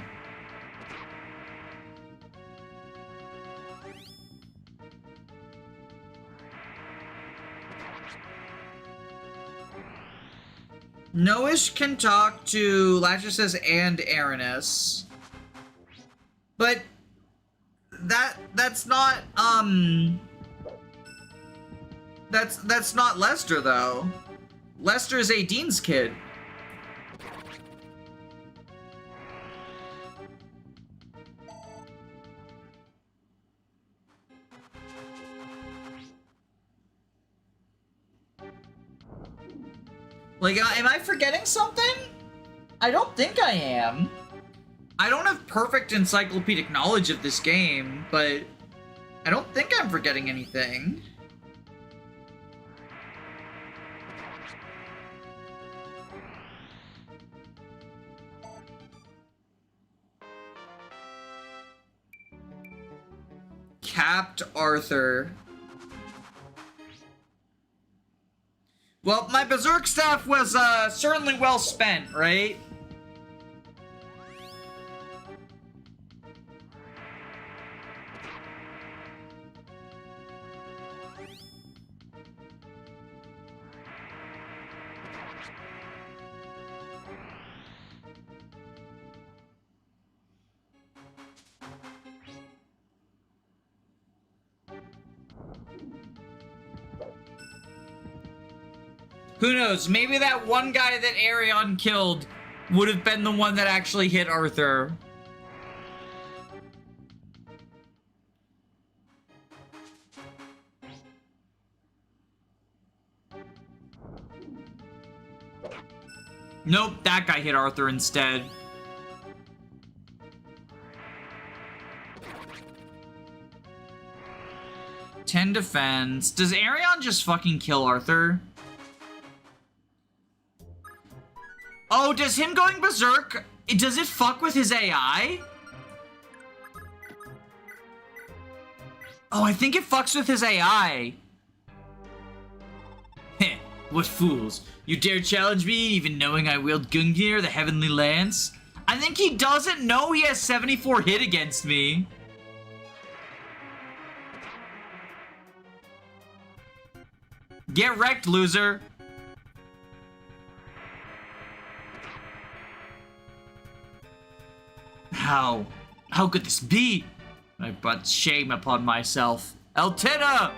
Noish can talk to Lachesis and Erinus. But that's not that's not Lester though. Lester is Edain's kid. Like, am I forgetting something? I don't think I am. I don't have perfect encyclopedic knowledge of this game, but I don't think I'm forgetting anything. Capped Arthur. Well, my berserk stuff was certainly well spent, right? Who knows? Maybe that one guy that Arion killed would have been the one that actually hit Arthur. Nope, that guy hit Arthur instead. Ten defense. Does Arion just fucking kill Arthur? Oh, does him going berserk, does it fuck with his AI? Oh, I think it fucks with his AI. Heh, what fools. You dare challenge me, even knowing I wield Gungnir, the Heavenly Lance? I think he doesn't know he has 74 hit against me. Get wrecked, loser. How could this be? I brought shame upon myself. Altenna!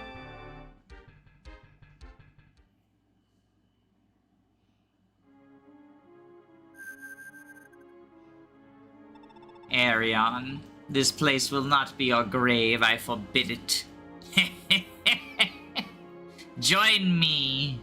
Arion, this place will not be your grave, I forbid it. Join me.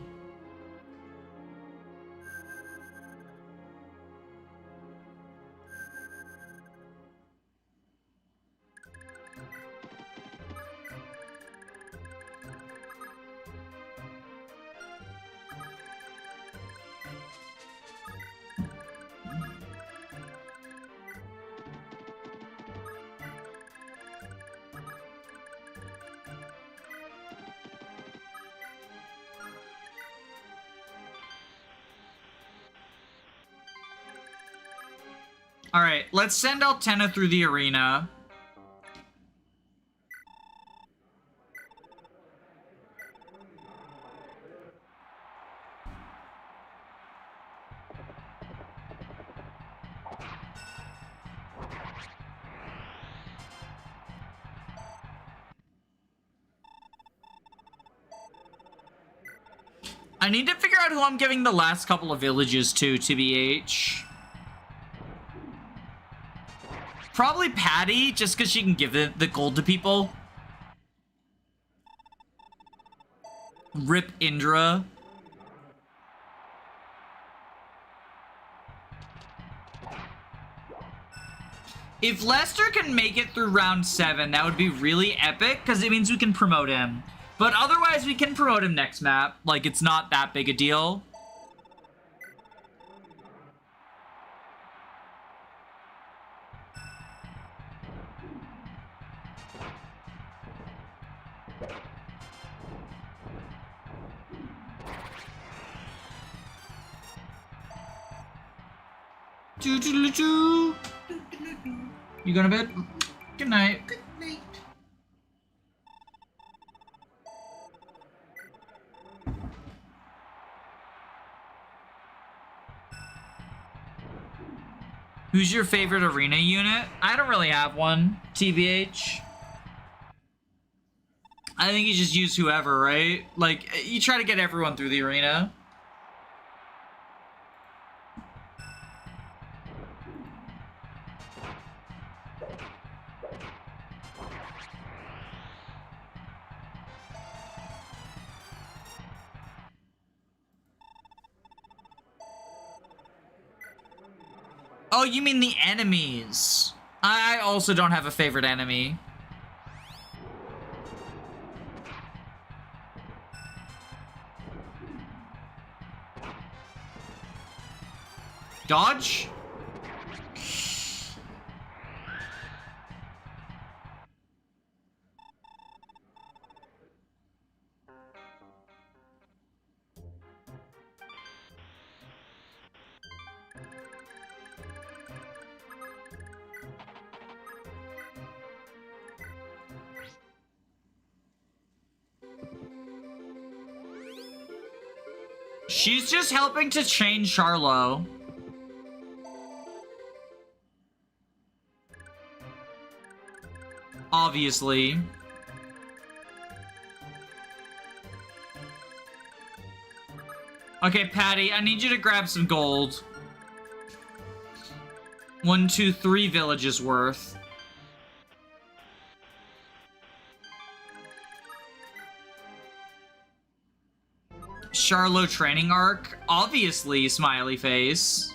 All right, let's send Altenna through the arena. I need to figure out who I'm giving the last couple of villages to, TBH. Probably Patty, just because she can give the gold to people. Rip Indra. If Lester can make it through round 7, that would be really epic, because it means we can promote him. But otherwise, we can promote him next map. Like, it's not that big a deal. You going to bed? Good night. Good night. Who's your favorite arena unit? I don't really have one, TBH. I think you just use whoever, right? Like, you try to get everyone through the arena. Oh, you mean the enemies. I also don't have a favorite enemy. Dodge? She's just helping to change Charlo. Obviously. Okay, Patty, I need you to grab some gold. 1, 2, 3 villages worth. Charlo training arc? Obviously, smiley face.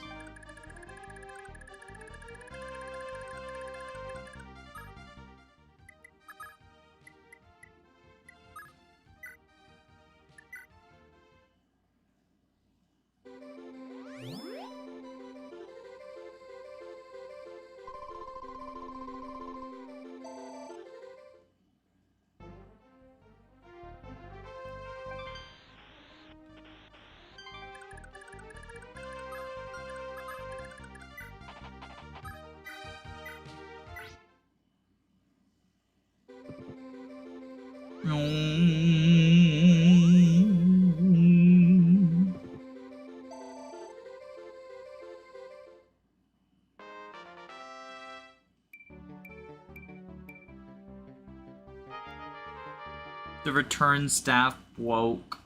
The return staff woke.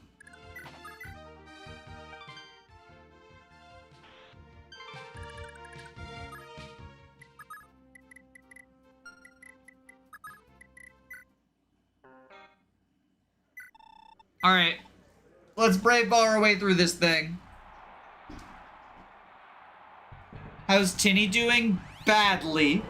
Alright. Let's brave ball our way through this thing. How's Tinny doing? Badly.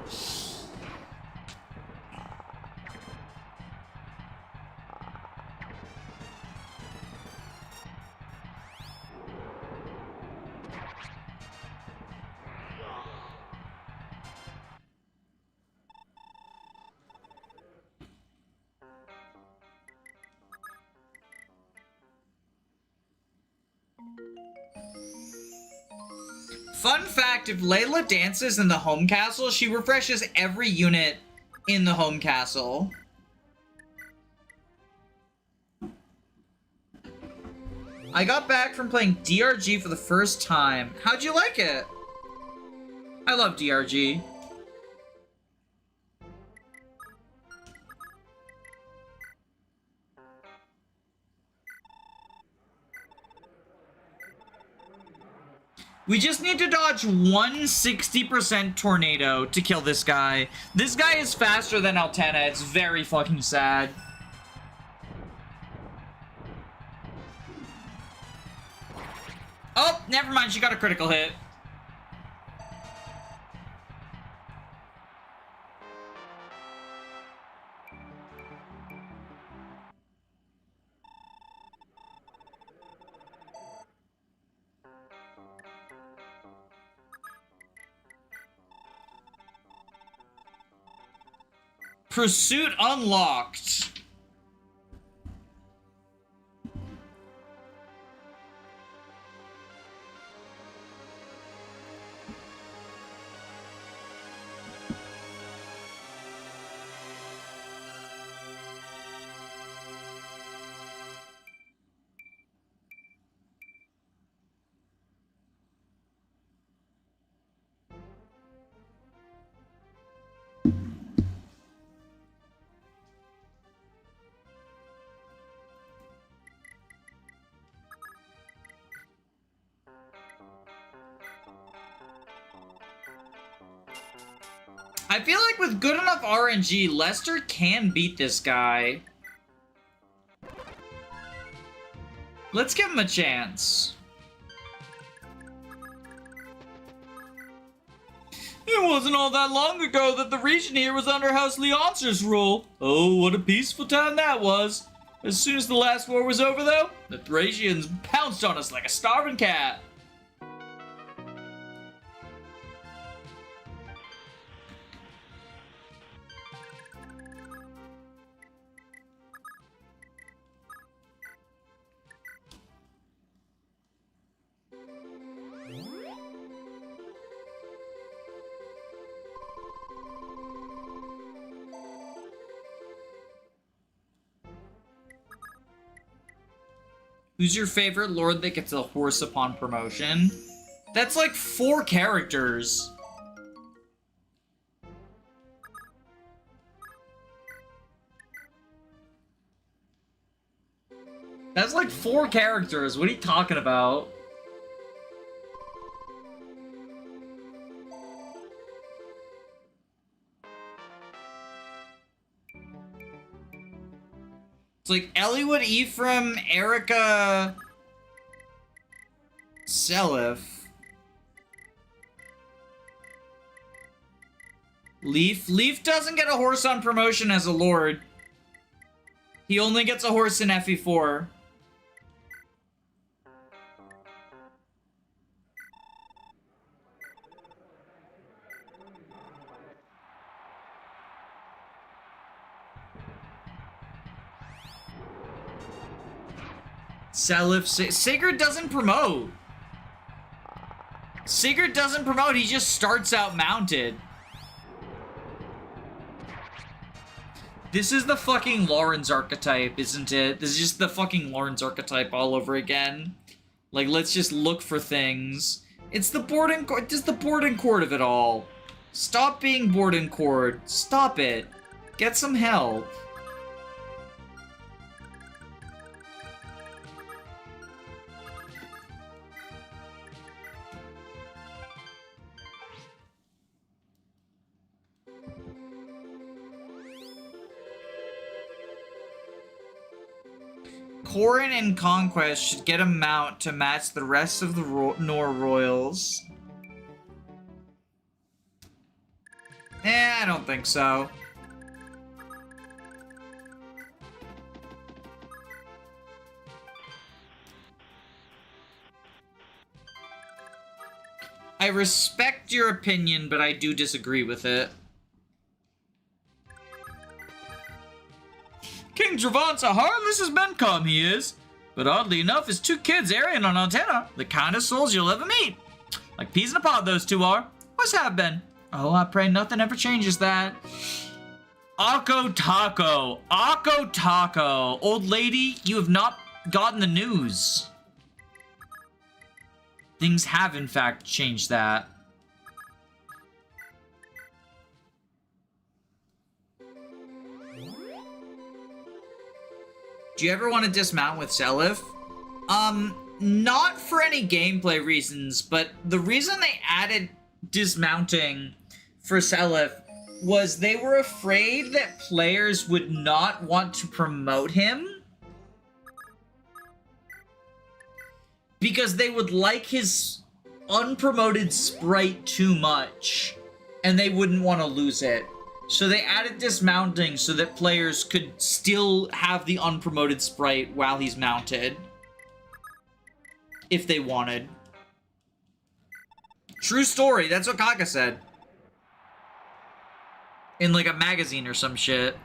Fun fact, if Layla dances in the home castle, she refreshes every unit in the home castle. I got back from playing DRG for the first time. How'd you like it? I love DRG. We just need to dodge 160% tornado to kill this guy. This guy is faster than Altenna. It's very fucking sad. Oh, never mind. She got a critical hit. Pursuit unlocked. I feel like with good enough RNG, Lester can beat this guy. Let's give him a chance. It wasn't all that long ago that the region here was under House Leoncer's rule. Oh, what a peaceful time that was. As soon as the last war was over, though, the Thracians pounced on us like a starving cat. Who's your favorite lord that gets a horse upon promotion? That's like 4 characters. That's like 4 characters. What are you talking about? It's like Eliwood, Ephraim, Erica, Seliph, Leaf. Leaf doesn't get a horse on promotion as a lord. He only gets a horse in FE4. Seliph, Sigurd doesn't promote. Sigurd doesn't promote, he just starts out mounted. This is the fucking Lawrence archetype, isn't it? This is just the fucking Lawrence archetype all over again. Like, let's just look for things. It's the board and court, just the board and court of it all. Stop being board and court. Stop it. Get some help. Corrin and Conquest should get a mount to match the rest of the Nor Royals. I don't think so. I respect your opinion, but I do disagree with it. King Travant's a heartless as men come, he is. But oddly enough, his 2 kids, Erin and Altenna, the kindest souls you'll ever meet. Like peas in a pod, those two are. Always have been. Oh, I pray nothing ever changes that. Akko Taco. Akko Taco. Old lady, you have not gotten the news. Things have, in fact, changed that. Do you ever want to dismount with Seliph? Not for any gameplay reasons, but the reason they added dismounting for Seliph was they were afraid that players would not want to promote him because they would like his unpromoted sprite too much and they wouldn't want to lose it. So they added dismounting so that players could still have the unpromoted sprite while he's mounted. If they wanted. True story, that's what Kaka said. In like a magazine or some shit.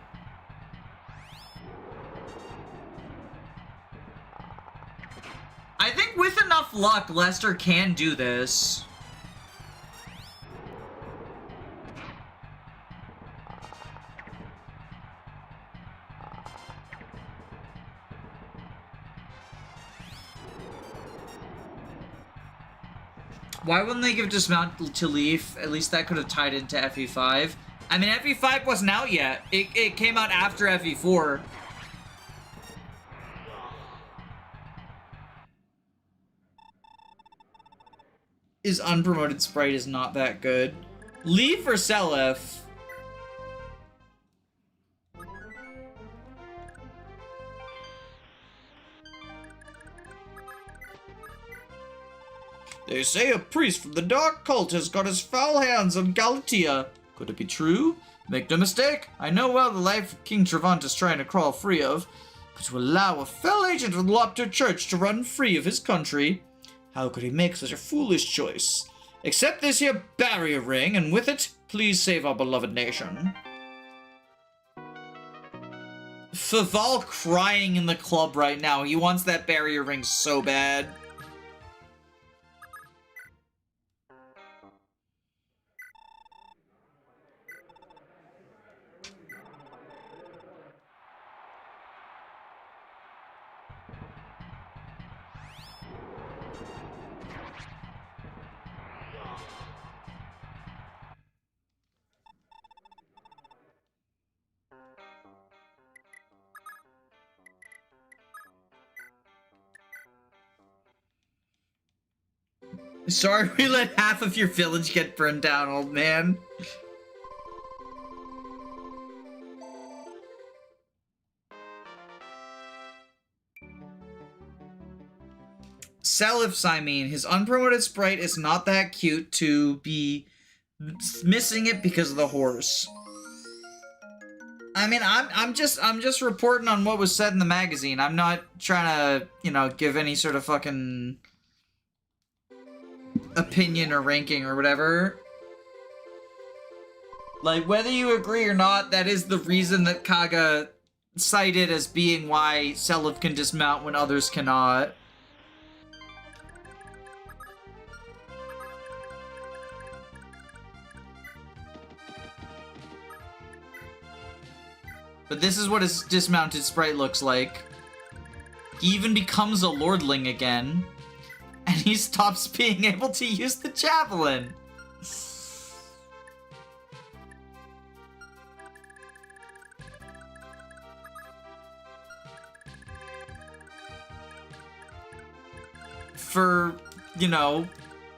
I think with enough luck, Lester can do this. Why wouldn't they give dismount to Leaf? At least that could have tied into FE5. I mean, FE5 wasn't out yet. It came out after FE4. His unpromoted sprite is not that good. Leaf or Seliph? They say a priest from the dark cult has got his foul hands on Galatea. Could it be true? Make no mistake, I know well the life King Trevant is trying to crawl free of, but to allow a fell agent of the Lopter Church to run free of his country, how could he make such a foolish choice? Accept this here barrier ring, and with it, please save our beloved nation. Faval crying in the club right now. He wants that barrier ring so bad. Sorry we let half of your village get burned down, old man. Seliph, I mean, his unpromoted sprite is not that cute to be missing it because of the horse. I mean, I'm just reporting on what was said in the magazine. I'm not trying to, you know, give any sort of fucking opinion or ranking or whatever. Like, whether you agree or not, that is the reason that Kaga cited as being why Seliph can dismount when others cannot. But this is what his dismounted sprite looks like. He even becomes a lordling again. And he stops being able to use the javelin. For, you know,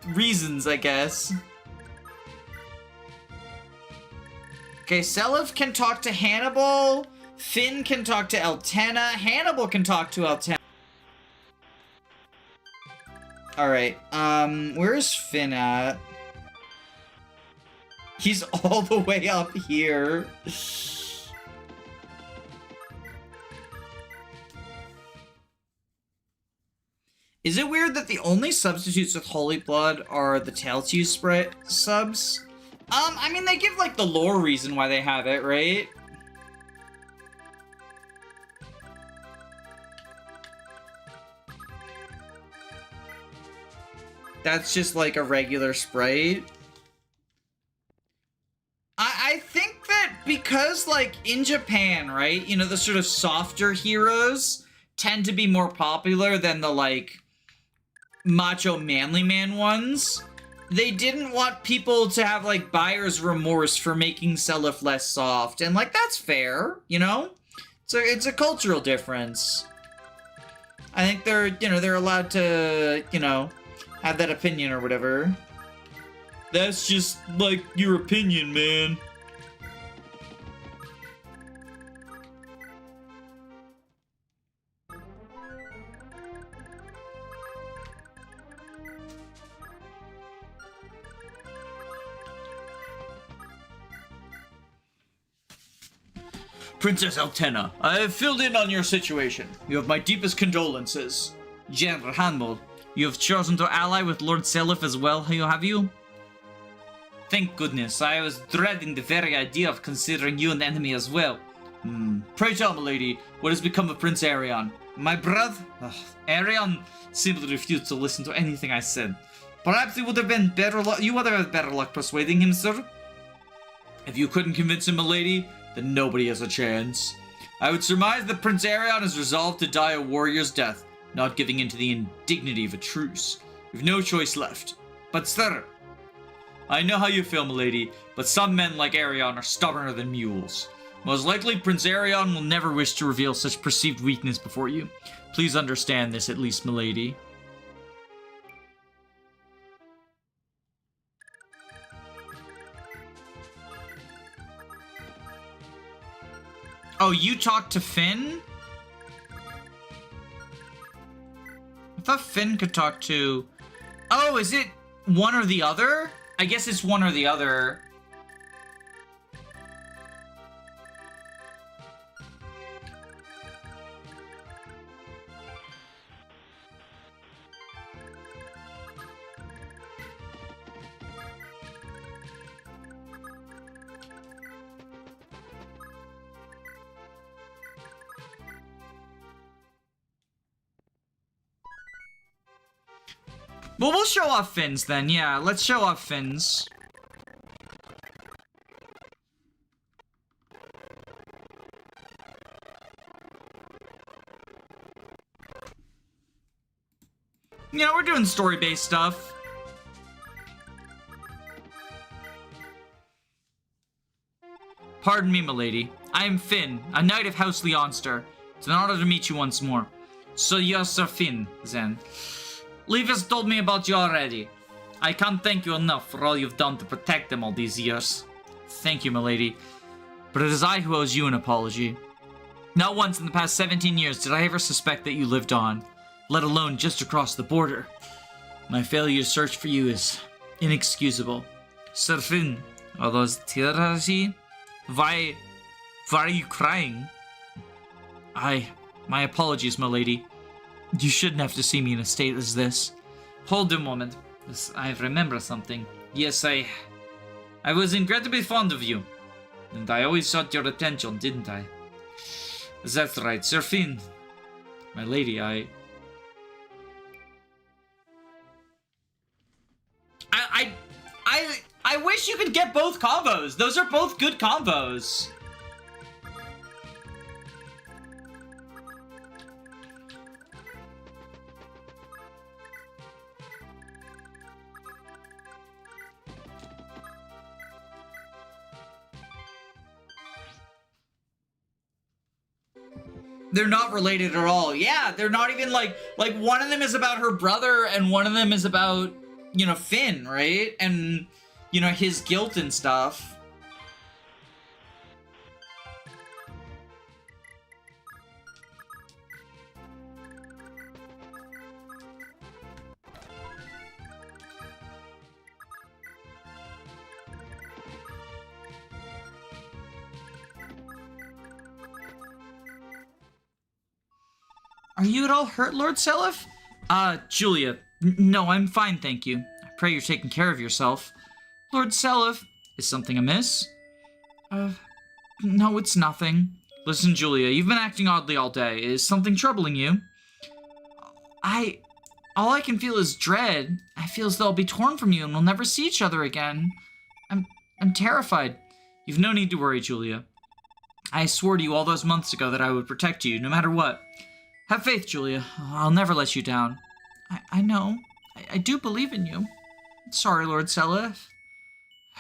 reasons, I guess. Okay, Seliph can talk to Hannibal. Finn can talk to Altenna. Hannibal can talk to Altenna. Alright, where's Finn at? He's all the way up here. Is it weird that the only substitutes with Holy Blood are the Tailtu sprite subs? I mean, they give, like, the lore reason why they have it, right? that's just like a regular sprite. I think that because, like, in Japan, right, you know, the sort of softer heroes tend to be more popular than the, like, macho manly man ones. They didn't want people to have, like, buyer's remorse for making Seliph less soft. And, like, that's fair, you know? So it's a cultural difference. I think they're, you know, they're allowed to, you know, have that opinion or whatever. That's just, like, your opinion, man. Princess Altenna, I have filled in on your situation. You have my deepest condolences. General Hanmol, you have chosen to ally with Lord Seliph as well, have you? Thank goodness, I was dreading the very idea of considering you an enemy as well. Pray tell, milady, what has become of Prince Arion? My brother? Arion simply refused to listen to anything I said. Perhaps it would have been better luck. You would have had better luck persuading him, sir. If you couldn't convince him, milady, then nobody has a chance. I would surmise that Prince Arion is resolved to die a warrior's death, not giving in to the indignity of a truce. You've no choice left. But sir, I know how you feel, milady, but some men like Arion are stubborner than mules. Most likely, Prince Arion will never wish to reveal such perceived weakness before you. Please understand this, at least, milady. Oh, you talked to Finn? I thought Finn could talk to... Oh, is it one or the other? I guess it's one or the other. Well, we'll show off Finn's then, yeah. Let's show off Finn's. Yeah, we're doing story-based stuff. Pardon me, milady. I am Finn, a knight of House Leonstar. It's an honor to meet you once more. So you're Sir Finn, then. Leaf has told me about you already. I can't thank you enough for all you've done to protect them all these years. Thank you, milady. But it is I who owes you an apology. Not once in the past 17 years did I ever suspect that you lived on, let alone just across the border. My failure to search for you is inexcusable. Sir Finn, are those tears? Why are you crying? My apologies, milady. You shouldn't have to see me in a state as this. Hold a moment. I remember something. Yes, I was incredibly fond of you. And I always sought your attention, didn't I? That's right, Sir Finn. My lady, I wish you could get both combos. Those are both good combos. They're not related at all. Yeah, they're not even like one of them is about her brother and one of them is about, you know, Finn, right? And, you know, his guilt and stuff. Are you at all hurt, Lord Seliph? Julia. No, I'm fine, thank you. I pray you're taking care of yourself. Lord Seliph, is something amiss? No, it's nothing. Listen, Julia, you've been acting oddly all day. Is something troubling you? All I can feel is dread. I I feel as though I'll be torn from you and we'll never see each other again. I'm terrified. You've no need to worry, Julia. I swore to you all those months ago that I would protect you, no matter what. Have faith, Julia. I'll never let you down. I know. I do believe in you. Sorry, Lord Seliph.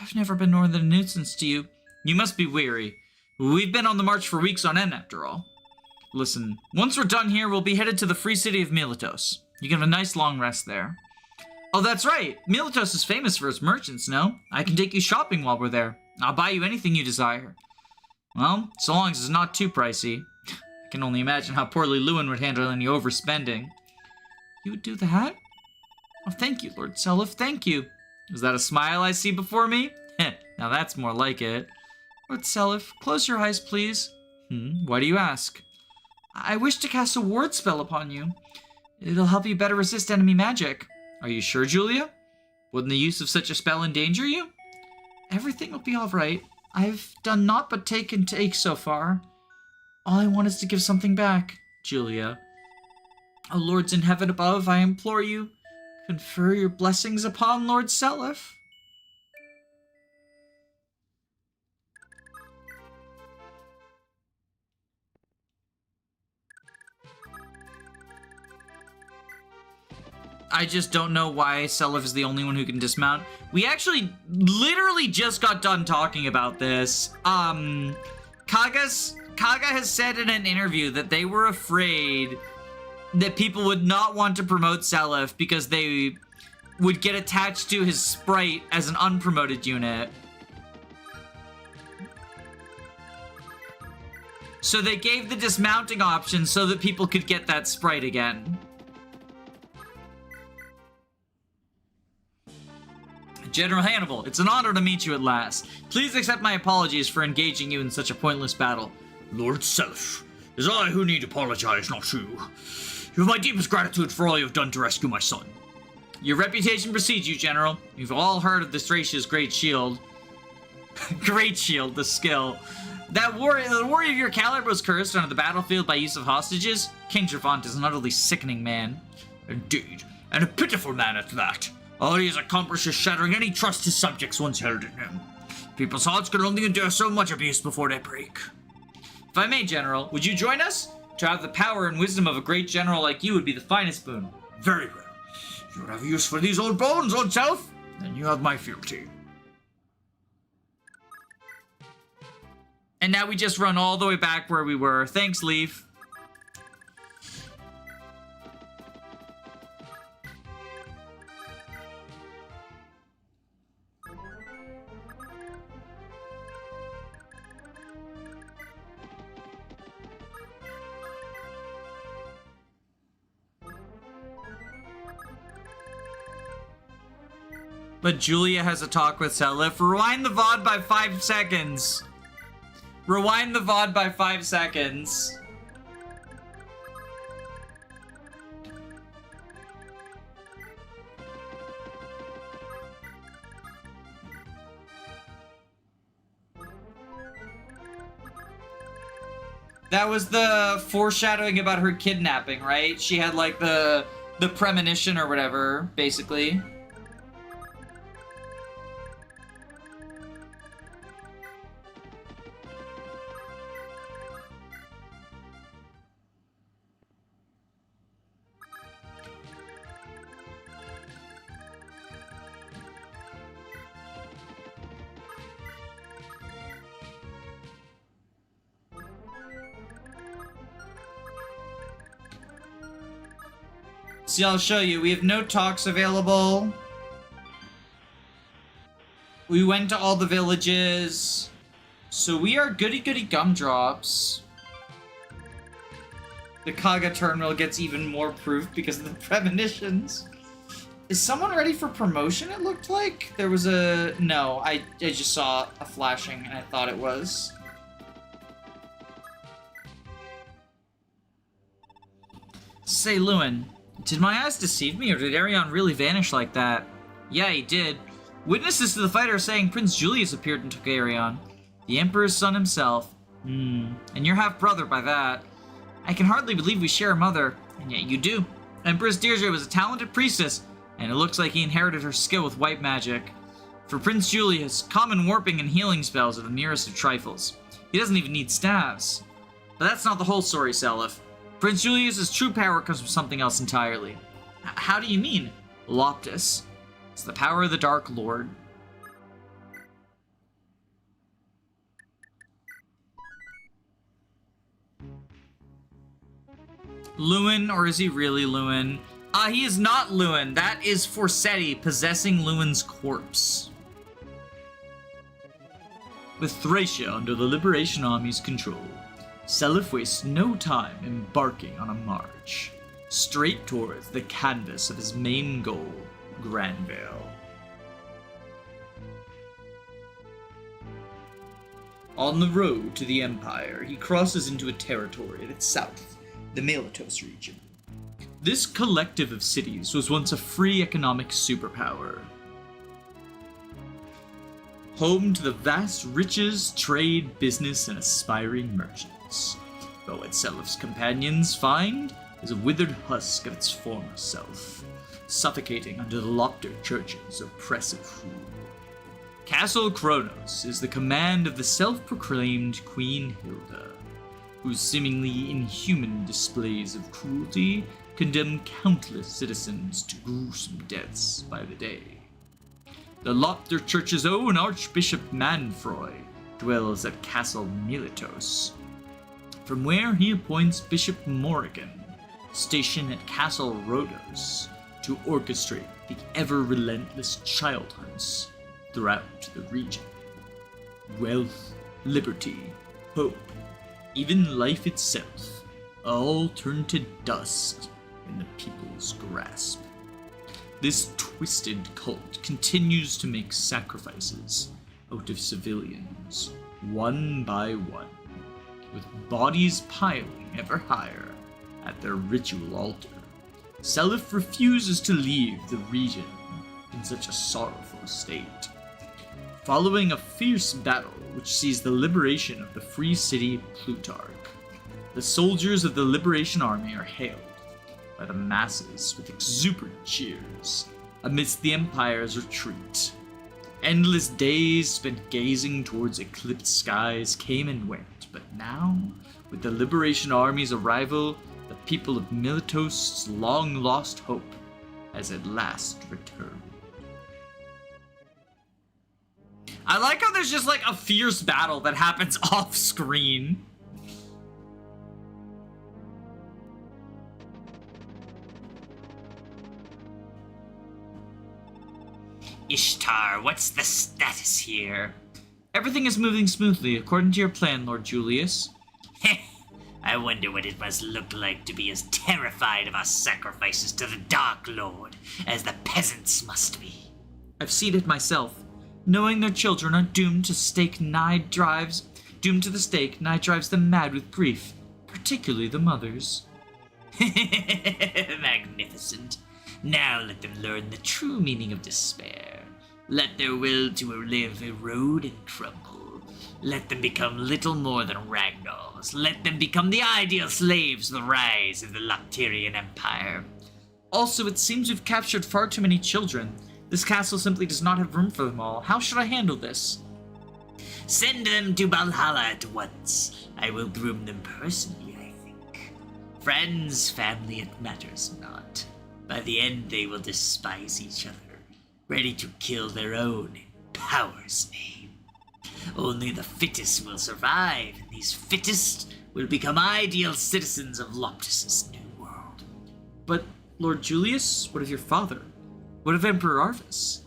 I've never been more than a nuisance to you. You must be weary. We've been on the march for weeks on end, after all. Listen, once we're done here, we'll be headed to the free city of Miletos. You can have a nice long rest there. Oh, that's right. Miletos is famous for its merchants, no? I can take you shopping while we're there. I'll buy you anything you desire. Well, so long as it's not too pricey. I can only imagine how poorly Lewyn would handle any overspending. You would do that? Oh, thank you, Lord Seliph, thank you. Is that a smile I see before me? Now that's more like it. Lord Seliph, close your eyes, please. Why do you ask? I wish to cast a ward spell upon you. It'll help you better resist enemy magic. Are you sure, Julia? Wouldn't the use of such a spell endanger you? Everything will be all right. I've done naught but take and take so far. All I want is to give something back, Julia. O lords in heaven above, I implore you, confer your blessings upon Lord Seliph. I just don't know why Seliph is the only one who can dismount. We actually literally just got done talking about this. Kaga has said in an interview that they were afraid that people would not want to promote Seliph because they would get attached to his sprite as an unpromoted unit. So they gave the dismounting option so that people could get that sprite again. General Hannibal, it's an honor to meet you at last. Please accept my apologies for engaging you in such a pointless battle. Lord Seliph, it is I who need to apologize, not you. You have my deepest gratitude for all you have done to rescue my son. Your reputation precedes you, General. You've all heard of the Thracia's Great Shield. Great Shield, the skill. The warrior of your caliber was cursed onto the battlefield by use of hostages. King Trevant is an utterly sickening man. Indeed, and a pitiful man at that. All he has accomplished is shattering any trust his subjects once held in him. People's hearts can only endure so much abuse before they break. If I may, General, would you join us? To have the power and wisdom of a great general like you would be the finest boon. Very well. If you have use for these old bones, old self, then you have my fealty. And now we just run all the way back where we were. Thanks, Leaf. But Julia has a talk with Seliph. Rewind the VOD by 5 seconds. Rewind the VOD by 5 seconds. That was the foreshadowing about her kidnapping, right? She had like the premonition or whatever, basically. See, I'll show you. We have no talks available. We went to all the villages. So we are goody-goody gumdrops. The Kaga terminal gets even more proof because of the premonitions. Is someone ready for promotion, it looked like? There was a... No, I just saw a flashing and I thought it was. Say, Lewyn, did my eyes deceive me, or did Arion really vanish like that? Yeah, he did. Witnesses to the fight are saying Prince Julius appeared and took Arion. The Emperor's son himself. And you're half-brother by that. I can hardly believe we share a mother, and yet you do. Empress Deirdre was a talented priestess, and it looks like he inherited her skill with white magic. For Prince Julius, common warping and healing spells are the nearest of trifles. He doesn't even need staves. But that's not the whole story, Seliph. Prince Julius's true power comes from something else entirely. How do you mean? Loptis. It's the power of the Dark Lord. Lewyn, or is he really Lewyn? He is not Lewyn. That is Forseti possessing Lewyn's corpse. With Thracia under the Liberation Army's control, Seliph wastes no time embarking on a march, straight towards the canvas of his main goal, Granville. On the road to the Empire, he crosses into a territory at its south, the Melitos region. This collective of cities was once a free economic superpower, home to the vast riches, trade, business, and aspiring merchants. But what Seliph's companions find is a withered husk of its former self, suffocating under the Lopter Church's oppressive rule. Castle Kronos is the command of the self-proclaimed Queen Hilda, whose seemingly inhuman displays of cruelty condemn countless citizens to gruesome deaths by the day. The Lopter Church's own Archbishop Manfroy dwells at Castle Melitos, from where he appoints Bishop Morrigan, stationed at Castle Rhodos, to orchestrate the ever-relentless child hunts throughout the region. Wealth, liberty, hope, even life itself, all turn to dust in the people's grasp. This twisted cult continues to make sacrifices out of civilians, one by one, with bodies piling ever higher at their ritual altar. Seliph refuses to leave the region in such a sorrowful state. Following a fierce battle which sees the liberation of the free city Plutarch, the soldiers of the Liberation Army are hailed by the masses with exuberant cheers amidst the Empire's retreat. Endless days spent gazing towards eclipsed skies came and went, but now, with the Liberation Army's arrival, the people of Melitos' long-lost hope has at last returned. I like how there's just like a fierce battle that happens off-screen. Ishtar, what's the status here? Everything is moving smoothly according to your plan, Lord Julius. I wonder what it must look like to be as terrified of our sacrifices to the Dark Lord as the peasants must be. I've seen it myself. Knowing their children are doomed to the stake nigh drives them mad with grief, particularly the mothers. Magnificent. Now let them learn the true meaning of despair. Let their will to live erode and crumble. Let them become little more than ragdolls. Let them become the ideal slaves of the rise of the Lopterian Empire. Also, it seems we've captured far too many children. This castle simply does not have room for them all. How should I handle this? Send them to Valhalla at once. I will groom them personally, I think. Friends, family, it matters not. By the end, they will despise each other, ready to kill their own in power's name. Only the fittest will survive, and these fittest will become ideal citizens of Loptis' new world. But, Lord Julius, what of your father? What of Emperor Arvis?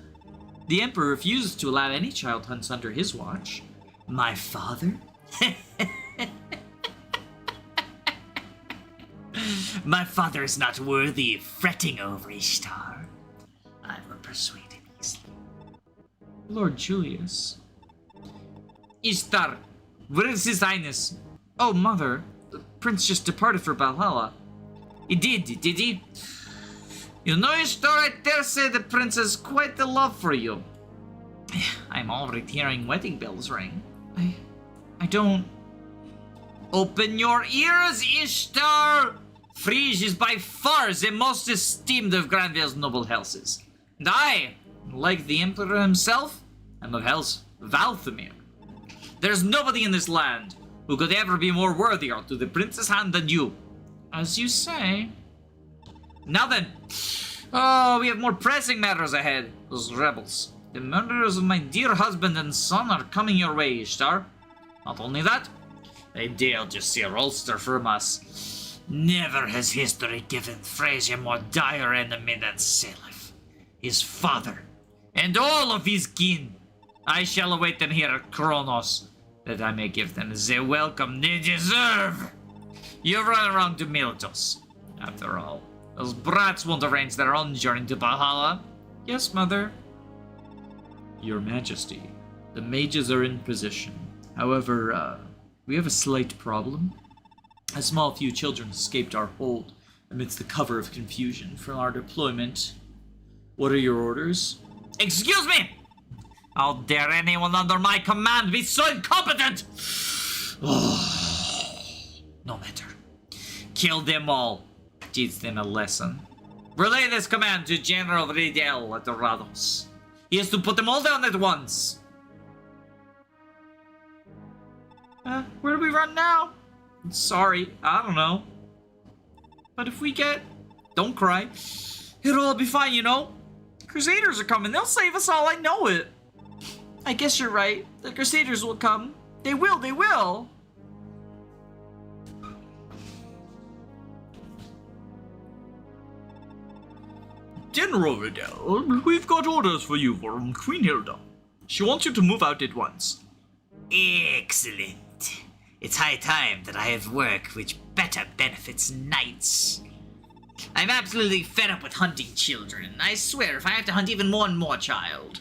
The Emperor refuses to allow any child hunts under his watch. My father? My father is not worthy of fretting over Ishtar. I will persuade him easily. Lord Julius. Ishtar, where is his highness? Oh, mother, the prince just departed for Valhalla. He did he? You know, Ishtar, I dare say the prince has quite the love for you. I'm already hearing wedding bells ring. I don't... Open your ears, Ishtar! Frege is by far the most esteemed of Granville's noble houses. And I, like the Emperor himself, am of House Valthamir. There's nobody in this land who could ever be more worthier to the prince's hand than you. As you say. Now then. Oh, we have more pressing matters ahead. Those rebels. The murderers of my dear husband and son are coming your way, Ishtar. Not only that, they dare to seek Ulster from us. Never has history given Frege a more dire enemy than Seliph, his father, and all of his kin. I shall await them here at Kronos, that I may give them the welcome they deserve. You've run around to Miltos. After all, those brats won't arrange their own journey to Valhalla. Yes, Mother. Your Majesty, the mages are in position. However, we have a slight problem. A small few children escaped our hold amidst the cover of confusion from our deployment. What are your orders? Excuse me! How dare anyone under my command be so incompetent? No matter. Kill them all. Teach them a lesson. Relay this command to General Riedel at the Rados. He is to put them all down at once. Where do we run now? Sorry, I don't know. But if we get... Don't cry. It'll all be fine, you know? Crusaders are coming. They'll save us all. I know it. I guess you're right. The Crusaders will come. They will. They will. General Riddell, we've got orders for you from Queen Hilda. She wants you to move out at once. Excellent. It's high time that I have work which better benefits knights. I'm absolutely fed up with hunting children. I swear, if I have to hunt even more and more child.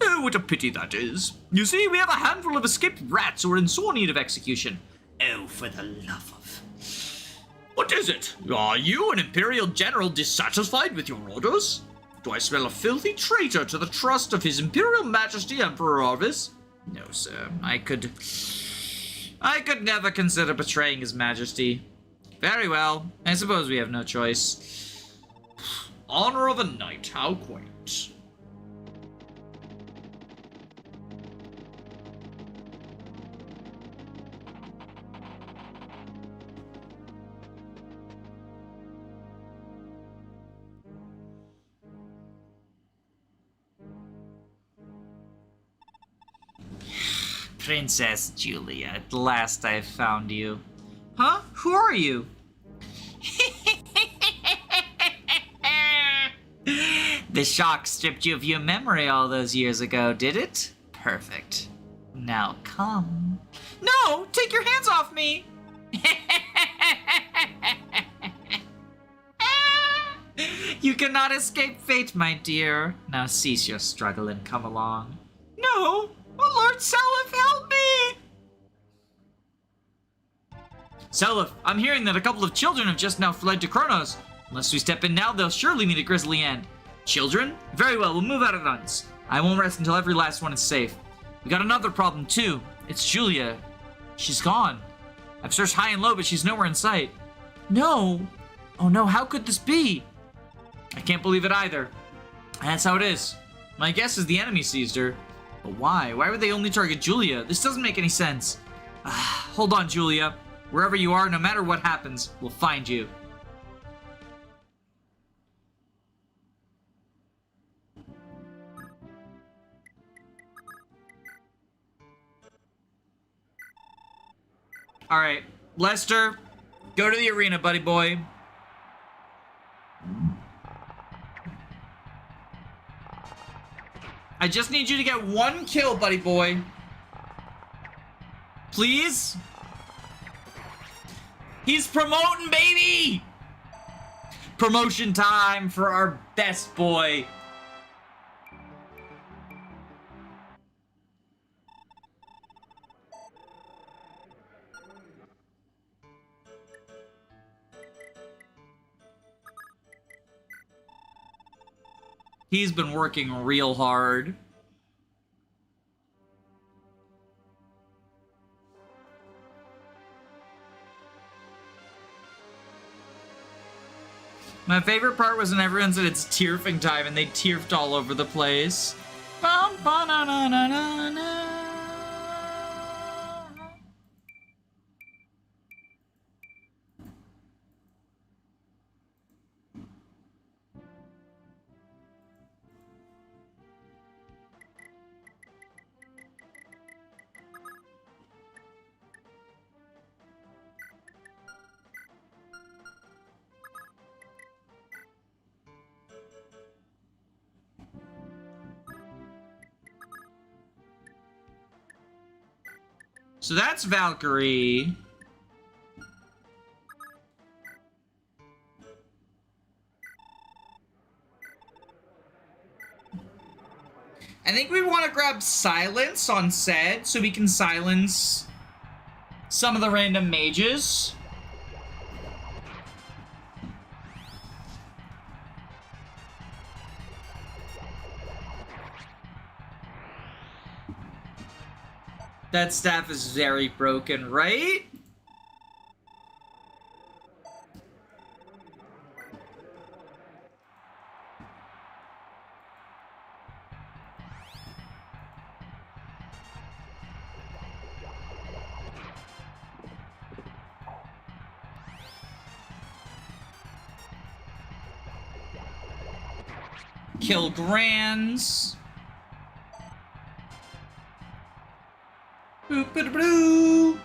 Oh, what a pity that is. You see, we have a handful of escaped rats who are in sore need of execution. Oh, for the love of... What is it? Are you, an Imperial General, dissatisfied with your orders? Do I smell a filthy traitor to the trust of His Imperial Majesty Emperor Arvis? No, sir. I could never consider betraying His Majesty. Very well. I suppose we have no choice. Honor of a knight, how quaint. Princess Julia, at last I've found you. Huh? Who are you? The shock stripped you of your memory all those years ago, did it? Perfect. Now come. No! Take your hands off me! You cannot escape fate, my dear. Now cease your struggle and come along. No! Oh, Lord Seliph, help me! Seliph, I'm hearing that a couple of children have just now fled to Kronos. Unless we step in now, they'll surely meet a grisly end. Children? Very well, we'll move out at once. I won't rest until every last one is safe. We got another problem, too. It's Julia. She's gone. I've searched high and low, but she's nowhere in sight. No. Oh no, how could this be? I can't believe it either. And that's how it is. My guess is the enemy seized her. But why? Why would they only target Julia? This doesn't make any sense. Hold on, Julia. Wherever you are, no matter what happens, we'll find you. Alright, Lester, go to the arena, buddy boy. I just need you to get one kill, buddy boy. Please? He's promoting, baby! Promotion time for our best boy. He's been working real hard. My favorite part was when everyone said it's tierfing time and they tierfed all over the place. Bum, ba, na, na, na, na, na. So that's Valkyrie. I think we want to grab silence on Sed so we can silence some of the random mages. That staff is very broken, right? Kill Grands. Boop -a -blue.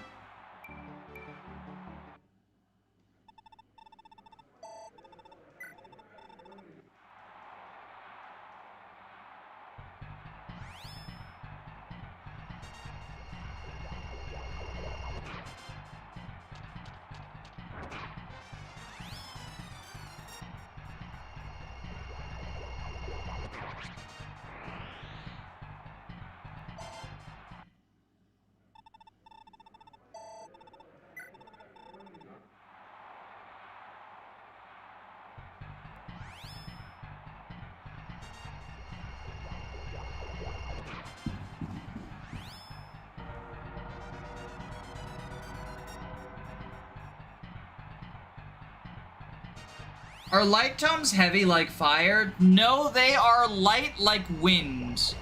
Are light tomes heavy like fire? No, they are light like wind.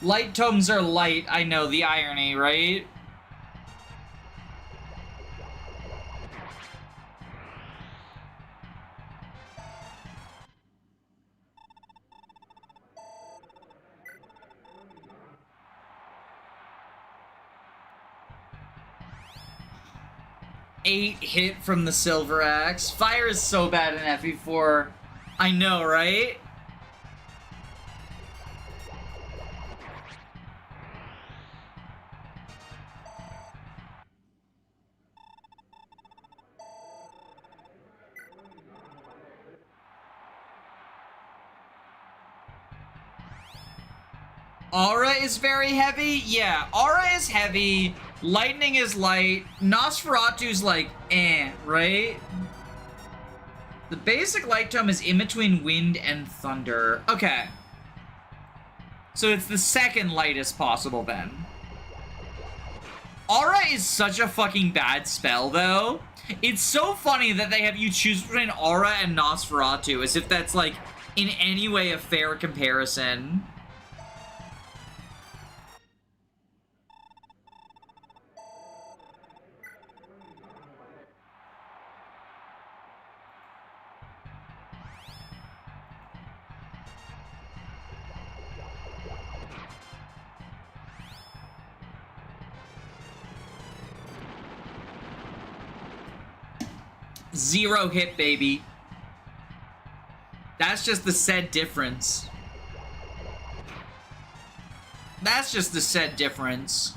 Light tomes are light, I know, the irony, right? Eight hit from the Silver Axe. Fire is so bad in FE4. I know, right? Aura is very heavy? Yeah, Aura is heavy. Lightning is light. Nosferatu's like, right? The basic light tome is in between wind and thunder. Okay. So it's the second lightest possible then. Aura is such a fucking bad spell though. It's so funny that they have you choose between Aura and Nosferatu as if that's like in any way a fair comparison. Zero hit, baby. That's just the said difference. That's just the said difference.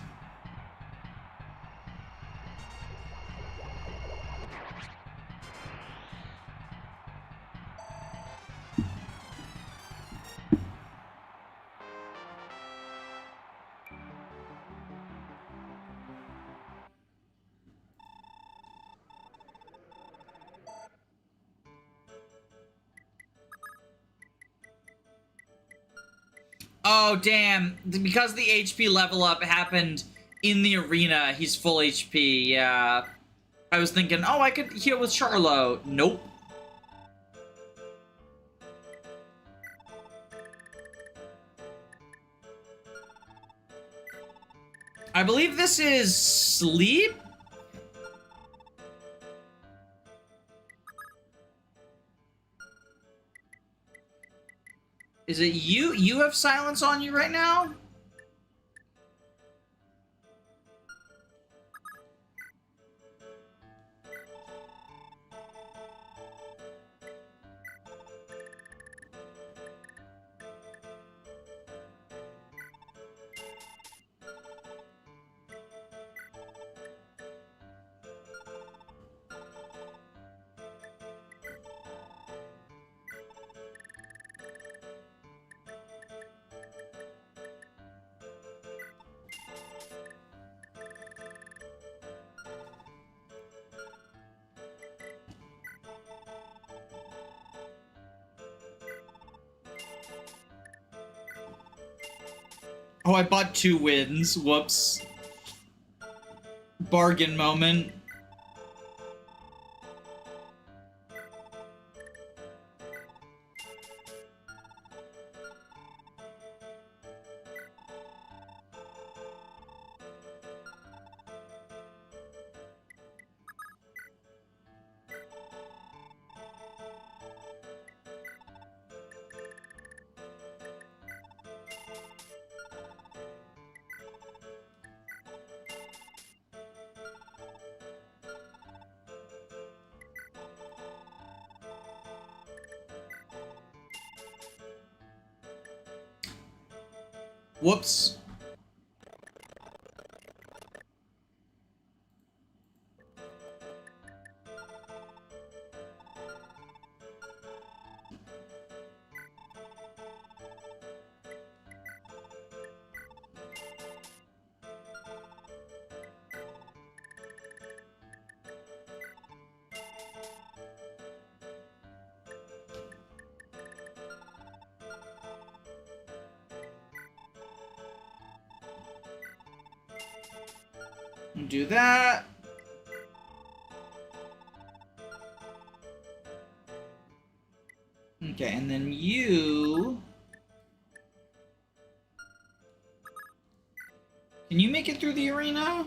Oh, damn. Because the HP level up happened in the arena, he's full HP, yeah. I was thinking, oh, I could heal with Charlo. Nope. I believe this is sleep? Is it you? You have silence on you right now? Oh, I bought 2 wins. Whoops. Bargain moment. Whoops. Do that. Okay, and then you... Can you make it through the arena?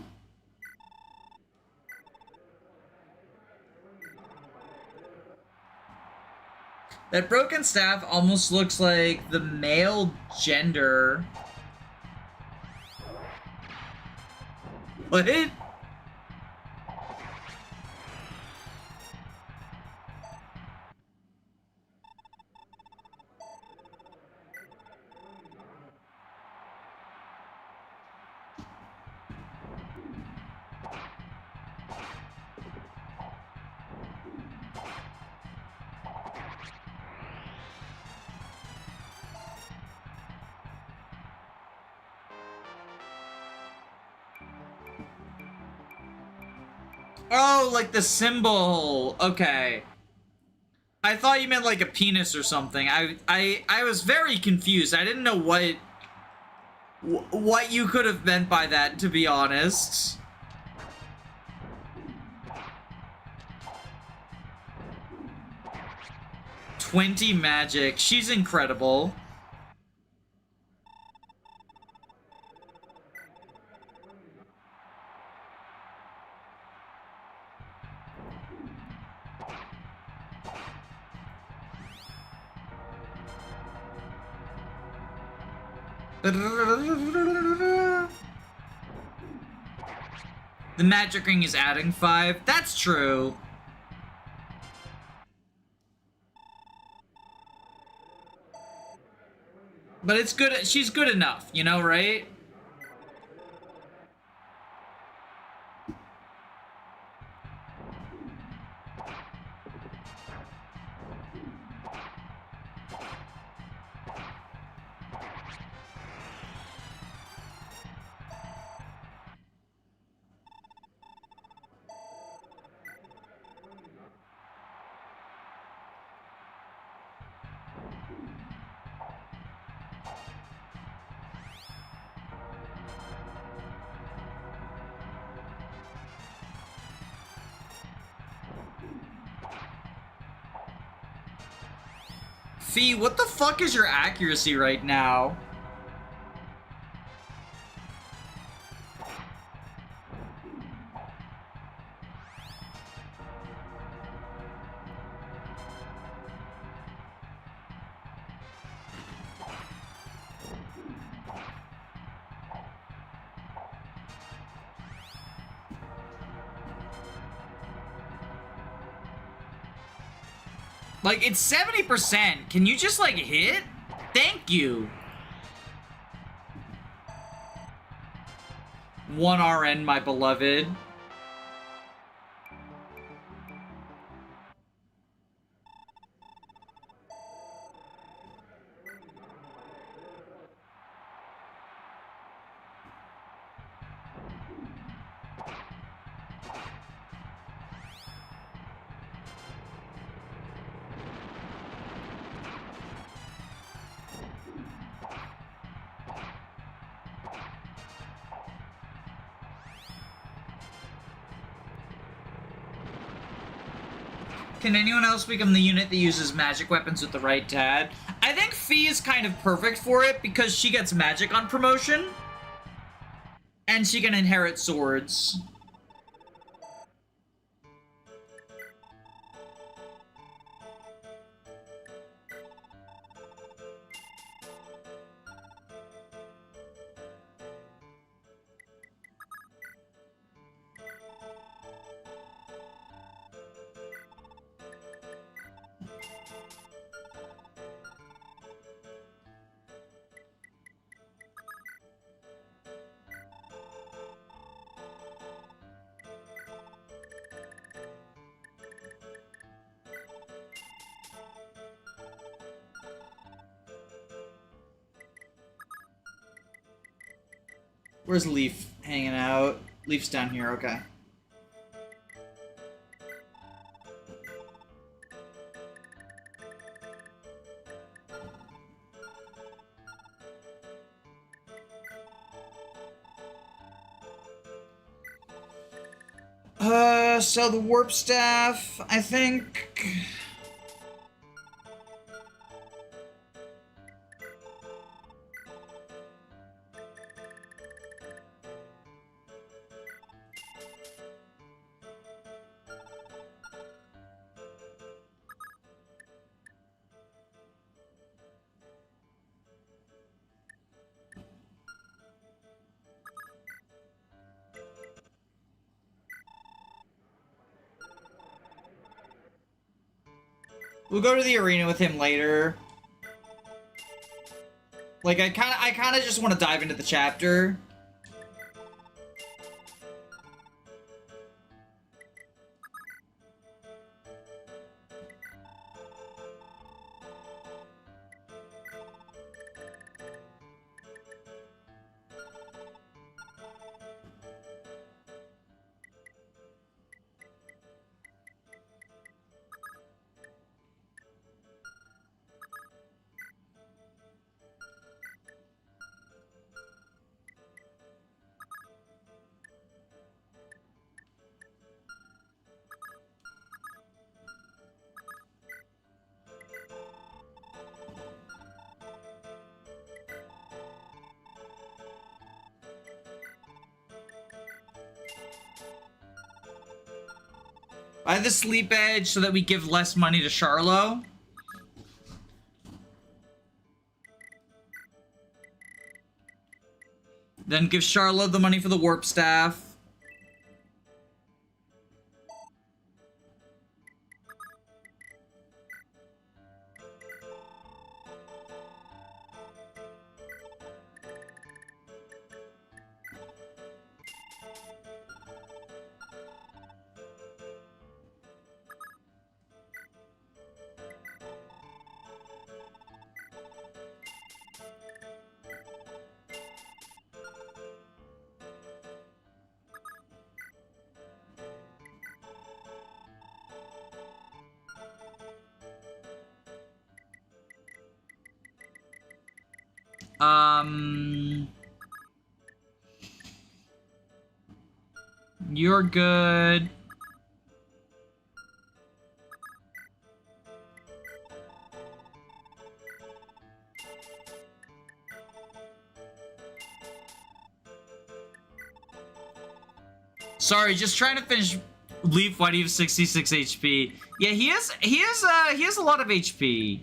That broken staff almost looks like the male gender. What? Oh, like the symbol. Okay. I thought you meant like a penis or something. I was very confused. I didn't know what you could have meant by that, to be honest. $20 magic. She's incredible. The magic ring is adding 5. That's true. But it's good. She's good enough, you know, right? Fee, what the fuck is your accuracy right now? Like, it's 70%. Can you just, like, hit? Thank you. 1 RN, my beloved. Can anyone else become the unit that uses magic weapons with the right tab? I think Fee is kind of perfect for it because she gets magic on promotion. And she can inherit swords. Where's Leaf hanging out? Leaf's down here, okay. Sell the warp staff, I think. We'll go to the arena with him later. Like, I kinda just want to dive into the chapter. I have the sleep edge so that we give less money to Charlo. Then give Charlo the money for the warp staff. You're good. Sorry, just trying to finish Leaf. Why do you have 66 HP? Yeah, he has a lot of HP.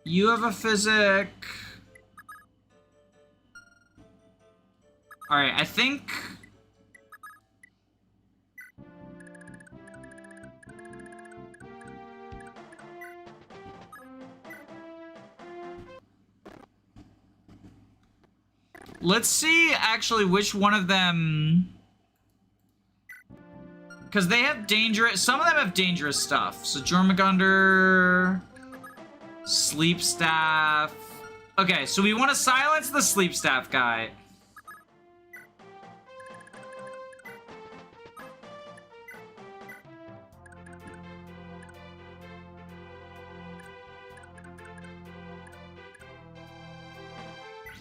You have a physic. Alright, I think... Let's see, actually, which one of them... Because they have dangerous... Some of them have dangerous stuff. So, Jormungandr... Sleep Staff... Okay, so we want to silence the Sleep Staff guy.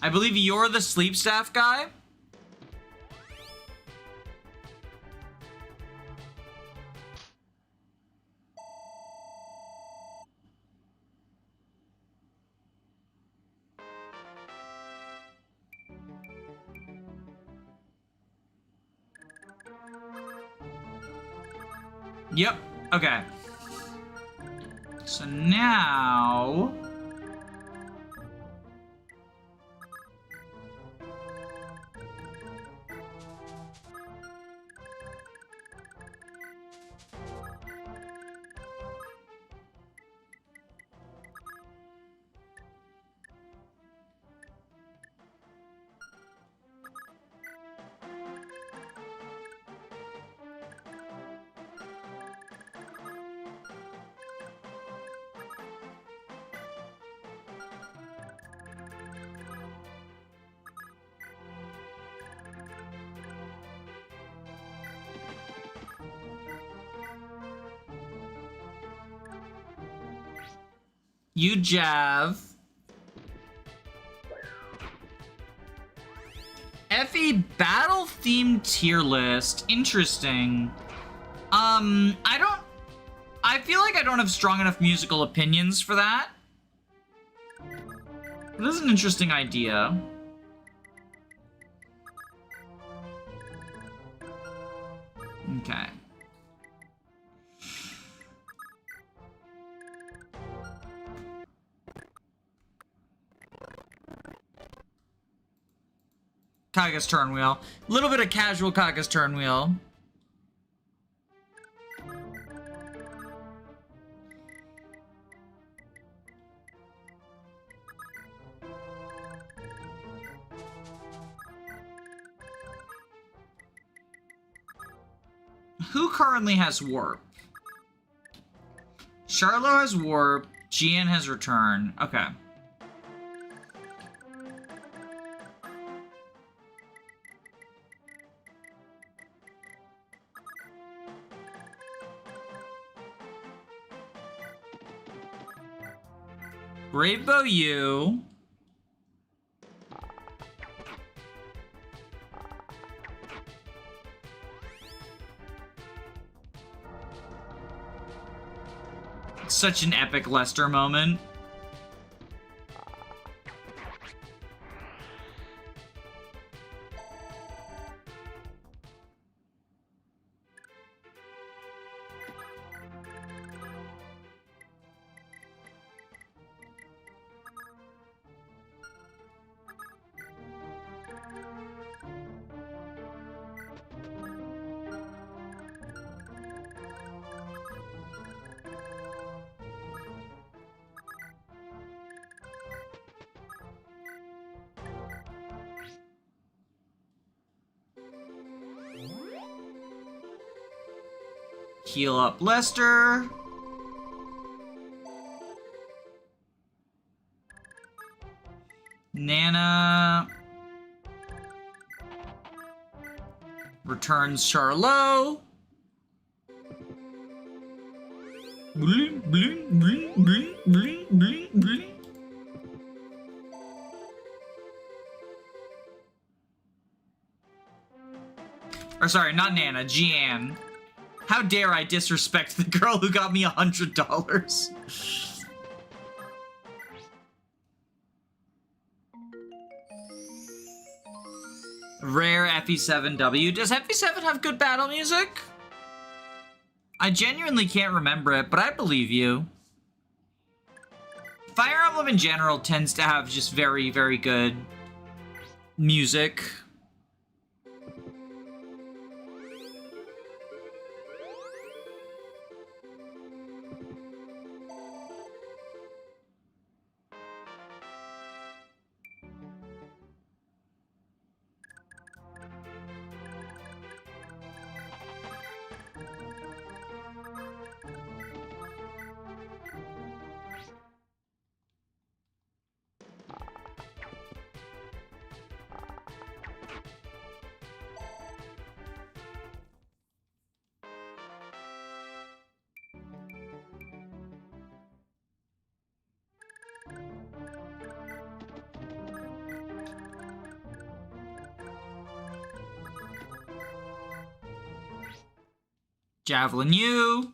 I believe you're the Sleep Staff guy. Yep. Okay. So now... You Jav. FE battle themed tier list. Interesting. I feel like I don't have strong enough musical opinions for that. But this is an interesting idea. Okay. Kaga's turn wheel. A little bit of casual Kaga's turn wheel. Who currently has warp? Charlo has warp. Gian has return. Okay. Brave you. Such an epic Lester moment. Heal up Lester. Nana returns Charlo. Bling, bling, bling, bling, bling, bling, bling. Or sorry, not Nana, Jeanne. How dare I disrespect the girl who got me $100? Rare FE7W. Does FE7 have good battle music? I genuinely can't remember it, but I believe you. Fire Emblem in general tends to have just very, very good music. Javelin you.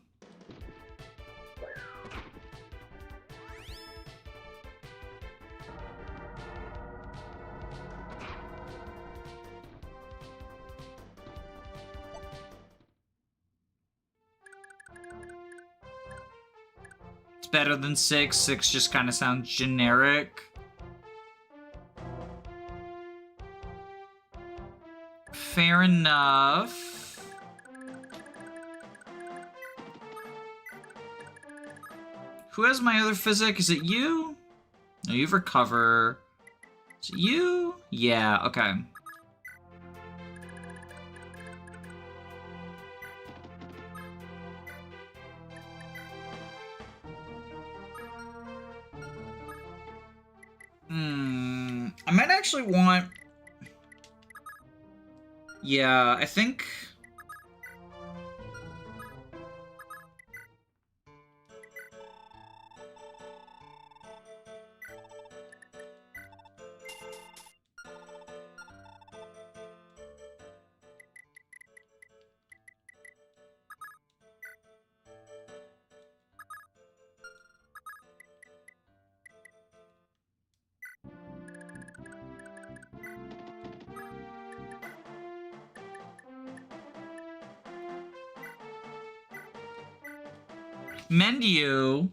It's better than 6. 6 just kind of sounds generic. Fair enough. Who has my other physic? Is it you? No, you've recover. Is it you? Yeah, okay. I might actually want... Yeah, I think... Mendiu.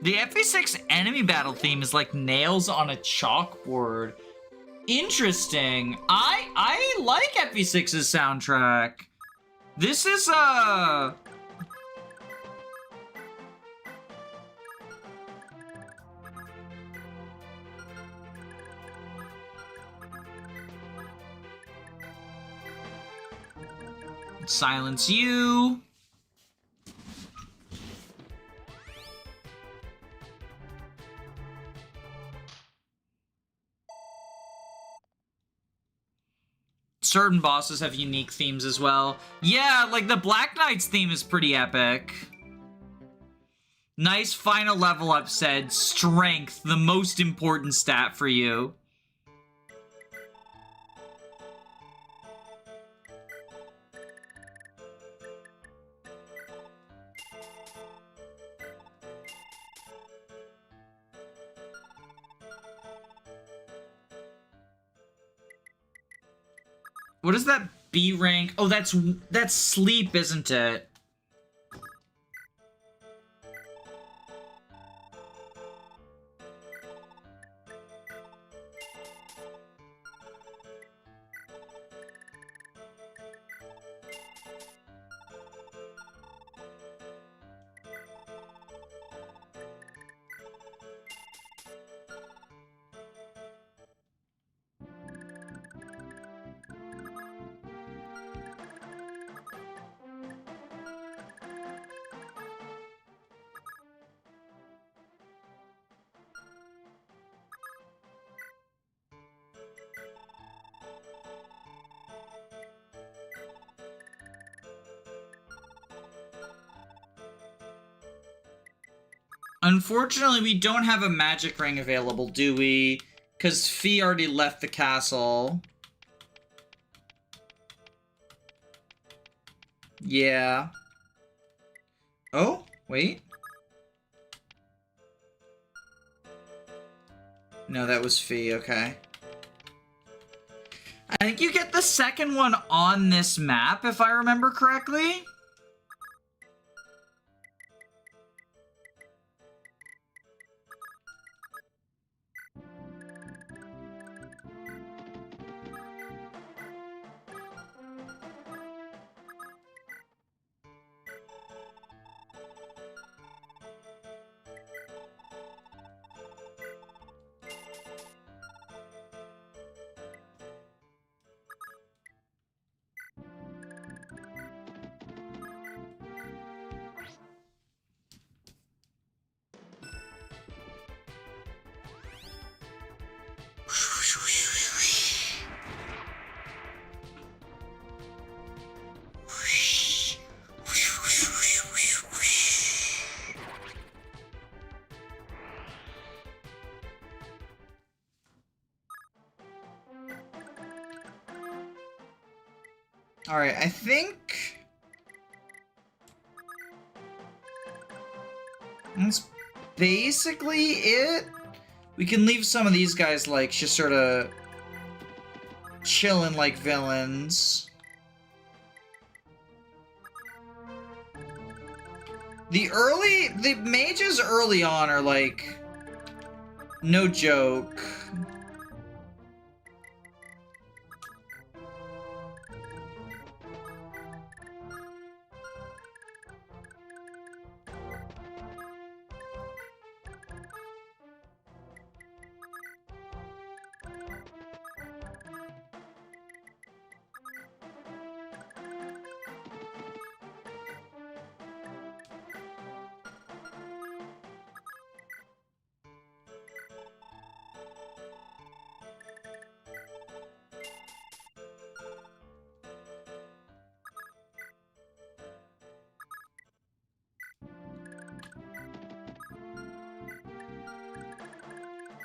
The FA6 enemy battle theme is like nails on a chalkboard. Interesting. I like FE6's soundtrack. This is silence you. Certain bosses have unique themes as well. Yeah, like the Black Knight's theme is pretty epic. Nice final level up said. Strength, the most important stat for you. What is that B rank? Oh, that's sleep, isn't it? Unfortunately, we don't have a magic ring available, do we? Because Fee already left the castle. Yeah. Oh, wait. No, that was Fee, okay. I think you get the second one on this map, if I remember correctly. Alright, I think that's basically it. We can leave some of these guys, like, just sort of chilling like villains. The mages early on are, like, no joke.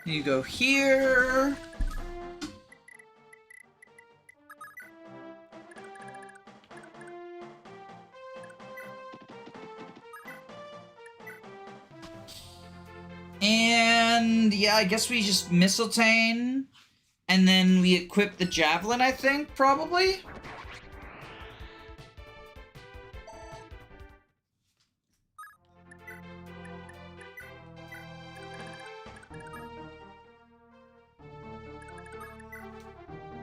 You go here. And yeah, I guess we just mistletoe, and then we equip the javelin, I think, probably.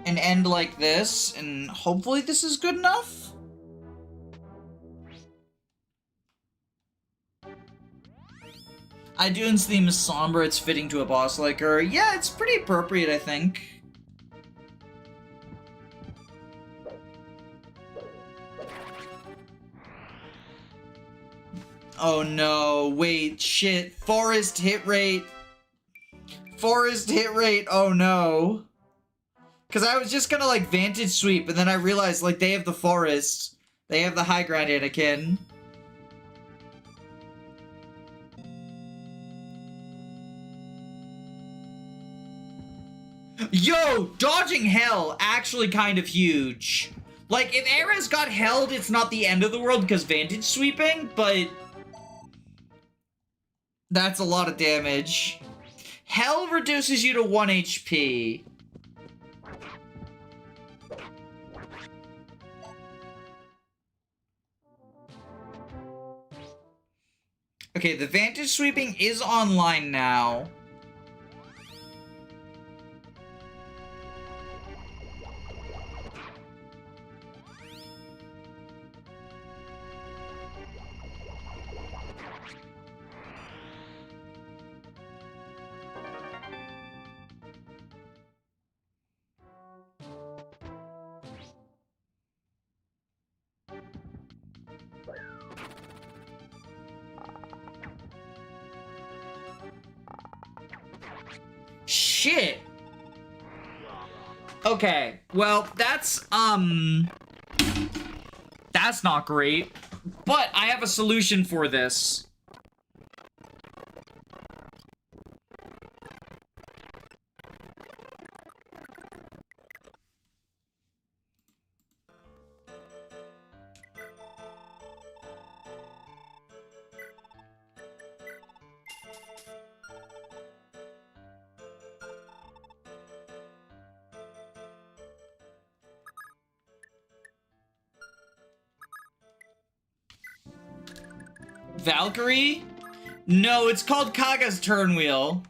And end like this, and hopefully this is good enough? Idun's theme is somber, it's fitting to a boss like her. Yeah, it's pretty appropriate, I think. Oh no, wait, shit. Forest hit rate. Forest hit rate, oh no. Because I was just gonna, like, vantage sweep, and then I realized, like, they have the forest. They have the high ground, Anakin. Yo, dodging hell, actually kind of huge. Like, if Ayra's got held, it's not the end of the world because vantage sweeping, but that's a lot of damage. Hell reduces you to 1 HP. Okay, the vantage sweeping is online now. Shit. Okay, well, that's not great. But I have a solution for this. Valkyrie? No, it's called Kaga's turn wheel.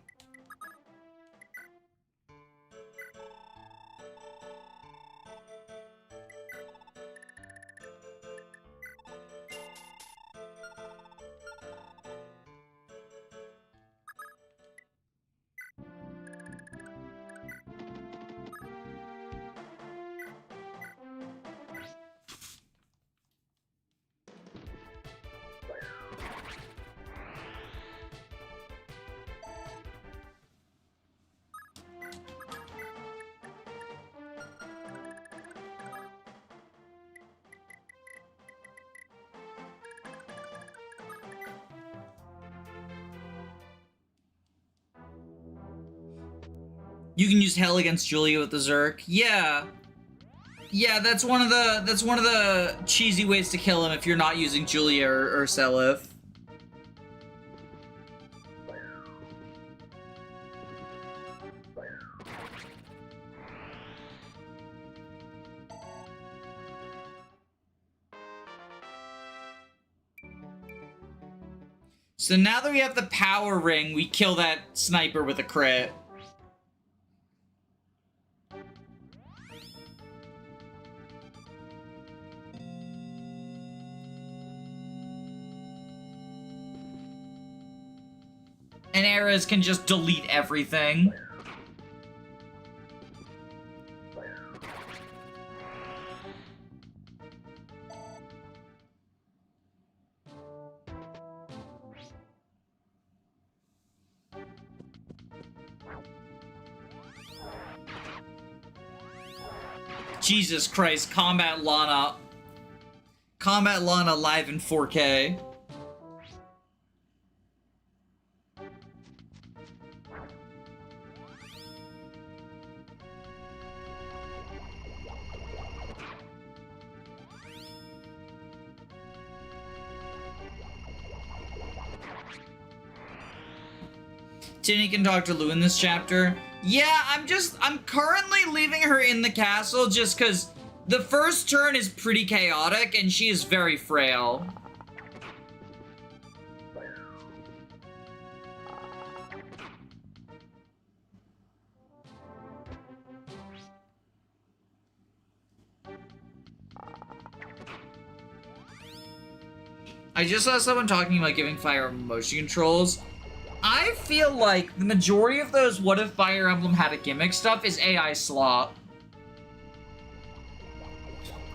You can use Hell against Julia with the Zerk. Yeah. Yeah, that's one of the cheesy ways to kill him if you're not using Julia or Seliph. So now that we have the power ring, we kill that sniper with a crit. And Ayras can just delete everything. Jesus Christ, Combat Lana. Combat Lana live in 4K. Tinny can talk to Lewyn this chapter. Yeah, I'm currently leaving her in the castle just because the first turn is pretty chaotic and she is very frail. I just saw someone talking about giving Fire Emblem motion controls. I feel like the majority of those what if Fire Emblem had a gimmick stuff is AI slop.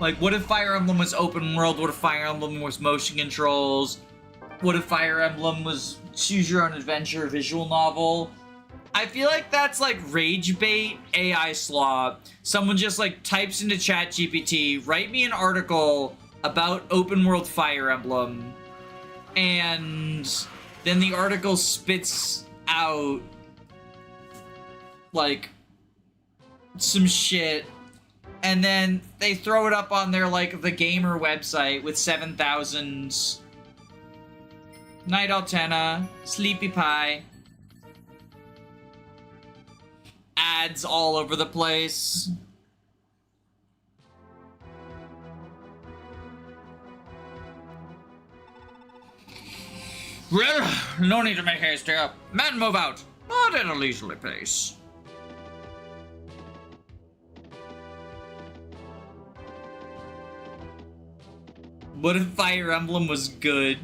Like, what if Fire Emblem was open world? What if Fire Emblem was motion controls? What if Fire Emblem was choose your own adventure visual novel? I feel like that's like rage bait AI slop. Someone just like types into ChatGPT, write me an article about open world Fire Emblem, and then the article spits out like some shit, and then they throw it up on their like the gamer website with 7,000 Night Altenna, Sleepy Pie, ads all over the place. Well, no need to make haste here. Men move out, but at a leisurely pace. What if Fire Emblem was good?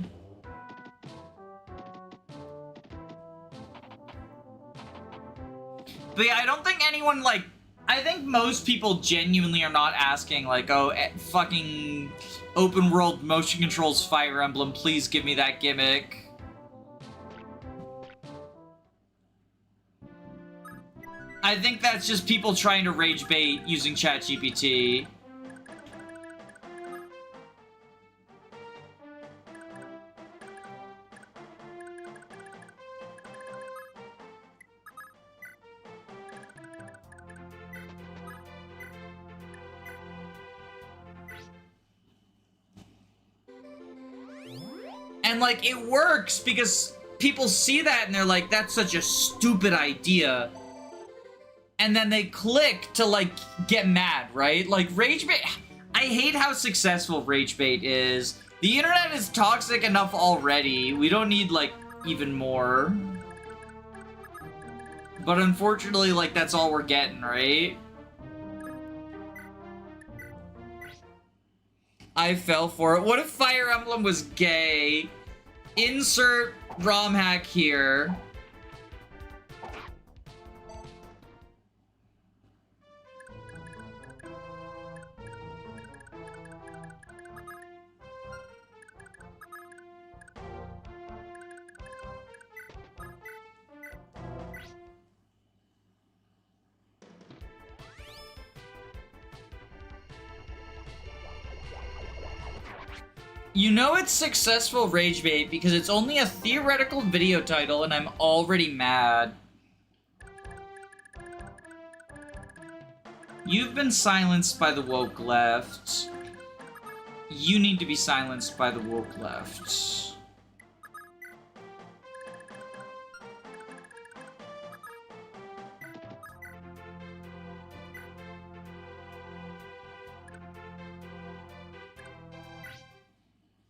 But yeah, I don't think anyone, like, I think most people genuinely are not asking, like, oh, fucking open world motion controls Fire Emblem, please give me that gimmick. I think that's just people trying to rage bait using ChatGPT. And, like, it works because people see that and they're like, that's such a stupid idea. And then they click to, like, get mad, right? Like, rage bait... I hate how successful Rage Bait is. The internet is toxic enough already. We don't need, like, even more. But unfortunately, like, that's all we're getting, right? I fell for it. What if Fire Emblem was gay? Insert ROM hack here. You know it's successful Rage Bait because it's only a theoretical video title and I'm already mad. You've been silenced by the woke left. You need to be silenced by the woke left.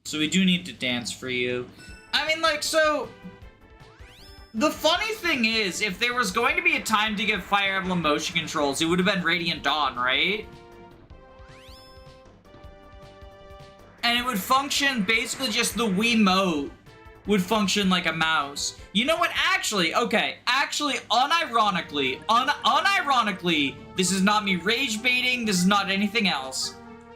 So we do need to dance for you. I mean, like, so... The funny thing is, if there was going to be a time to give Fire Emblem motion controls, it would have been Radiant Dawn, right? And it would function, basically just the Wiimote would function like a mouse. You know what, actually, okay, actually, unironically, this is not me rage baiting, this is not anything else.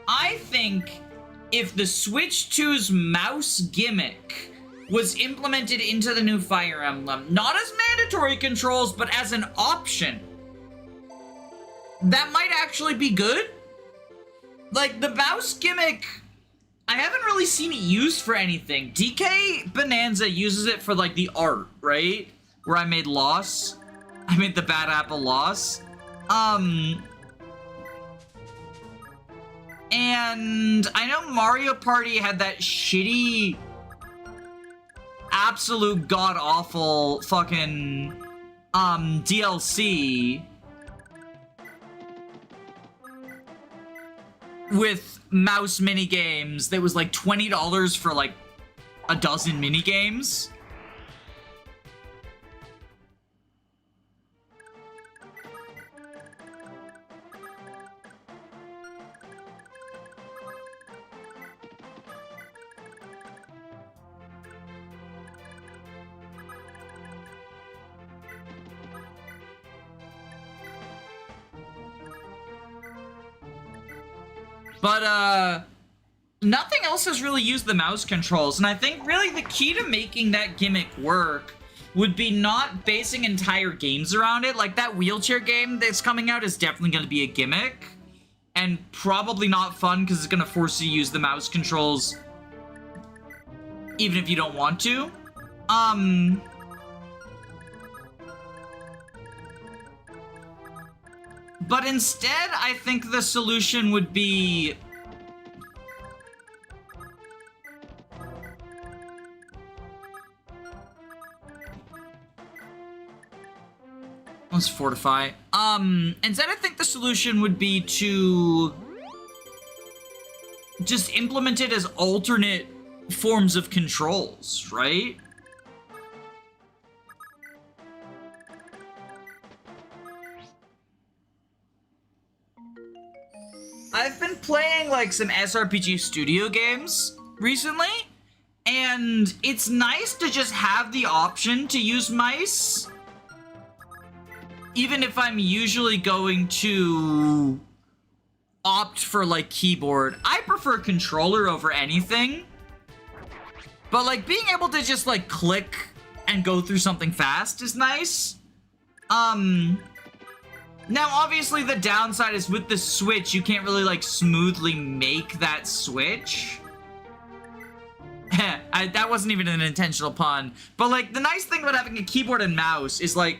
I think if the Switch 2's mouse gimmick was implemented into the new Fire Emblem, not as mandatory controls, but as an option, that might actually be good. Like, the mouse gimmick, I haven't really seen it used for anything. DK Bonanza uses it for, like, the art, right? Where I made Loss. I made the Bad Apple Loss. And I know Mario Party had that shitty, absolute god-awful fucking, DLC with mouse minigames that was like $20 for like a dozen minigames. But, nothing else has really used the mouse controls, and I think really the key to making that gimmick work would be not basing entire games around it. Like, that wheelchair game that's coming out is definitely going to be a gimmick, and probably not fun because it's going to force you to use the mouse controls even if you don't want to. But instead, I think the solution would be... Let's fortify. Instead, I think the solution would be to just implement it as alternate forms of controls, right? I've been playing, like, some SRPG studio games recently, and it's nice to just have the option to use mice, even if I'm usually going to opt for, like, keyboard. I prefer controller over anything, but, like, being able to just, like, click and go through something fast is nice. Now, obviously, the downside is with the Switch, you can't really, like, smoothly make that switch. That wasn't even an intentional pun. But, like, the nice thing about having a keyboard and mouse is, like,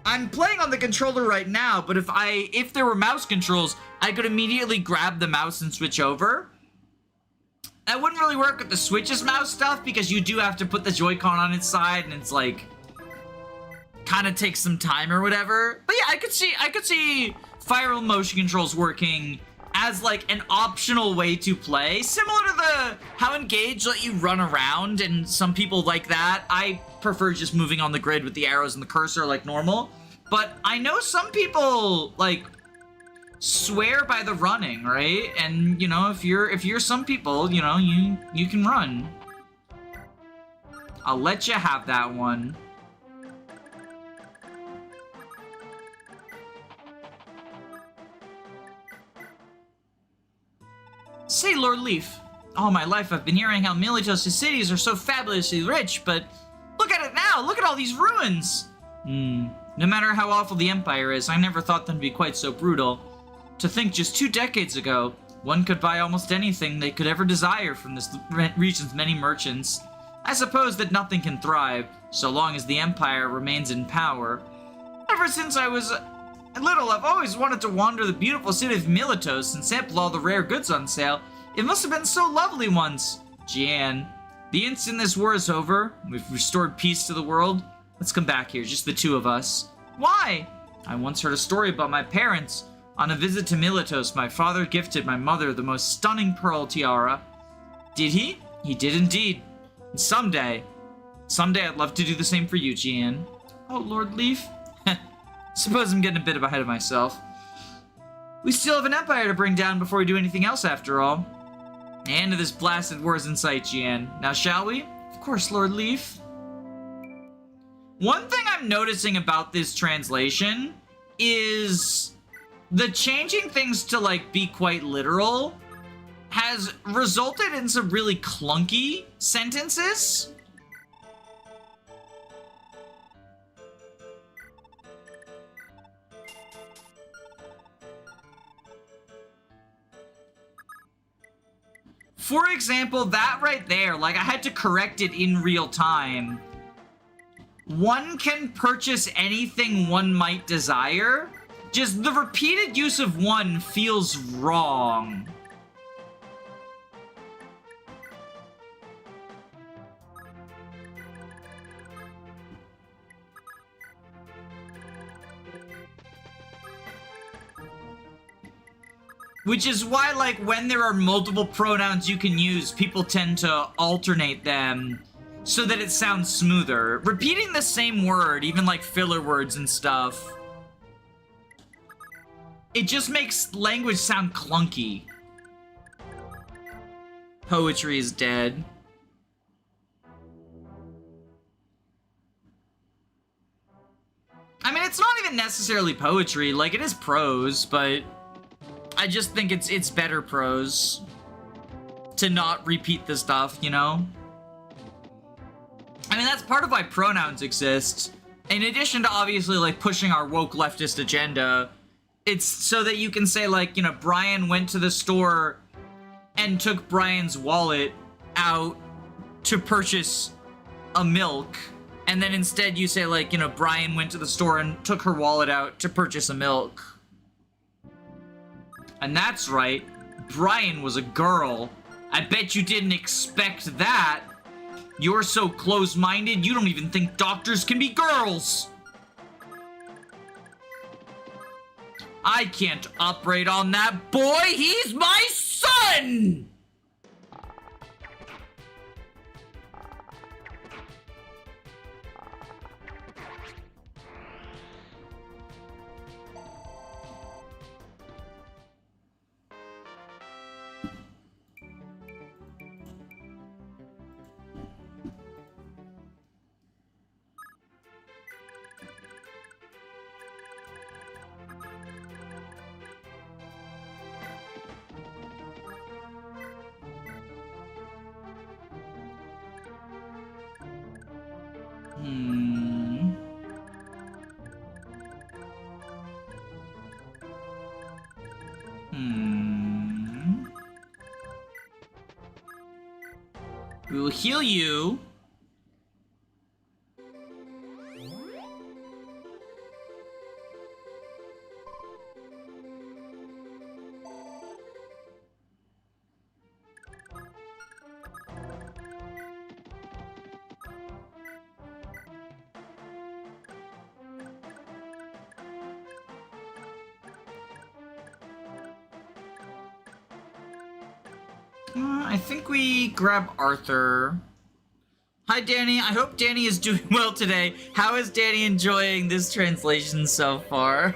I'm playing on the controller right now, but if there were mouse controls, I could immediately grab the mouse and switch over. That wouldn't really work with the Switch's mouse stuff, because you do have to put the Joy-Con on its side, and it's, like, kind of takes some time or whatever. But yeah, I could see Fire Emblem motion controls working as like an optional way to play, similar to how Engage let you run around, and some people like that. I prefer just moving on the grid with the arrows and the cursor like normal, but I know some people like swear by the running, right? And you know, if you're some people, you know, you can run. I'll let you have that one. Say, Lord Leaf, all my life I've been hearing how Militos' cities are so fabulously rich, but look at it now! Look at all these ruins! No matter how awful the Empire is, I never thought them to be quite so brutal. To think just 2 decades ago, one could buy almost anything they could ever desire from this region's many merchants. I suppose that nothing can thrive, so long as the Empire remains in power. Ever since I was little, I've always wanted to wander the beautiful city of Militos and sample all the rare goods on sale. It must have been so lovely once. Jan, the instant this war is over, we've restored peace to the world, let's come back here, just the 2 of us. Why? I once heard a story about my parents. On a visit to Militos, my father gifted my mother the most stunning pearl tiara. Did he? He did indeed. And someday I'd love to do the same for you, Jan. Oh, Lord Leaf. Suppose I'm getting a bit ahead of myself. We still have an empire to bring down before we do anything else, after all. The end of this blasted war is in sight, Jan. Now, shall we? Of course, Lord Leaf. One thing I'm noticing about this translation is the changing things to, like, be quite literal has resulted in some really clunky sentences. For example, that right there, like, I had to correct it in real time. One can purchase anything one might desire. Just the repeated use of one feels wrong. Which is why, like, when there are multiple pronouns you can use, people tend to alternate them so that it sounds smoother. Repeating the same word, even like filler words and stuff, it just makes language sound clunky. Poetry is dead. I mean, it's not even necessarily poetry, like, it is prose, but I just think it's better prose to not repeat the stuff, you know? I mean, that's part of why pronouns exist. In addition to obviously, like, pushing our woke leftist agenda, it's so that you can say, like, you know, Brian went to the store and took Brian's wallet out to purchase a milk. And then instead you say, like, you know, Brian went to the store and took her wallet out to purchase a milk. And that's right, Brian was a girl. I bet you didn't expect that. You're so close-minded, you don't even think doctors can be girls. I can't operate on that boy, he's my son! We will heal you. I think we grab Arthur. Hi, Danny. I hope Danny is doing well today. How is Danny enjoying this translation so far?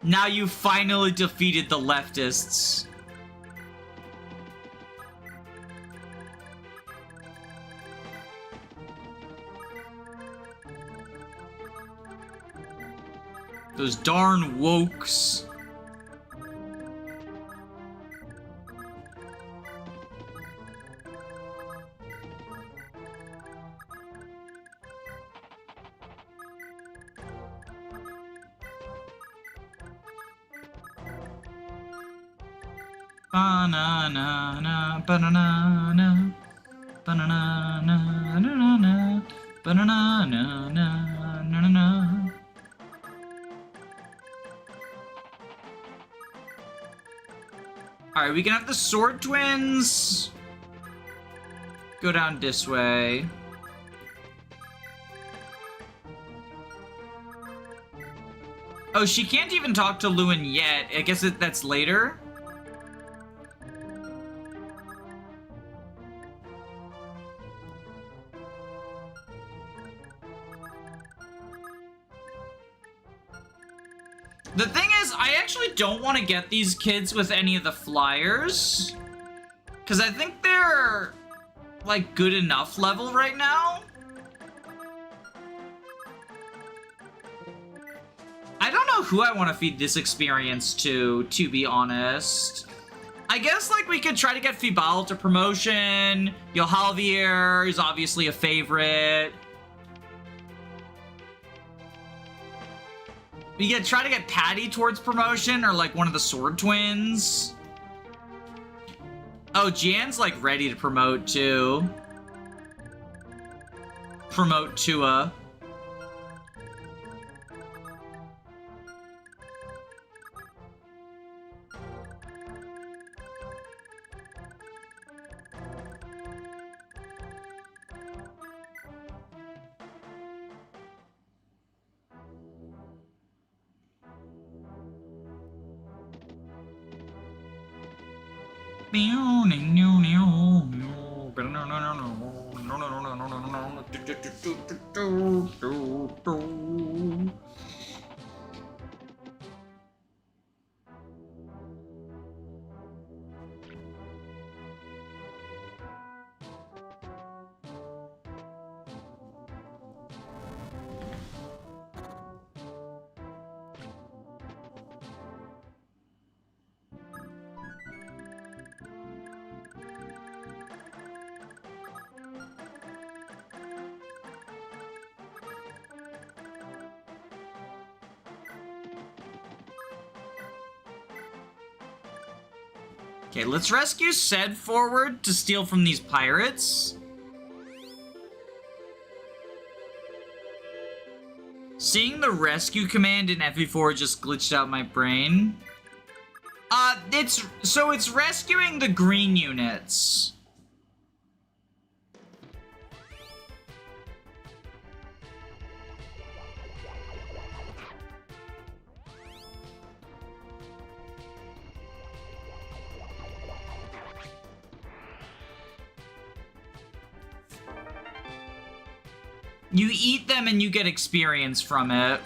Now you finally defeated the leftists. Those darn wokes. Banana, banana, banana, banana, banana. Alright, we can have the sword twins go down this way. Oh, she can't even talk to Lewyn yet. I guess that's later. The thing is, I actually don't want to get these kids with any of the flyers. Because I think they're, like, good enough level right now. I don't know who I want to feed this experience to be honest. I guess, like, we could try to get Fibal to promotion. Yohalvier is obviously a favorite. We could try to get Patty towards promotion, or like one of the sword twins. Oh, Jan's like ready to promote too. Promote Tua. Okay, let's rescue Sed forward to steal from these pirates. Seeing the rescue command in FE4 just glitched out my brain. It's rescuing the green units. You eat them and you get experience from it.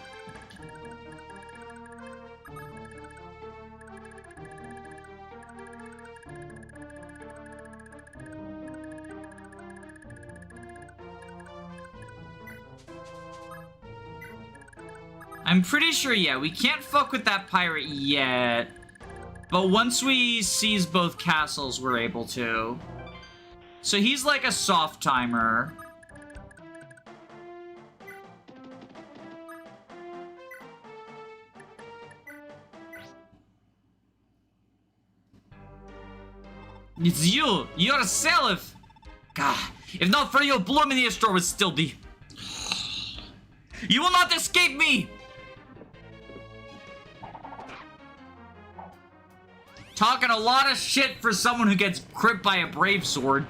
I'm pretty sure, yeah, we can't fuck with that pirate yet. But once we seize both castles, we're able to. So he's like a soft timer. It's you! Yourself! God, if not for you, Bloom in the Ishtar would still be. You will not escape me! Talking a lot of shit for someone who gets cripped by a brave sword.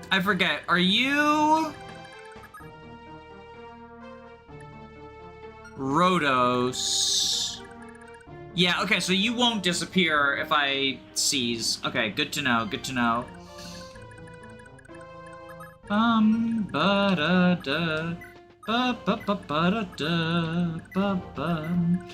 I forget. Are you... Rhodos? Yeah, okay, so you won't disappear if I seize. Okay, good to know, good to know. Ba-da-da, ba-ba-ba-ba-da-da, ba-bum.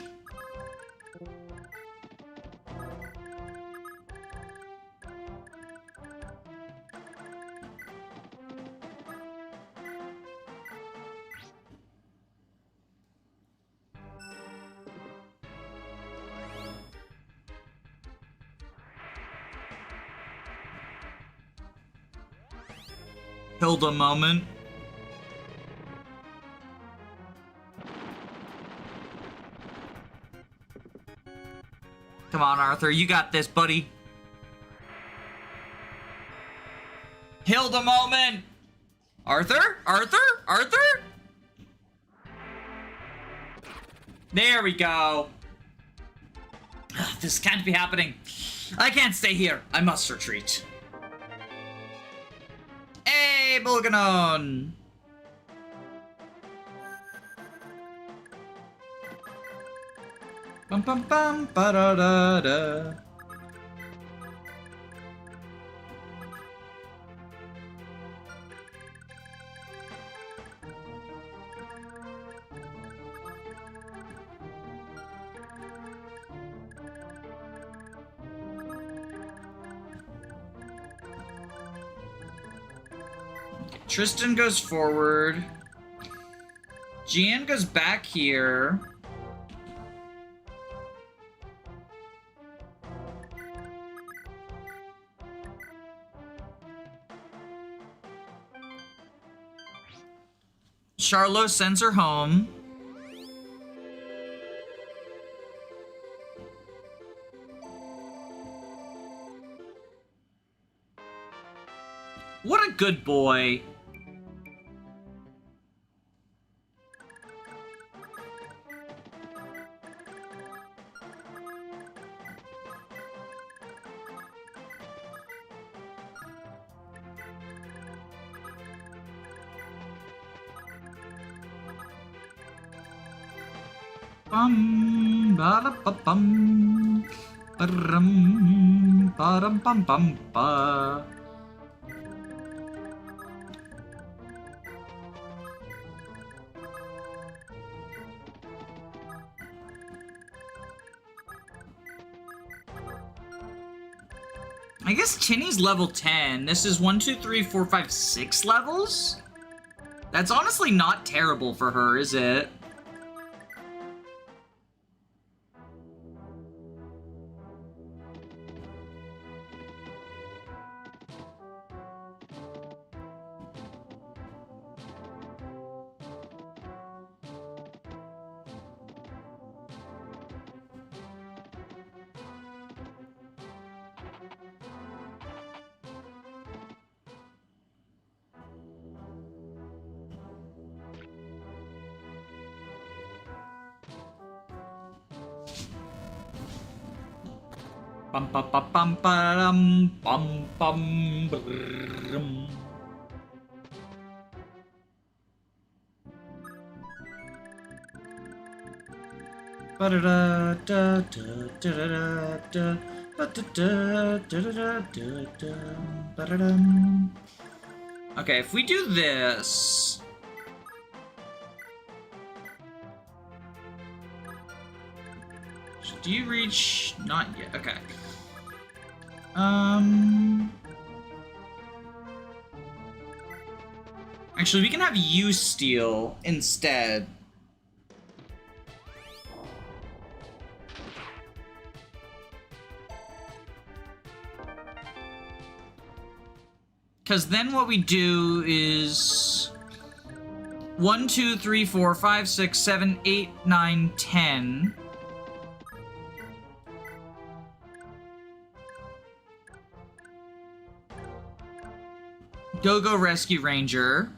Hilda moment. Come on, Arthur, you got this, buddy. Hilda moment. Arthur? Arthur? Arthur? There we go. Ugh, this can't be happening. I can't stay here. I must retreat. Hey, Bulganon! Bum bum bum ba da da da. Tristan goes forward. Gian goes back here. Charlo sends her home. What a good boy. Bum ba da ba bum ba rum ba dum bum bum ba. I guess Tinny's level 10. This is 1, 2, 3, 4, 5, 6 levels? That's honestly not terrible for her, is it? Bum bum bum bum bum bum bum brum. Ba da da da da da da da ba da da da da da da ba da dum. Okay, if we do this. Do you reach? Not yet. Okay. Actually, we can have you steal instead. Because then what we do is 1, 2, 3, 4, 5, 6, 7, 8, 9, 10. Go Rescue Ranger.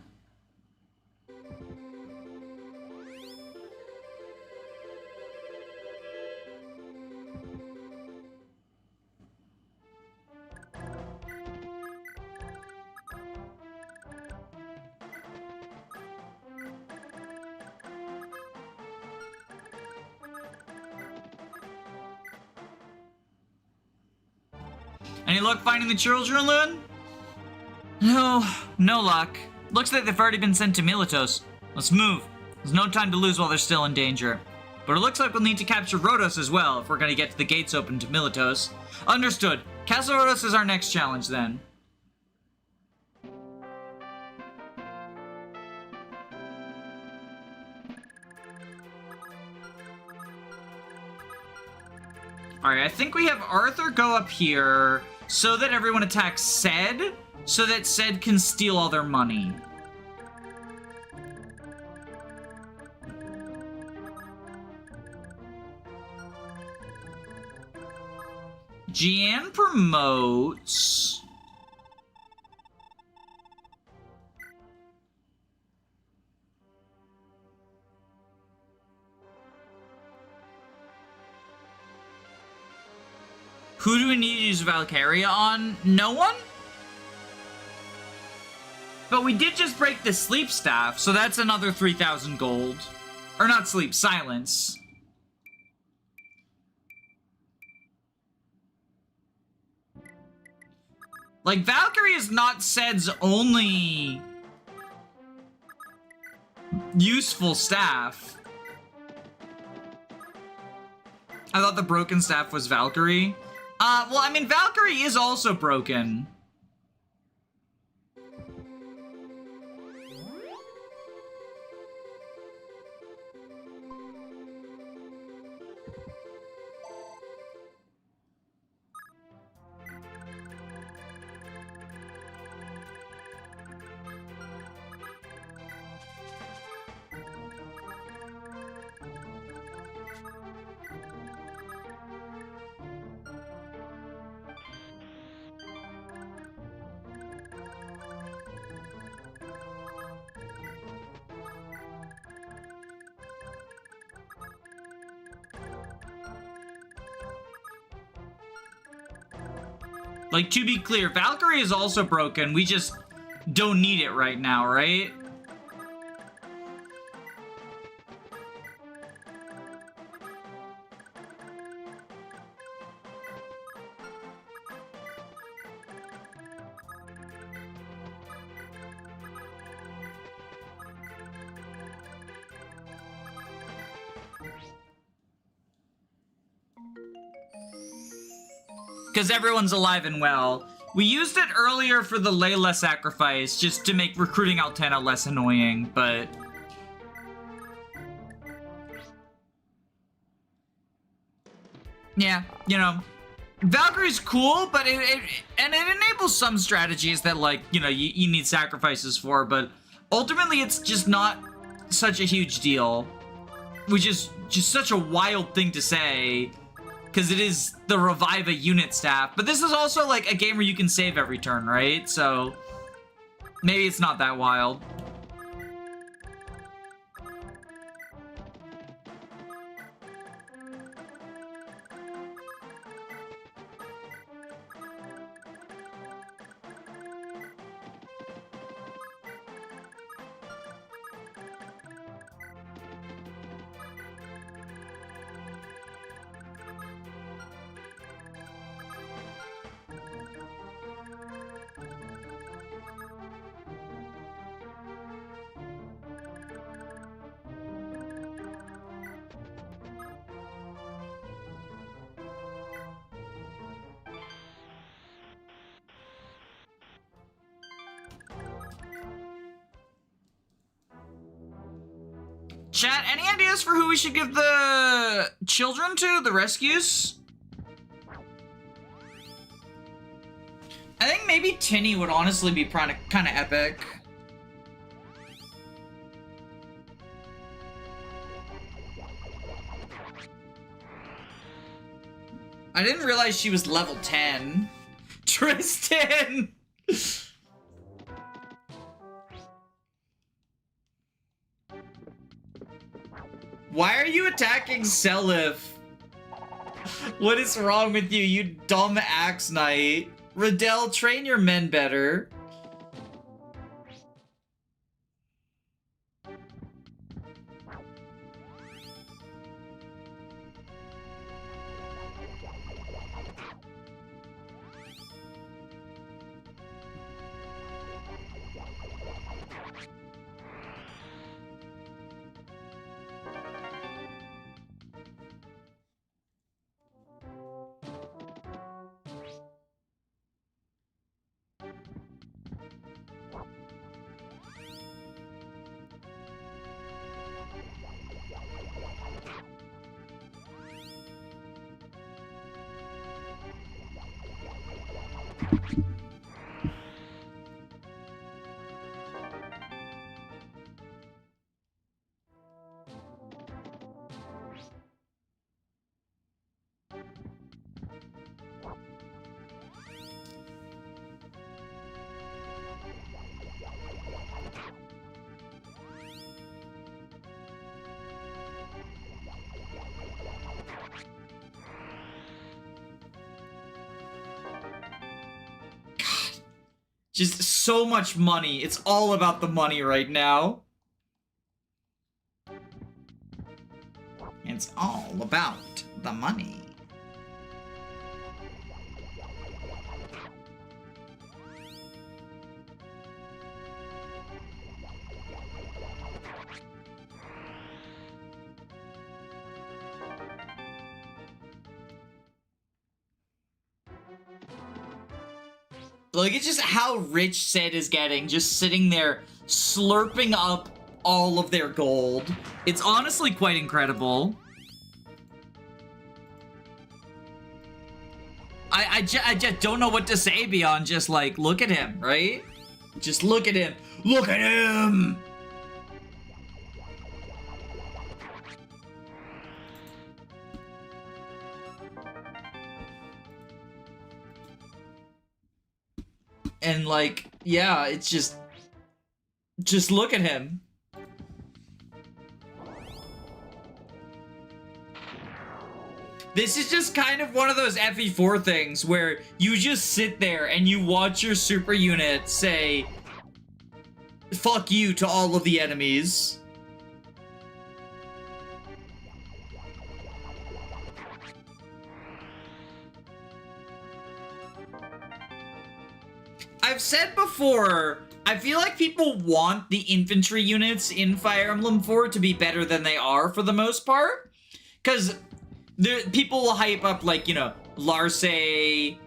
Any luck finding the children, Lewyn? No, no luck. Looks like they've already been sent to Miletos. Let's move. There's no time to lose while they're still in danger. But it looks like we'll need to capture Rhodos as well if we're going to get the gates open to Miletos. Understood. Castle Rhodos is our next challenge then. Alright, I think we have Arthur go up here so that everyone attacks Ced, so that Ced can steal all their money. Jeanne promotes. Who do we need to use Valkyria on? No one? But we did just break the sleep staff, so that's another 3,000 gold. Or not sleep, silence. Like, Valkyrie is not Ced's only useful staff. I thought the broken staff was Valkyrie. Well, I mean, Valkyrie is also broken. Like, to be clear, Valkyrie is also broken. We just don't need it right now, right? Because everyone's alive and well. We used it earlier for the Layla sacrifice, just to make recruiting Altenna less annoying, but... yeah, you know. Valkyrie's cool, but it enables some strategies that, like, you know, you need sacrifices for, but ultimately it's just not such a huge deal. Which is just such a wild thing to say. Because it is the revive a unit staff. But this is also like a game where you can save every turn, right? So maybe it's not that wild. Chat, any ideas for who we should give the children to? The rescues? I think maybe Tinny would honestly be kind of epic. I didn't realize she was level 10. Tristan! Why are you attacking Selif? What is wrong with you, you dumb axe knight? Riddell, train your men better. Just so much money. It's all about the money right now. It's all about the money. Look at just how rich Sid is getting, just sitting there slurping up all of their gold. It's honestly quite incredible. I just don't know what to say beyond just like, look at him, right? Just look at him. Look at him! And like, yeah, it's just look at him. This is just kind of one of those FE4 things where you just sit there and you watch your super unit say, fuck you to all of the enemies. I've said before, I feel like people want the infantry units in Fire Emblem 4 to be better than they are for the most part. Because people will hype up, like, you know, Larse,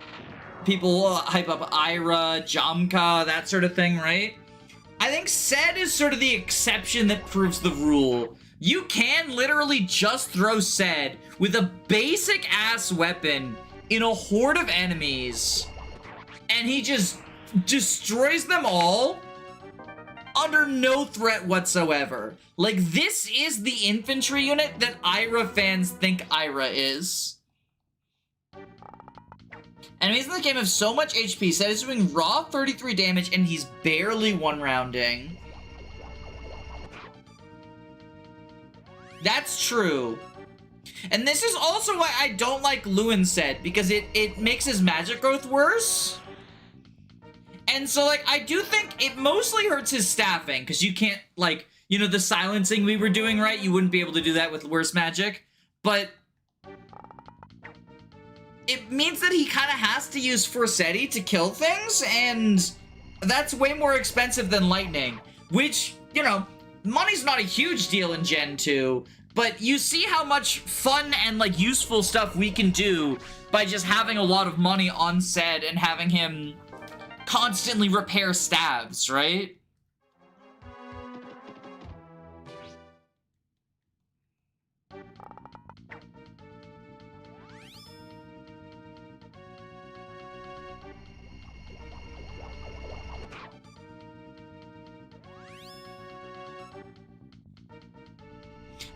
people will hype up Ayra, Jamka, that sort of thing, right? I think Sed is sort of the exception that proves the rule. You can literally just throw Sed with a basic-ass weapon in a horde of enemies, and he just destroys them all under no threat whatsoever. Like, this is the infantry unit that Ayra fans think Ayra is. Enemies in the game have so much HP. Sed is doing raw 33 damage and he's barely one-rounding. That's true. And this is also why I don't like Lewyn Sed, because it makes his magic growth worse. And so, like, I do think it mostly hurts his staffing, because you can't, like, you know, the silencing we were doing, right? You wouldn't be able to do that with worse magic. But it means that he kind of has to use Forsetti to kill things, and that's way more expensive than lightning. Which, you know, money's not a huge deal in Gen 2, but you see how much fun and, like, useful stuff we can do by just having a lot of money on Sed and having him constantly repair stabs, right?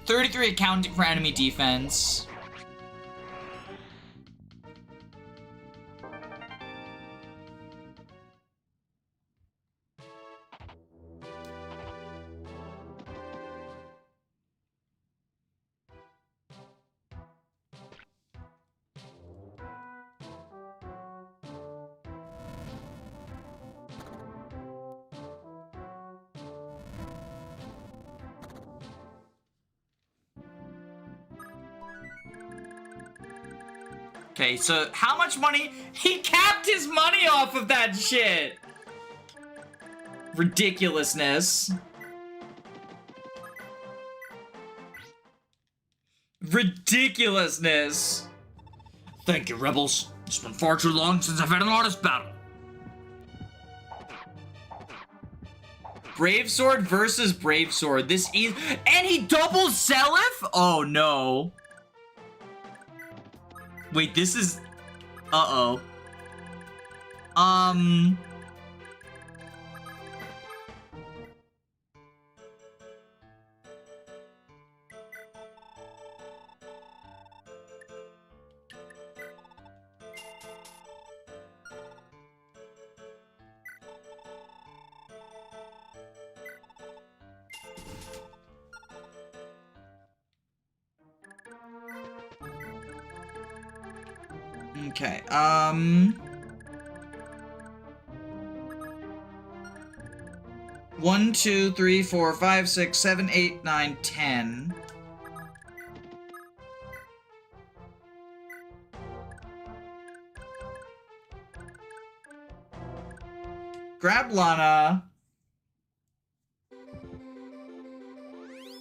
$33 accounting for enemy defense. Okay, so how much money? He capped his money off of that shit! Ridiculousness. Ridiculousness. Thank you, rebels. It's been far too long since I've had an honest battle. Brave Sword versus Brave Sword. This is... And he doubles Seliph? Oh, no. Wait, this is... Uh-oh. Okay, 1, 2, 3, 4, 5, 6, 7, 8, 9, 10. Grab Lana.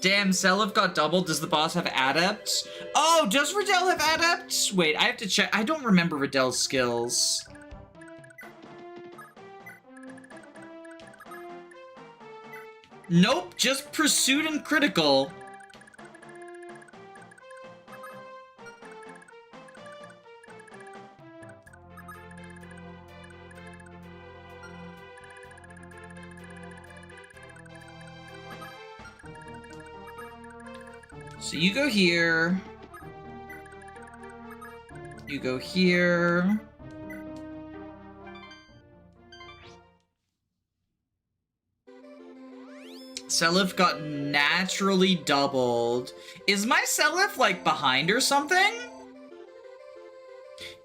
Damn, Seliph got doubled. Does the boss have adepts? Oh, does Riddell have adepts? Wait, I have to check. I don't remember Riddell's skills. Nope, just pursuit and critical. So you go here. You go here. Seliph got naturally doubled. Is my Seliph, like, behind or something?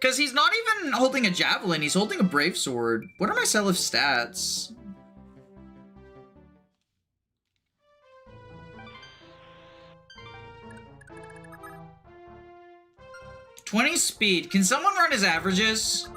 Because he's not even holding a javelin, he's holding a brave sword. What are my Seliph stats? $20 speed. Can someone run his averages?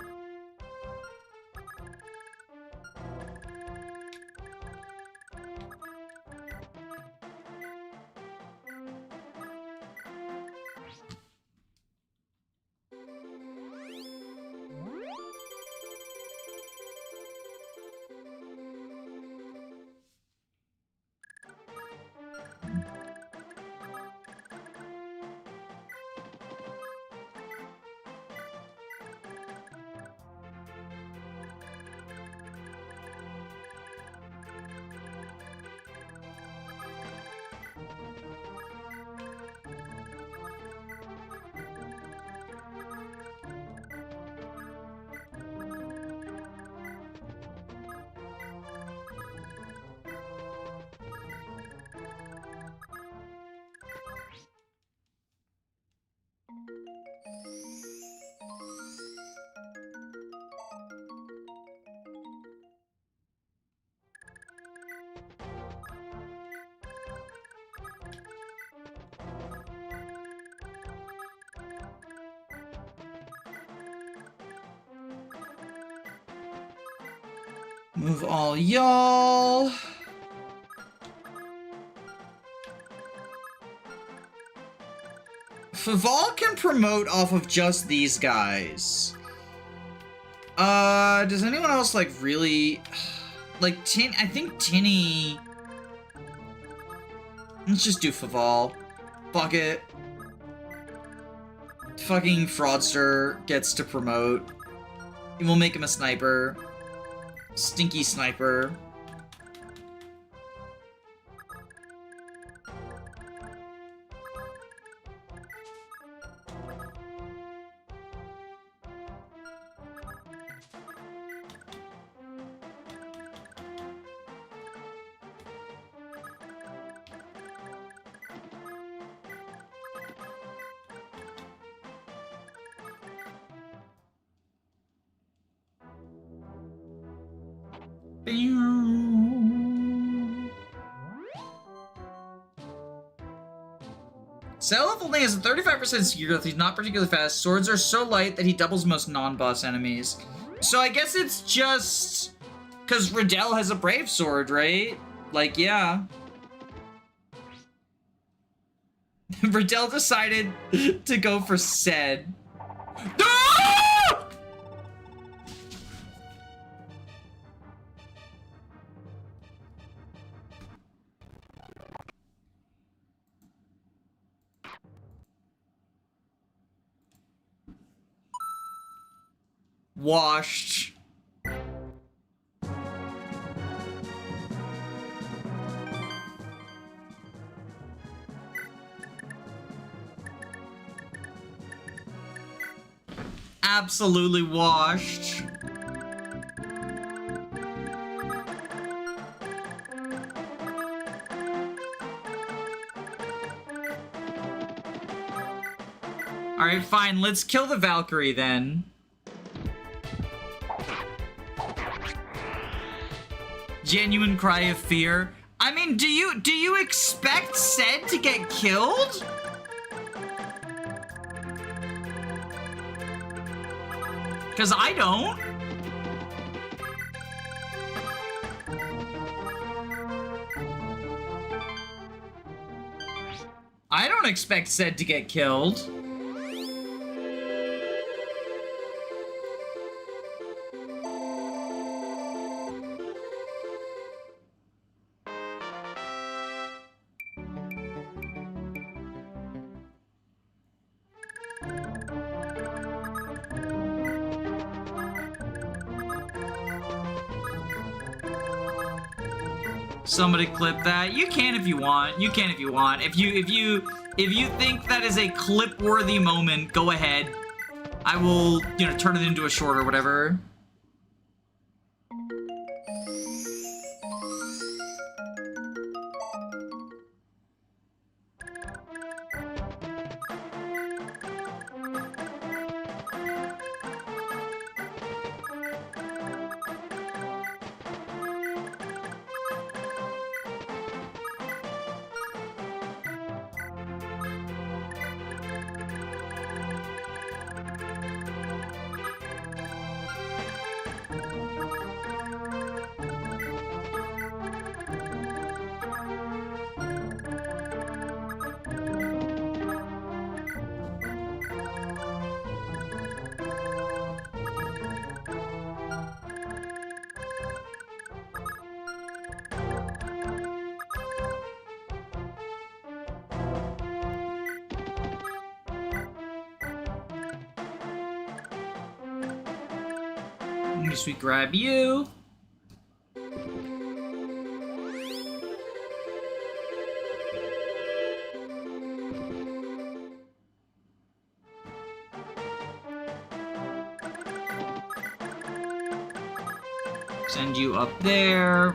Move all y'all. Faval can promote off of just these guys. Does anyone else, like, really... Like, I think Tinny... Let's just do Faval. Fuck it. Fucking Fraudster gets to promote. We'll make him a sniper. Stinky sniper. Seliph only has a 35% secure growth. He's not particularly fast. Swords are so light that he doubles most non-boss enemies. So I guess it's just... Because Riddell has a brave sword, right? Like, yeah. Riddell decided to go for Sed. Ah! Washed. absolutely washed. Alright, fine. Let's kill the Valkyrie then. Genuine cry of fear. I mean, do you expect Sed to get killed? Because I don't. I don't expect Sed to get killed. Somebody clip that. You can if you want. You can if you want. If you think that is a clip-worthy moment, go ahead. I will, you know, turn it into a short or whatever. Guess we grab you. Send you up there.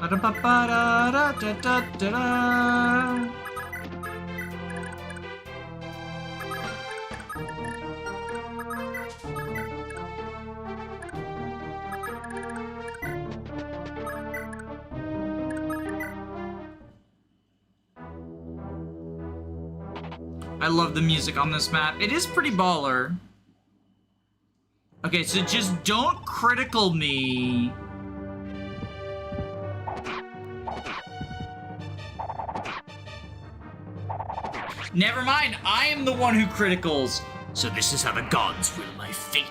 Ba-da-ba-ba-da-da-da-da-da. I love the music on this map. It is pretty baller. Okay, so just don't critical me. Never mind, I am the one who criticals. So this is how the gods will my fate.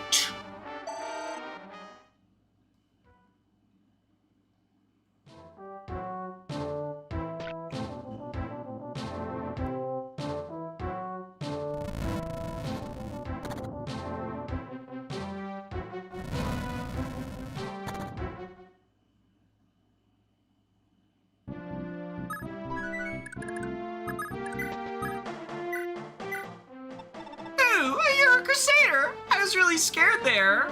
Crusader! I was really scared there.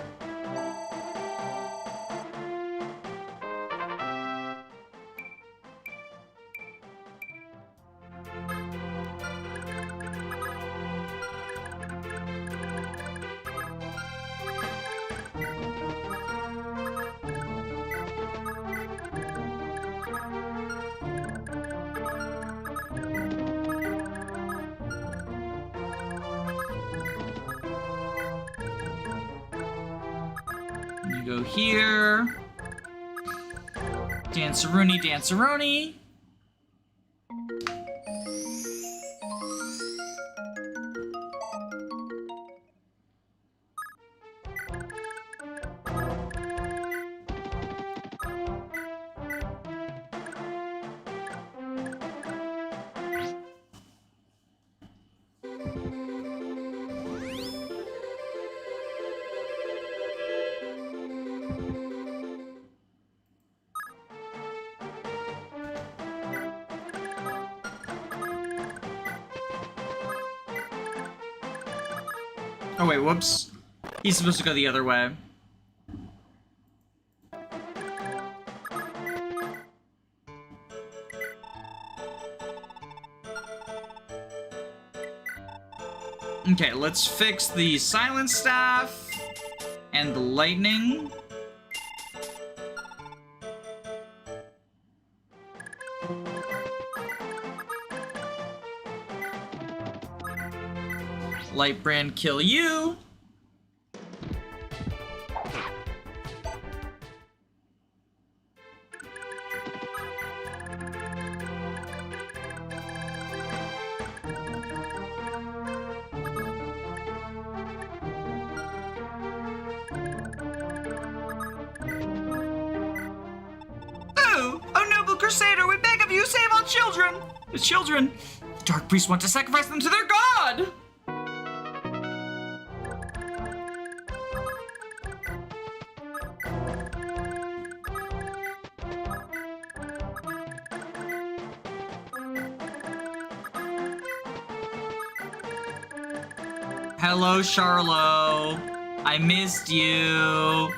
Go here. Danceroni, danceroni. Oh wait, whoops. He's supposed to go the other way. Okay, let's fix the silent staff and the lightning. Lightbrand, kill you. Oh, noble crusader, we beg of you, save all children! The children. The Dark Priests want to sacrifice them to their god! Hello, Charlo. I missed you.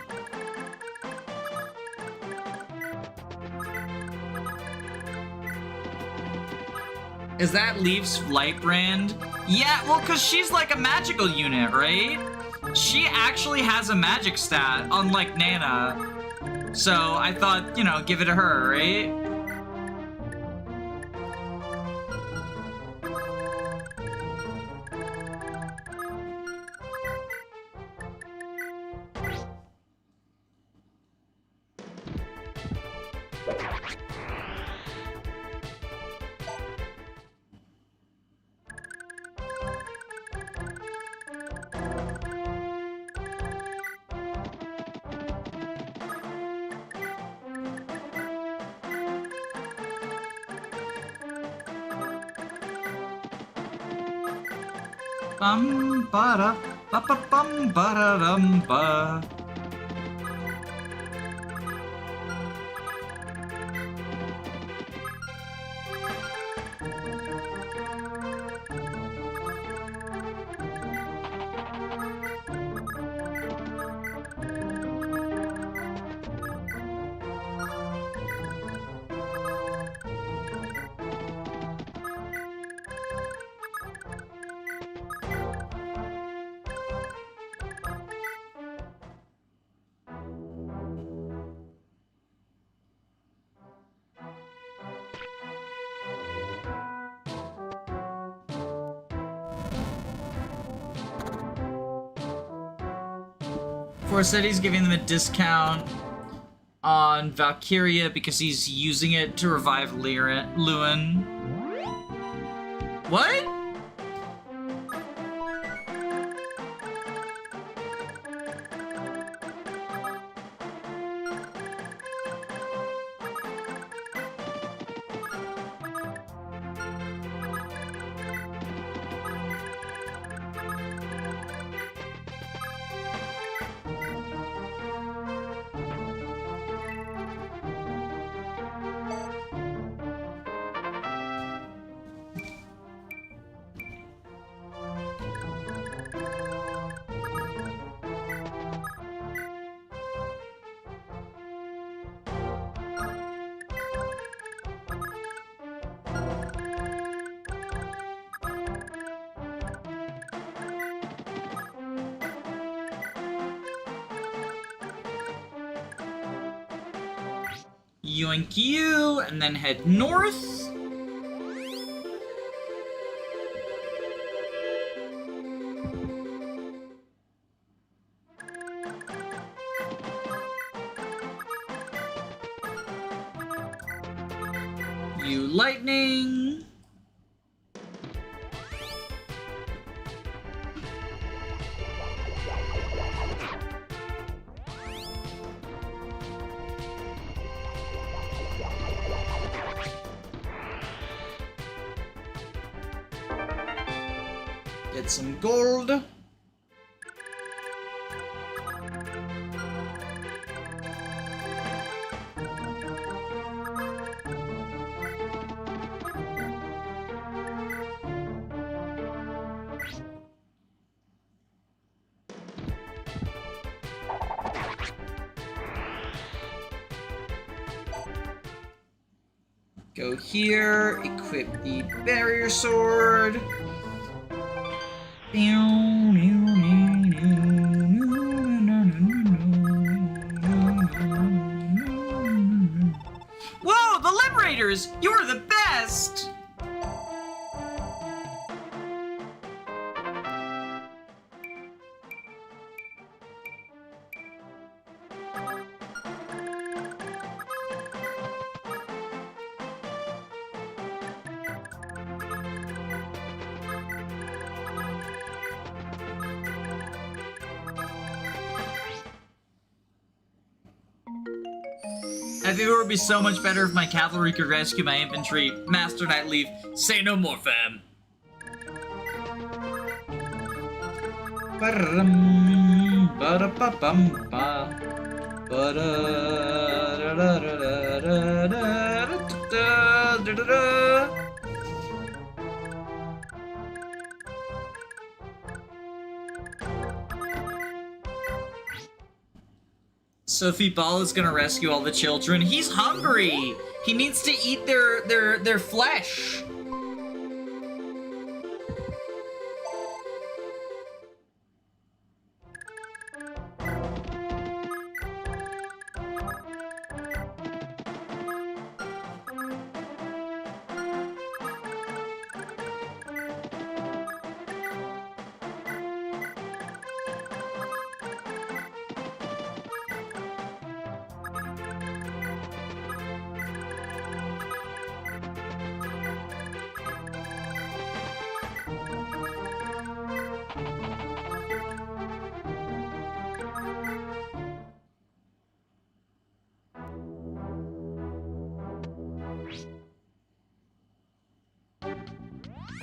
Is that Leaf's Lightbrand? Yeah, well, because she's like a magical unit, right? She actually has a magic stat, unlike Nana. So I thought, you know, give it to her, right? Bum ba da ba ba bum ba da dum ba. Force said he's giving them a discount on Valkyria because he's using it to revive Lewyn. What? Yoink you, and then head north. You lightning. Get some gold. Go here, equip the barrier sword. Whoa, the Liberators! You're the best! I think it would be so much better if my cavalry could rescue my infantry. Master Knight leave. Say no more, fam. Ba-da-dum, ba-da-ba-bum-ba. Ba-da-da-da-da-da-da-da-da-da. Sophie Ball is gonna rescue all the children. He's hungry. He needs to eat their flesh.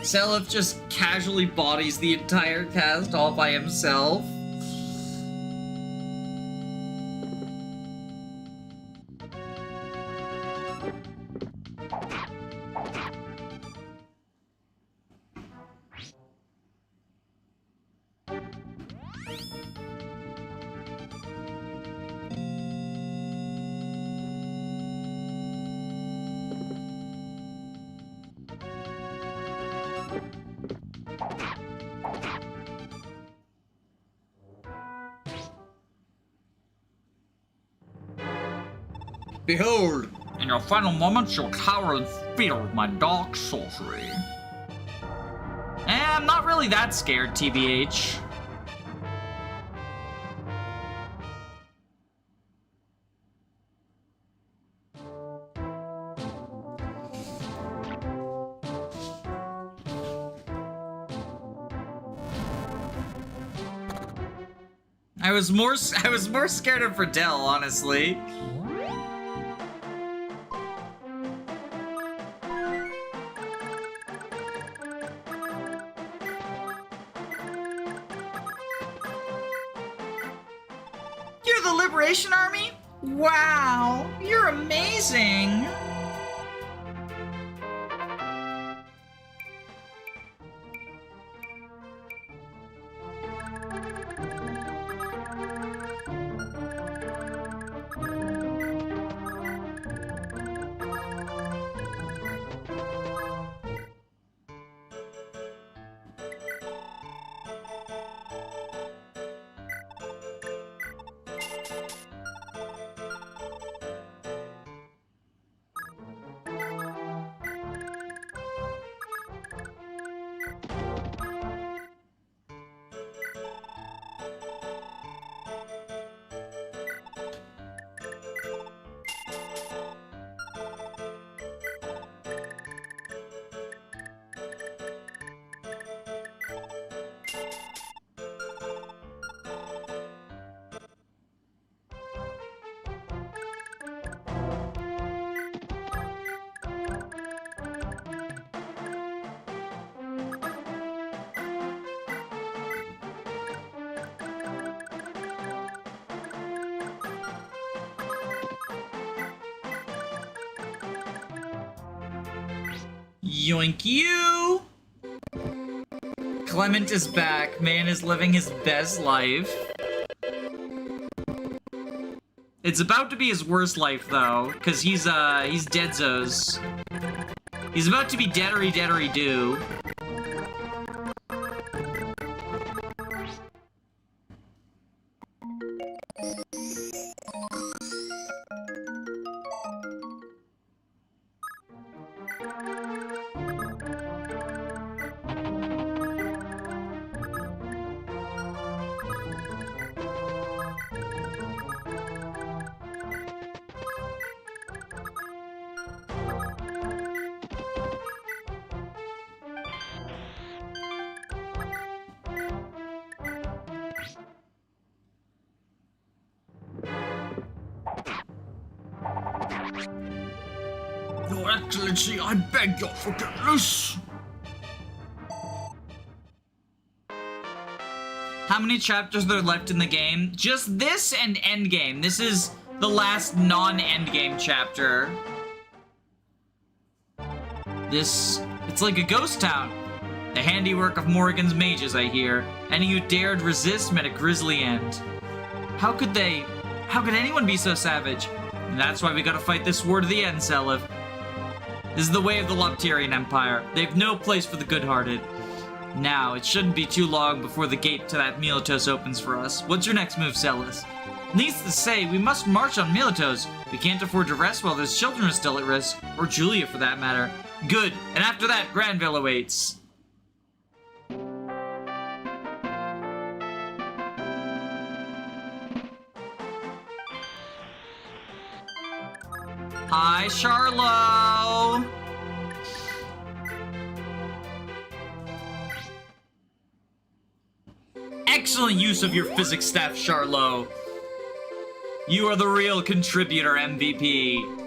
Seliph just casually bodies the entire cast all by himself. Behold, in your final moments, you'll cower in fear of my dark sorcery. I'm not really that scared, TBH. I was more scared of Verdell, honestly. You're the Liberation Army? Wow, you're amazing! Yoink you! Clement is back. Man is living his best life. It's about to be his worst life, though, because he's Deadzos. He's about to be deadery do. Your Excellency, I beg your forgiveness. How many chapters are there left in the game? Just this and endgame. This is the last non-endgame chapter. It's like a ghost town. The handiwork of Morrigan's mages, I hear. Any who dared resist met a grisly end. How could anyone be so savage? And that's why we gotta fight this war to the end, Seliph. This is the way of the Lopterian Empire. They have no place for the good-hearted. Now, it shouldn't be too long before the gate to that Miletos opens for us. What's your next move, Celis? Needless to say, we must march on Miletos. We can't afford to rest while those children are still at risk. Or Julia, for that matter. Good. And after that, Granville awaits. Hi, Charlo. Excellent use of your physics staff, Charlo. You are the real contributor MVP.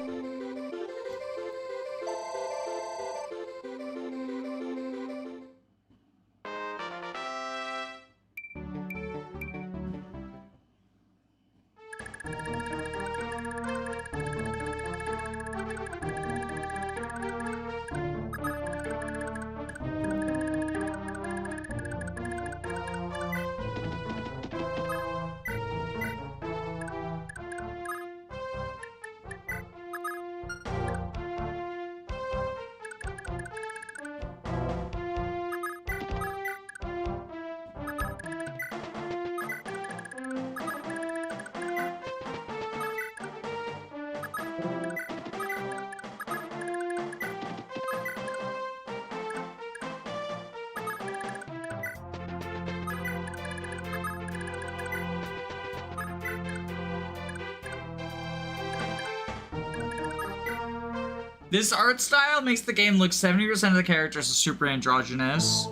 This art style makes the game look 70% of the characters are super androgynous.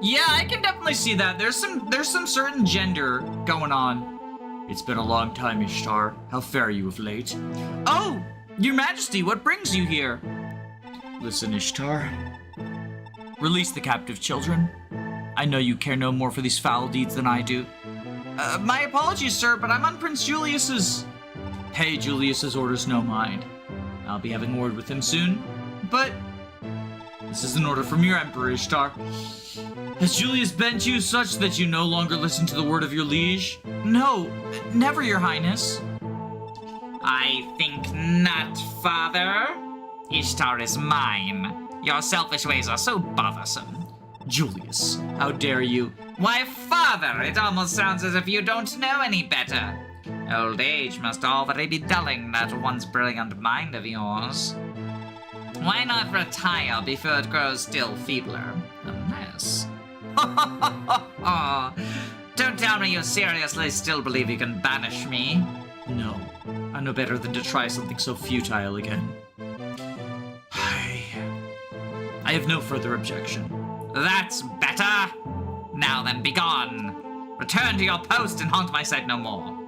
Yeah, I can definitely see that. There's some certain gender going on. It's been a long time, Ishtar. How fare you of late? Oh, Your Majesty, what brings you here? Listen, Ishtar. Release the captive children. I know you care no more for these foul deeds than I do. My apologies, sir, but I'm on Prince Julius's... Pay Julius's orders no mind. I'll be having word with him soon, but this is an order from your Emperor, Ishtar. Has Julius bent you such that you no longer listen to the word of your liege? No, never, your highness. I think not, father. Ishtar is mine. Your selfish ways are so bothersome. Julius, how dare you? Why, father, it almost sounds as if you don't know any better. Old age must already be dulling that once brilliant mind of yours. Why not retire before it grows still feebler? Unless... Don't tell me you seriously still believe you can banish me. No, I know better than to try something so futile again. I have no further objection. That's better! Now then, begone! Return to your post and haunt my sight no more.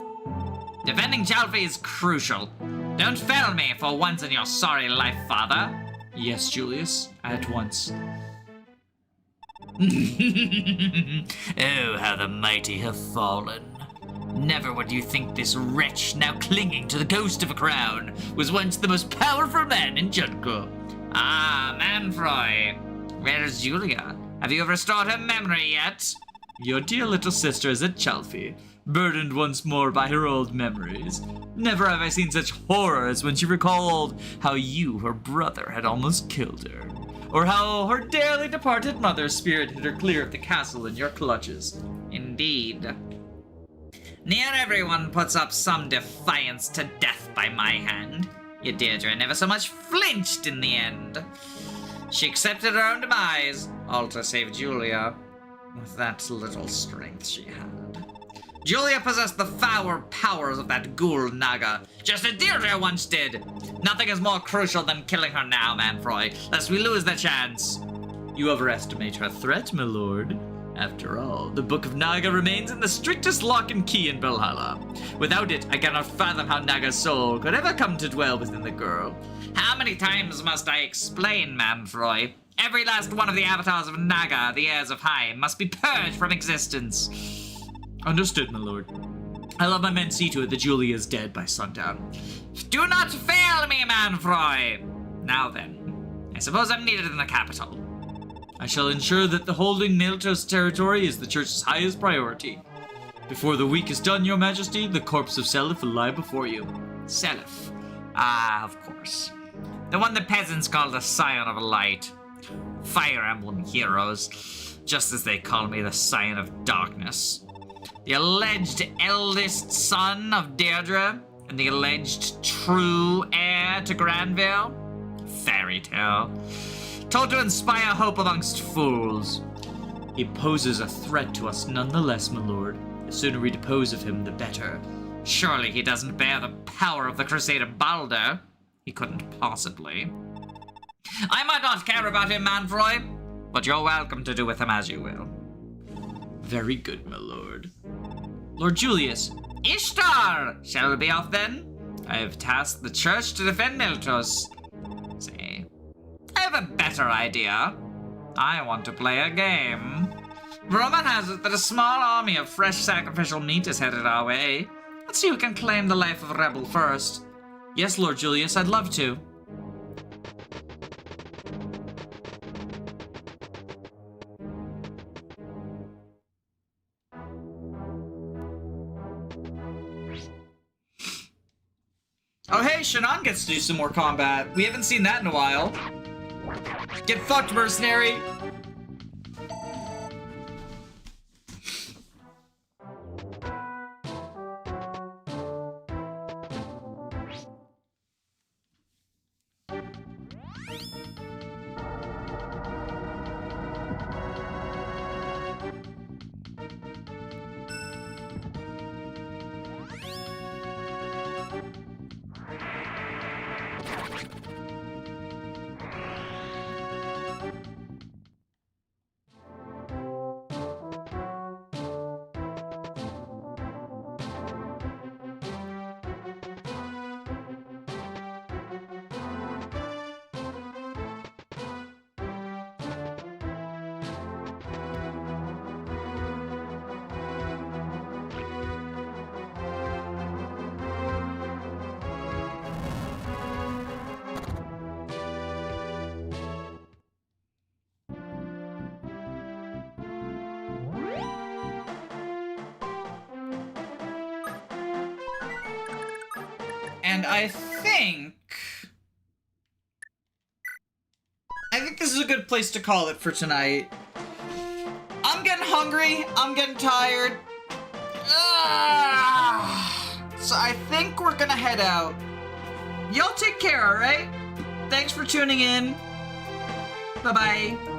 Defending Jalfi is crucial. Don't fail me for once in your sorry life, father. Yes, Julius, at once. Oh, how the mighty have fallen. Never would you think this wretch, now clinging to the ghost of a crown, was once the most powerful man in Junko. Ah, Manfroy. Where is Julia? Have you restored her memory yet? Your dear little sister is at Chalfie, burdened once more by her old memories. Never have I seen such horror as when she recalled how you, her brother, had almost killed her, or how her dearly departed mother's spirit hid her clear of the castle in your clutches. Indeed. Near everyone puts up some defiance to death by my hand. Yet Deirdre never so much flinched in the end. She accepted her own demise, all to save Julia, with that little strength she had. Julia possessed the foul powers of that ghoul Naga, just as Deirdre once did. Nothing is more crucial than killing her now, Manfroy, lest we lose the chance. You overestimate her threat, my lord. After all, the Book of Naga remains in the strictest lock and key in Valhalla. Without it, I cannot fathom how Naga's soul could ever come to dwell within the girl. How many times must I explain, Manfroy? Every last one of the avatars of Naga, the heirs of Hyme, must be purged from existence. Understood, my lord. I'll have my men see to it that Julia is dead by sundown. Do not fail me, Manfroy! Now then, I suppose I'm needed in the capital. I shall ensure that the holding Nailtos territory is the church's highest priority. Before the week is done, your majesty, the corpse of Seliph will lie before you. Seliph? Ah, of course. The one the peasants call the Scion of Light. Fire Emblem heroes, just as they call me the Scion of Darkness. The alleged eldest son of Deirdre, and the alleged true heir to Granville? Fairy tale. Told to inspire hope amongst fools. He poses a threat to us nonetheless, my lord. The sooner we depose of him, the better. Surely he doesn't bear the power of the Crusader Balder. He couldn't possibly. I might not care about him, Manfroy, but you're welcome to do with him as you will. Very good, my lord. Lord Julius. Ishtar! Shall we be off then? I have tasked the church to defend Miltos. Say, I have a better idea. I want to play a game. Rumor has it that a small army of fresh sacrificial meat is headed our way. Let's see who can claim the life of a rebel first. Yes, Lord Julius, I'd love to. Oh hey, Shannan gets to do some more combat. We haven't seen that in a while. Get fucked, mercenary! And I think this is a good place to call it for tonight. I'm getting hungry. I'm getting tired. So I think we're gonna head out. Y'all take care, all right? Thanks for tuning in. Bye-bye.